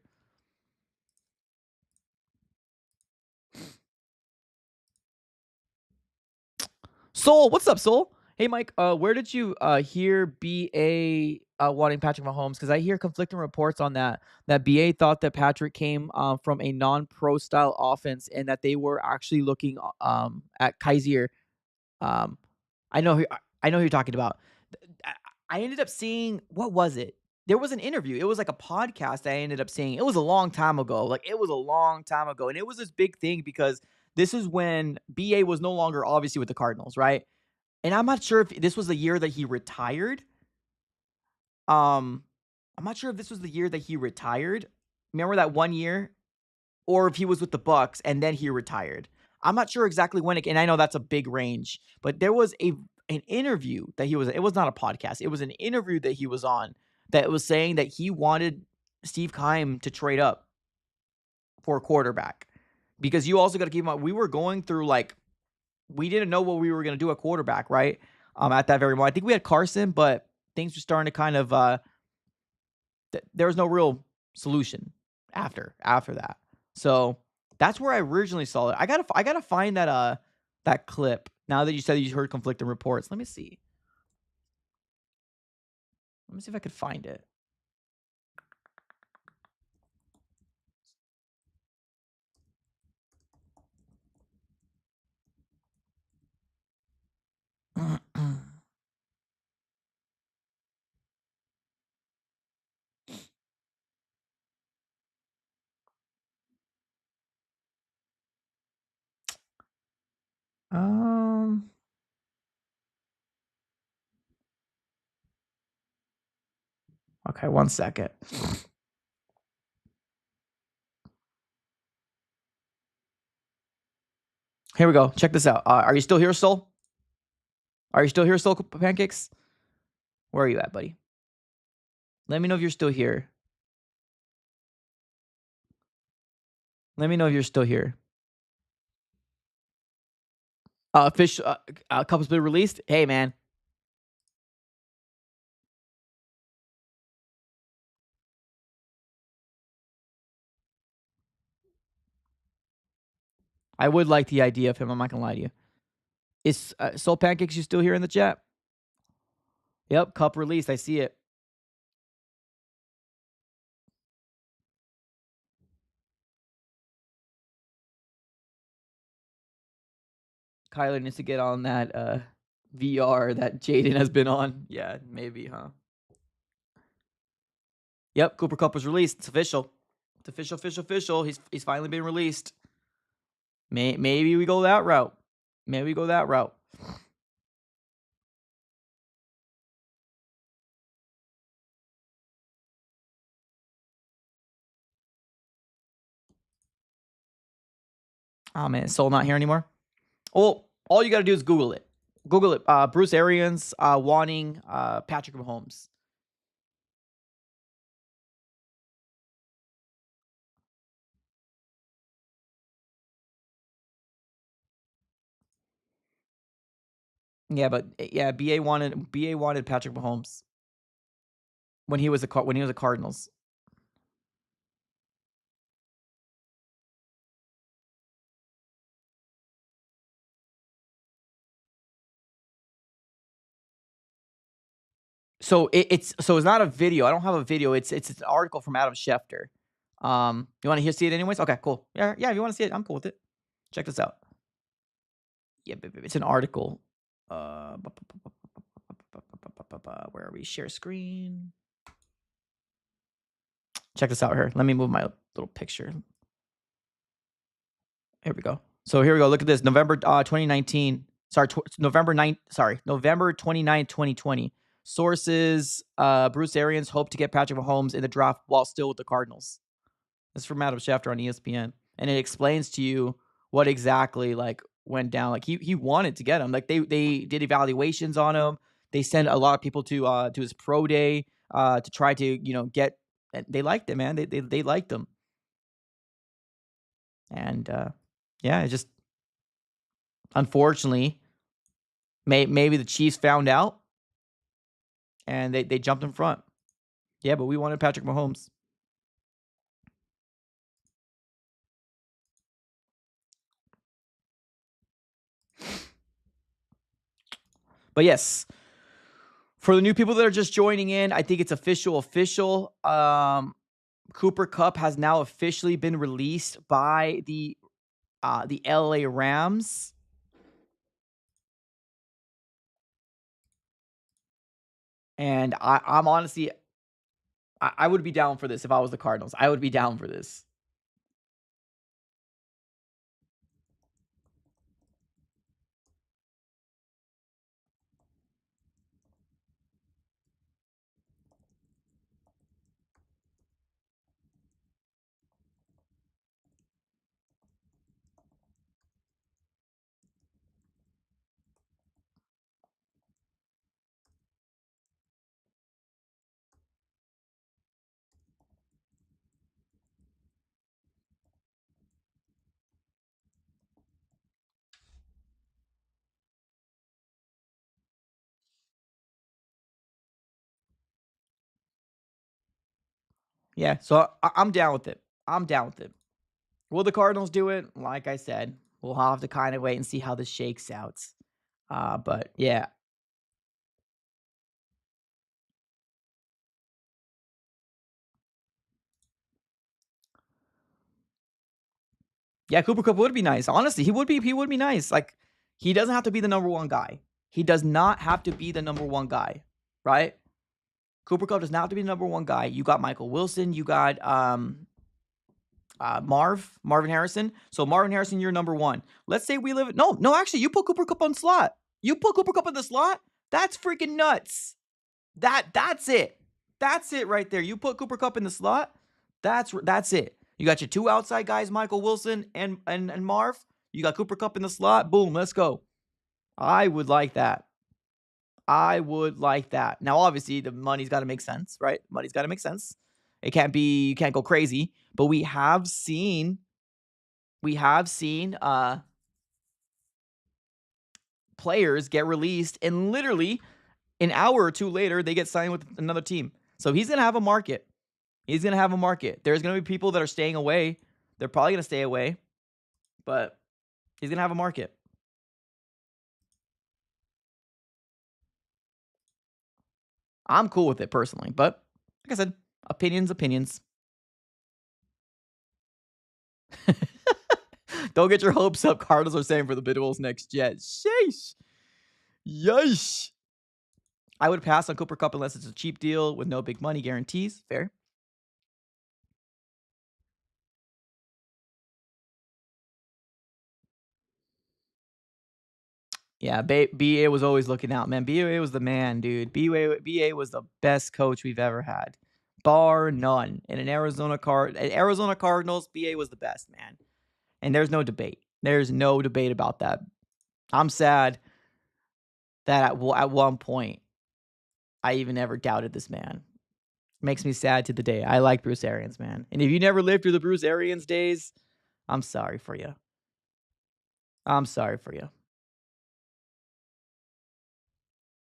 Soul, what's up, Soul? Hey, Mike. Where did you hear BA wanting Patrick Mahomes? Because I hear conflicting reports on that. That BA thought that Patrick came from a non-pro style offense, and that they were actually looking at Kaiser. I know who you're talking about. I ended up seeing, what was it? There was an interview. It was like a podcast I ended up seeing. It was a long time ago. And it was this big thing because this is when BA was no longer obviously with the Cardinals, right? And I'm not sure if this was the year that he retired. I'm not sure if this was the year that he retired. Remember that one year? Or if he was with the Bucks and then he retired. I'm not sure exactly when and I know that's a big range, but there was an interview that it was not a podcast. It was an interview that he was on that was saying that he wanted Steve Keim to trade up for a quarterback. Because you also got to keep in mind, we were going through we didn't know what we were going to do at quarterback, right? At that very moment. I think we had Carson, but things were starting to kind of there was no real solution after that. So that's where I originally saw it. I gotta find that clip. Now that you said you heard conflicting reports, let me see. Let me see if I could find it. Okay, 1 second. Here we go. Check this out. Are you still here, Soul? Are you still here, Soul Pancakes? Where are you at, buddy? Let me know if you're still here. Let me know if you're still here. Fish, Cupp's been released. Hey, man. I would like the idea of him. I'm not gonna lie to you. Is Soul Pancakes you still here in the chat? Yep, Kupp released. I see it. Kyler needs to get on that VR that Jaden has been on. Yeah, maybe, huh? Yep, Cooper Kupp was released. It's official. It's official. He's finally been released. Maybe we go that route. Oh man, Soul not here anymore. Well, all you got to do is Google it. Bruce Arians wanting Patrick Mahomes. Yeah, but yeah, BA wanted Patrick Mahomes when he was a Cardinals. So it's not a video. I don't have a video. It's an article from Adam Schefter. You want to see it anyways? Okay, cool. Yeah. If you want to see it, I'm cool with it. Check this out. Yeah, it's an article. Where are we? Share screen. Check this out here. Let me move my little picture. Here we go. So here we go. Look at this. November 2019. November 29th, 2020. Sources, Bruce Arians hoped to get Patrick Mahomes in the draft while still with the Cardinals. This is from Adam Schefter on ESPN. And it explains to you what exactly went down. Like he wanted to get him. Like they did evaluations on him. They sent a lot of people to his pro day to try to get. They liked him, man. They liked him. And yeah, it just unfortunately maybe the Chiefs found out and they jumped in front. Yeah, but we wanted Patrick Mahomes. But yes, for the new people that are just joining in, I think it's official. Cooper Kupp has now officially been released by the LA Rams. And I'm honestly, I would be down for this if I was the Cardinals. I would be down for this. Yeah, so I'm down with it. I'm down with it. Will the Cardinals do it? Like I said, we'll have to kind of wait and see how this shakes out. But yeah. Yeah, Cooper Kupp would be nice. Honestly, he would be nice. Like, he doesn't have to be the number one guy. He does not have to be the number one guy, right? Cooper Kupp does not have to be the number one guy. You got Michael Wilson. You got Marvin Harrison. So Marvin Harrison, you're number one. Let's say we live. No, actually, you put Cooper Kupp on slot. You put Cooper Kupp in the slot. That's freaking nuts. That's it. That's it right there. You put Cooper Kupp in the slot. That's it. You got your two outside guys, Michael Wilson and Marv. You got Cooper Kupp in the slot. Boom, let's go. I would like that. Now, obviously, the money's got to make sense, right? Money's got to make sense. You can't go crazy. But we have seen players get released and literally an hour or two later, they get signed with another team. So he's going to have a market. There's going to be people that are staying away. They're probably going to stay away. But he's going to have a market. I'm cool with it personally. But like I said, opinions. Don't get your hopes up. Cardinals are saying for the Bengals next jet. Sheesh. Yeesh. I would pass on Cooper Kupp unless it's a cheap deal with no big money guarantees. Fair. Yeah, BA was always looking out, man. BA was the man, dude. BA was the best coach we've ever had, bar none. In an Arizona Cardinals, BA was the best, man. And there's no debate. There's no debate about that. I'm sad that at one point I even ever doubted this man. Makes me sad to the day. I like Bruce Arians, man. And if you never lived through the Bruce Arians days, I'm sorry for you.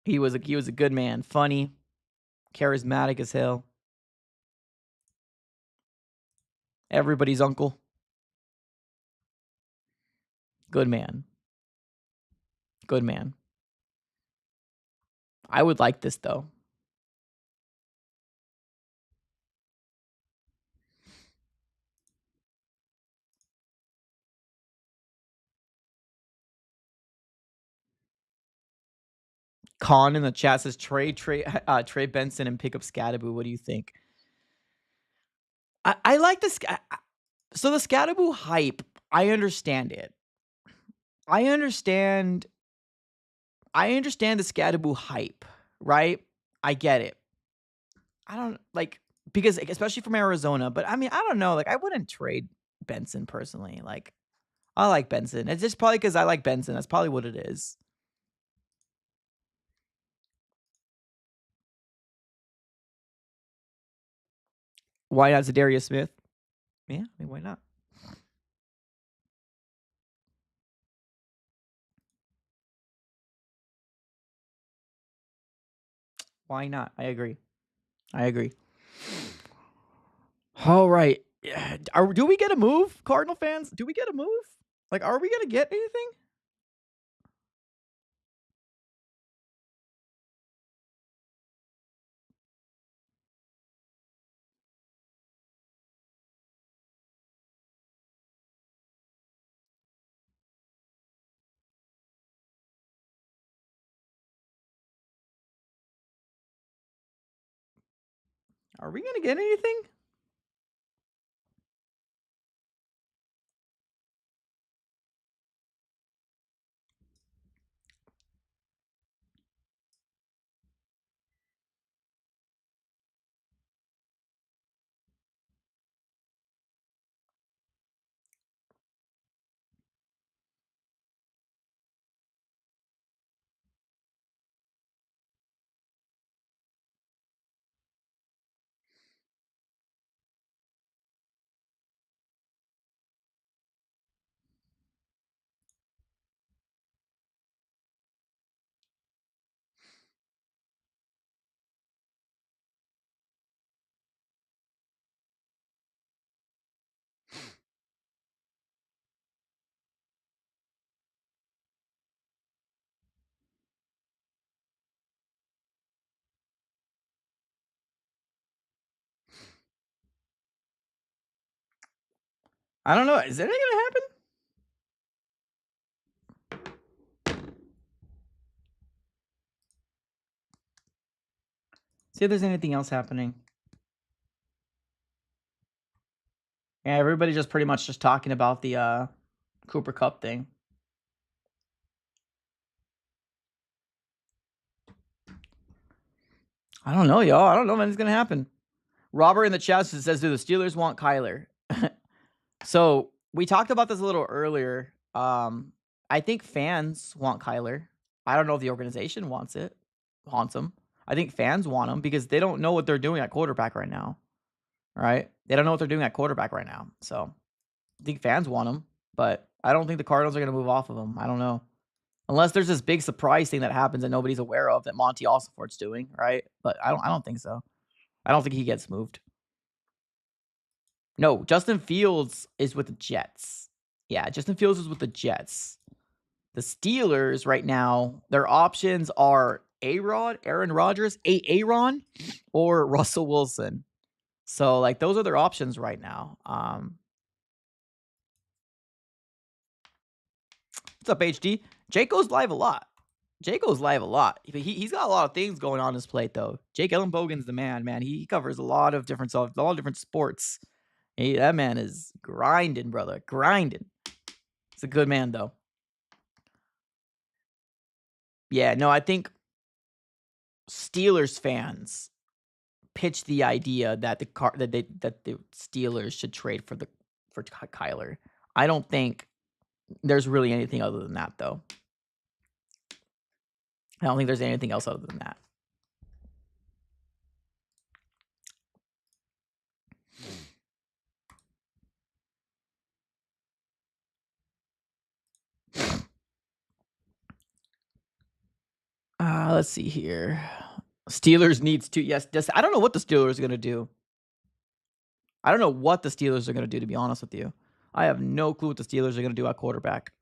He was a good man, funny, charismatic as hell. Everybody's uncle. Good man. I would like this though. Con in the chat says Trey Benson and pick up Scadaboo. What do you think? I like this. So the Scadaboo hype, I understand it. I understand the Scadaboo hype, right? I get it. I don't like because especially from Arizona, but I mean, I don't know. Like, I wouldn't trade Benson personally. Like, I like Benson. It's just probably because I like Benson. That's probably what it is. Why not Zadarius Smith? Yeah, I mean, why not? Why not? I agree. All right. Do we get a move, Cardinal fans? Do we get a move? Like, are we going to get anything? Are we going to get anything? I don't know. Is anything going to happen? See if there's anything else happening. Yeah, everybody's just pretty much just talking about the Cooper Kupp thing. I don't know, y'all. I don't know when it's going to happen. Robert in the chat says, do the Steelers want Kyler? So we talked about this a little earlier. I think fans want Kyler. I don't know if the organization wants him. I think fans want him because they don't know what they're doing at quarterback right now. Right? They don't know what they're doing at quarterback right now. So I think fans want him, but I don't think the Cardinals are going to move off of him. I don't know. Unless there's this big surprise thing that happens that nobody's aware of that Monty Ossenfort's doing, right? But I don't think so. I don't think he gets moved. No, Justin Fields is with the Jets. Yeah, Justin Fields is with the Jets. The Steelers right now, their options are Aaron Rodgers, Aaron, or Russell Wilson. So, like, those are their options right now. What's up, HD? Jake goes live a lot. He's got a lot of things going on his plate, though. Jake Ellenbogen's the man. He covers a lot of different stuff, a lot of different sports. That man is grinding, brother. Grinding. He's a good man, though. Yeah, no, I think Steelers fans pitch the idea that the Steelers should trade for Kyler. I don't think there's really anything other than that, though. I don't think there's anything else other than that. Let's see here. Steelers needs to. Yes, I don't know what the Steelers are going to do. I don't know what the Steelers are going to do, to be honest with you. I have no clue what the Steelers are going to do at quarterback.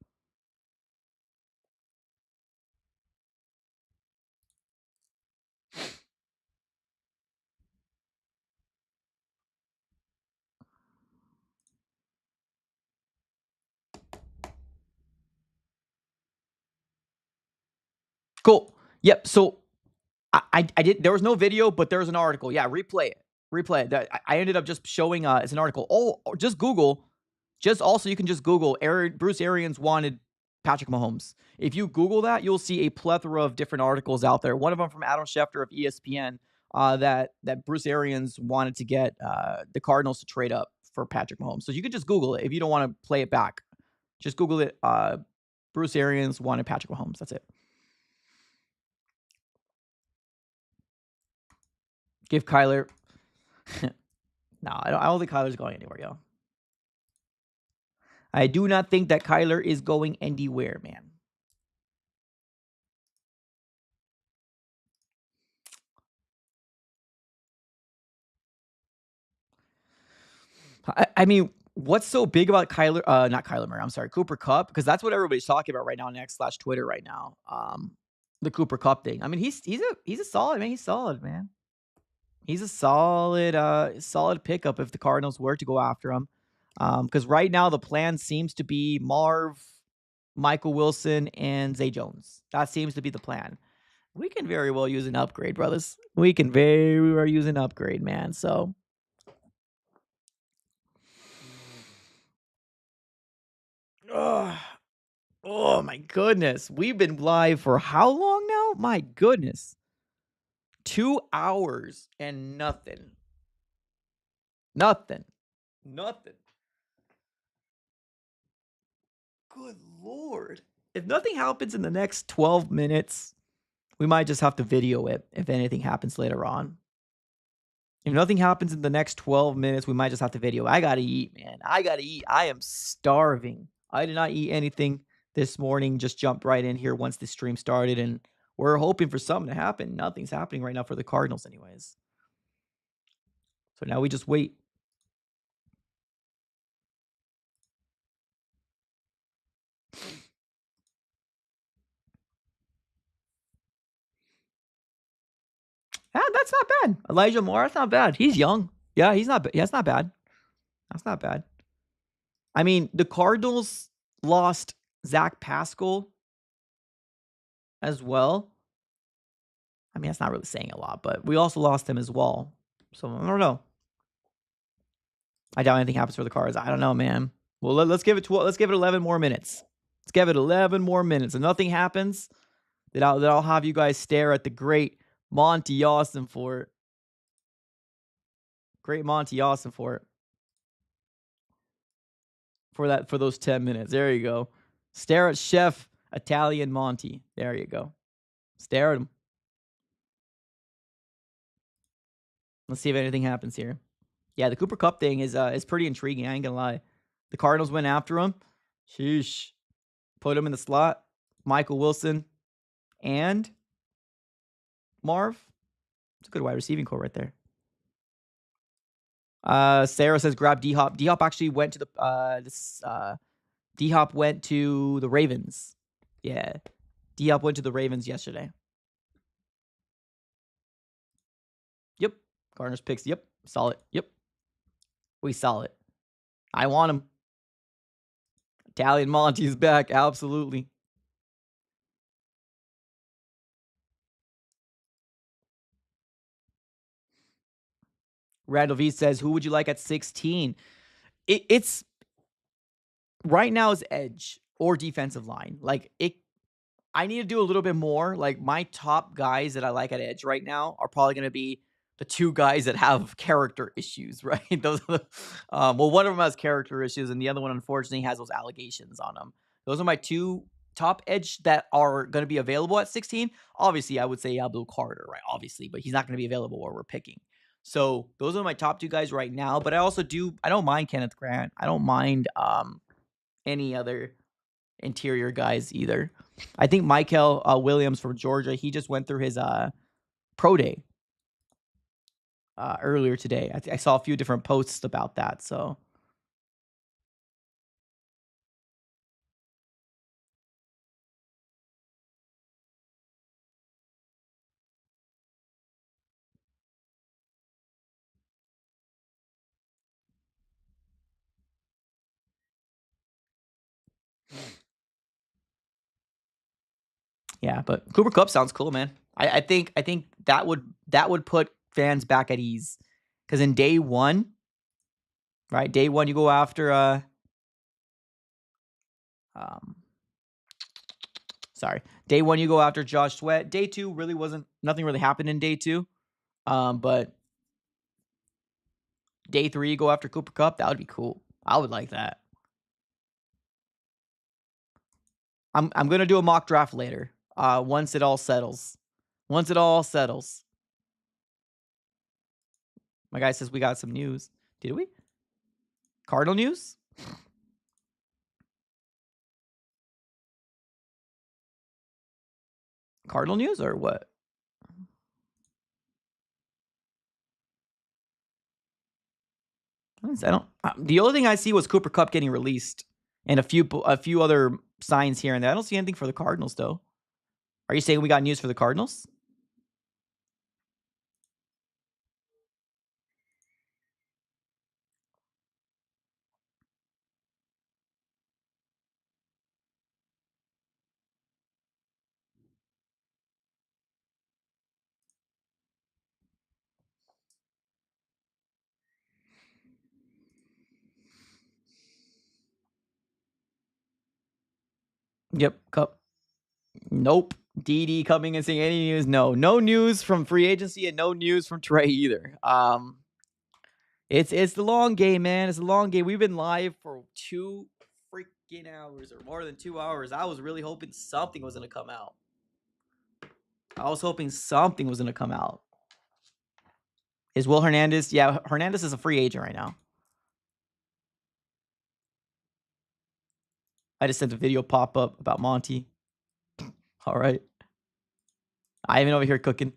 Cool. Yep. So I did. There was no video, but there was an article. Yeah, replay it. I ended up just showing. It's an article. Oh, just Google. You can just Google. Bruce Arians wanted Patrick Mahomes. If you Google that, you'll see a plethora of different articles out there. One of them from Adam Schefter of ESPN. That Bruce Arians wanted to get the Cardinals to trade up for Patrick Mahomes. So you can just Google it if you don't want to play it back. Just Google it. Bruce Arians wanted Patrick Mahomes. That's it. Give Kyler. No, I don't think Kyler's going anywhere, yo. I do not think that Kyler is going anywhere, man. I mean, what's so big about not Kyler Murray, I'm sorry, Cooper Kupp? Because that's what everybody's talking about right now on X/Twitter right now. The Cooper Kupp thing. I mean, he's a solid man. He's solid, man. He's a solid pickup if the Cardinals were to go after him. Because right now the plan seems to be Marv, Michael Wilson, and Zay Jones. That seems to be the plan. We can very well use an upgrade, brothers. We can very well use an upgrade, man. So. Ugh. Oh my goodness. We've been live for how long now? My goodness. 2 hours and nothing. Nothing. Good Lord. If nothing happens in the next 12 minutes, we might just have to video it if anything happens later on. If nothing happens in the next 12 minutes, we might just have to video. I gotta eat, man. I gotta eat. I am starving. I did not eat anything this morning. Just jumped right in here once the stream started, and we're hoping for something to happen. Nothing's happening right now for the Cardinals anyways. So now we just wait. That's not bad. Elijah Moore, that's not bad. He's young. Yeah, he's not. Yeah, that's not bad. That's not bad. I mean, the Cardinals lost Zach Pascal as well. I mean, that's not really saying a lot, but we also lost him as well. So I don't know. I doubt anything happens for the Cards. I don't know, man. Well, let's give it 11 more minutes. Let's give it 11 more minutes. If nothing happens, then I'll have you guys stare at the great Monty Austin for it. Great Monty Austin for those 10 minutes. There you go. Stare at Chef Italian Monty. There you go. Stare at him. Let's see if anything happens here. Yeah, the Cooper Kupp thing is pretty intriguing. I ain't gonna lie. The Cardinals went after him. Sheesh. Put him in the slot. Michael Wilson and Marv. It's a good wide receiving core right there. Sarah says grab D-Hop. D-Hop actually went to the D-Hop went to the Ravens. Yeah. D-Hop went to the Ravens yesterday. Yep. Cardinals picks. Yep. Solid. Yep. We saw it. I want him. Italian Monty's back. Absolutely. Randall V says, who would you like at 16? It's right now is edge or defensive line. I need to do a little bit more. Like my top guys that I like at edge right now are probably going to be the two guys that have character issues, right? Those are well, one of them has character issues, and the other one, unfortunately, has those allegations on him. Those are my two top edge that are going to be available at 16. Obviously, I would say Abdul Carter, right? Obviously, but he's not going to be available where we're picking. So those are my top two guys right now. But I don't mind Kenneth Grant. I don't mind any other interior guys either. I think Michael Williams from Georgia, he just went through his pro day earlier today. I saw a few different posts about that. So yeah, but Cooper Kupp sounds cool, man. I think that would put fans back at ease. Because in day one, right? Day one, you go after Day one, you go after Josh Sweat. Day two nothing really happened in day two. But day three, you go after Cooper Kupp. That would be cool. I would like that. I'm gonna do a mock draft later. Once it all settles. My guy says we got some news. Did we? Cardinal news? Cardinal news or what? The only thing I see was Cooper Kupp getting released and a few other signs here and there. I don't see anything for the Cardinals though. Are you saying we got news for the Cardinals? Yep, Kupp. Nope. DD coming and saying any news? No news from free agency and no news from Trey either. It's the long game, man. It's the long game. We've been live for 2 freaking hours or more than 2 hours. I was really hoping something was gonna come out. Is Will Hernandez? Yeah, Hernandez is a free agent right now. I just sent a video pop up about Monty. All right. I even over here cooking.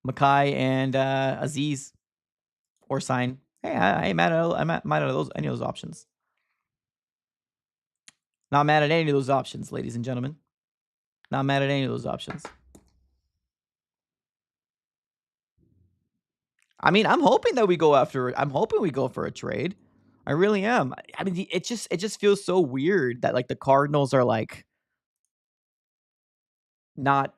Makai and Aziz or sign. Hey, I ain't mad at any of those options. Not mad at any of those options, ladies and gentlemen. Not mad at any of those options. I mean, I'm hoping we go for a trade. I really am. I mean, it just feels so weird that like the Cardinals are like not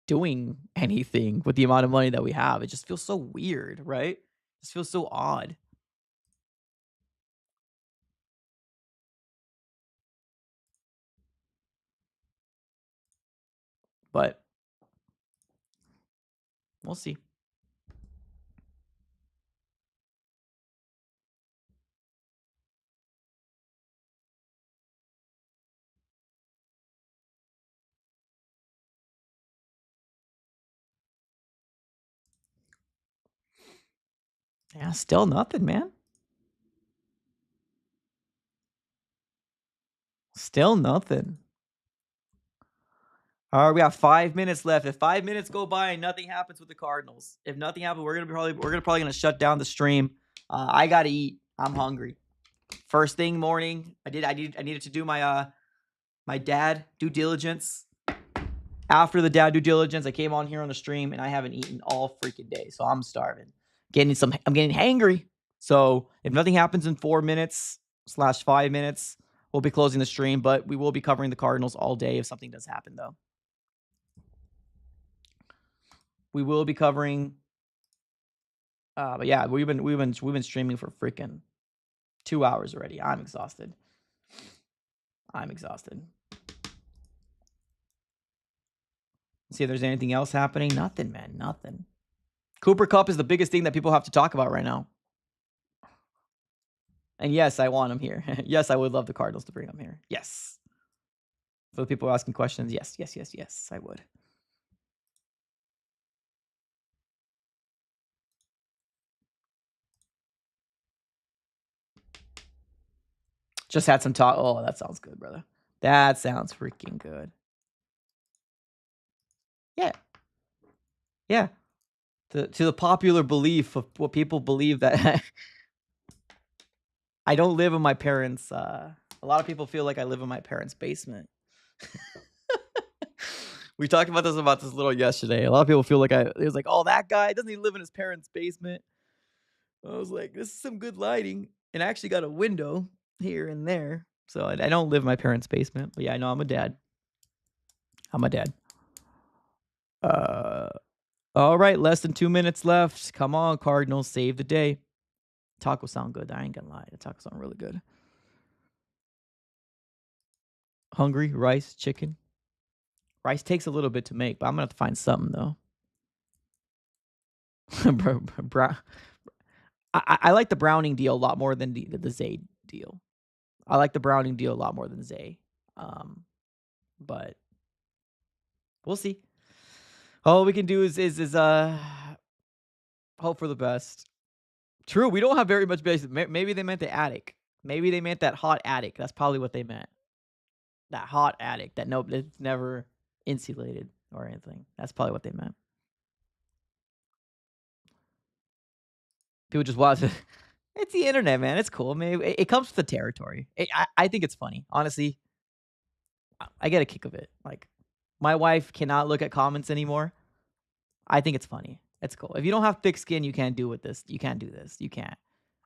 doing anything with the amount of money that we have. It just feels so weird, right? It just feels so odd. But we'll see. Yeah, still nothing, man. Still nothing. All right, we have 5 minutes left. If 5 minutes go by and nothing happens with the Cardinals, if nothing happens, we're probably shut down the stream. I gotta eat. I'm hungry. First thing morning, I needed to do my my dad due diligence. After the dad due diligence, I came on here on the stream and I haven't eaten all freaking day, so I'm starving. I'm getting hangry. So if nothing happens in 4 minutes / 5 minutes, we'll be closing the stream. But we will be covering the Cardinals all day if something does happen, though. We will be covering. But yeah, we've been streaming for freaking 2 hours already. I'm exhausted. See if there's anything else happening. Nothing, man. Nothing. Cooper Kupp is the biggest thing that people have to talk about right now. And yes, I want him here. Yes, I would love the Cardinals to bring him here. Yes. For the people asking questions, yes, I would. Just had some talk. Oh, that sounds good, brother. That sounds freaking good. Yeah. Yeah. To the popular belief of what people believe that I don't live in my parents' a lot of people feel like I live in my parents' basement. We talked about this a little yesterday. A lot of people feel like it was like, oh, that guy, doesn't he live in his parents' basement? I was like, this is some good lighting. And I actually got a window here and there. So I don't live in my parents' basement. But yeah, I know I'm a dad. All right, less than 2 minutes left. Come on, Cardinals, save the day. Tacos sound good. I ain't gonna lie. The tacos sound really good. Hungry, rice, chicken. Rice takes a little bit to make, but I'm gonna have to find something though. I like the Browning deal a lot more than the Zay deal. I like the Browning deal a lot more than Zay. But we'll see. All we can do is hope for the best. True, we don't have very much basement. Maybe they meant the attic. Maybe they meant that hot attic. That's probably what they meant. That hot attic that it's never insulated or anything. That's probably what they meant. People just watch it. It's the internet, man. It's cool. I mean, it comes with the territory. I think it's funny. Honestly, I get a kick of it. Like, my wife cannot look at comments anymore. I think it's funny. It's cool. If you don't have thick skin, you can't do with this. You can't do this. You can't.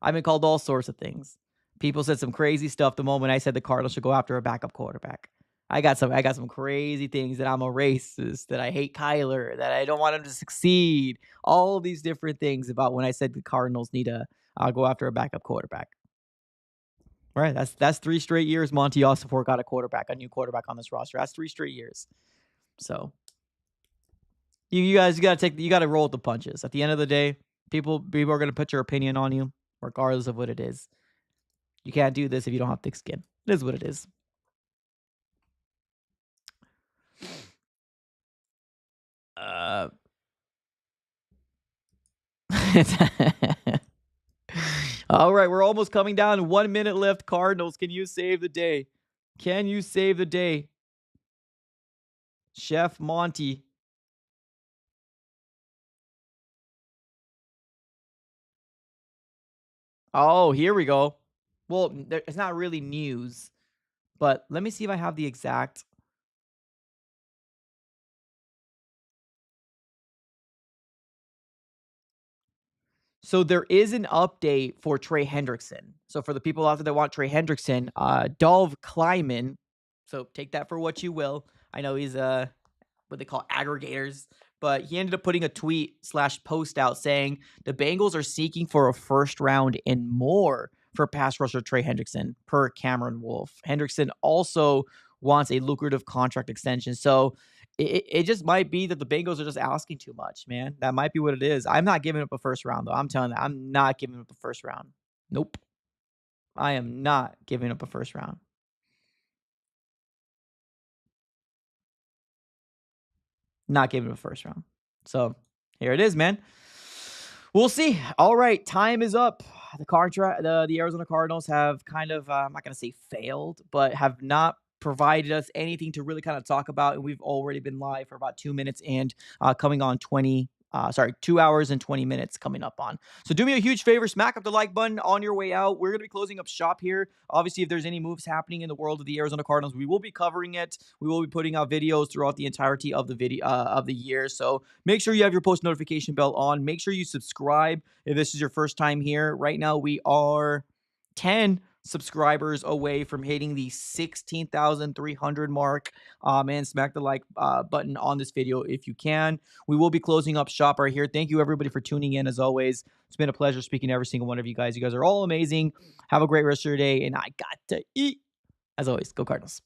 I've been called all sorts of things. People said some crazy stuff the moment I said the Cardinals should go after a backup quarterback. I got some crazy things, that I'm a racist, that I hate Kyler, that I don't want him to succeed. All of these different things about when I said the Cardinals need to go after a backup quarterback. Right? That's 3 straight years Monty Ossenfort got a new quarterback on this roster. That's 3 straight years. So you guys got to roll with the punches. At the end of the day, people are going to put your opinion on you, regardless of what it is. You can't do this if you don't have thick skin. It is what it is. All right, we're almost coming down. 1 minute left. Cardinals, can you save the day? Can you save the day? Chef Monty. Oh, here we go. Well, it's not really news, but let me see if I have the exact. So there is an update for Trey Hendrickson. So for the people out there that want Trey Hendrickson, Dov Kleiman, so take that for what you will. I know he's what they call aggregators, but he ended up putting a tweet/post out saying the Bengals are seeking for a first round and more for pass rusher Trey Hendrickson, per Cameron Wolf. Hendrickson also wants a lucrative contract extension. So it just might be that the Bengals are just asking too much, man. That might be what it is. I'm not giving up a first round, though. I'm telling you, I'm not giving up a first round. Nope. I am not giving up a first round. Not giving up a first round. So here it is, man. We'll see. All right, time is up. The Arizona Cardinals have kind of, I'm not going to say failed, but have not provided us anything to really kind of talk about. And we've already been live for about 2 minutes and coming on 2 hours and 20 minutes coming up on. So do me a huge favor, smack up the like button on your way out. We're going to be closing up shop here. Obviously, if there's any moves happening in the world of the Arizona Cardinals, we will be covering it. We will be putting out videos throughout the entirety of the video of the year. So make sure you have your post notification bell on. Make sure you subscribe if this is your first time here. Right now, we are 10 subscribers away from hitting the 16,300 mark. And smack the like button on this video if you can. We will be closing up shop right here. Thank you everybody for tuning in as always. It's been a pleasure speaking to every single one of you guys. You guys are all amazing. Have a great rest of your day, and I got to eat. As always, go Cardinals.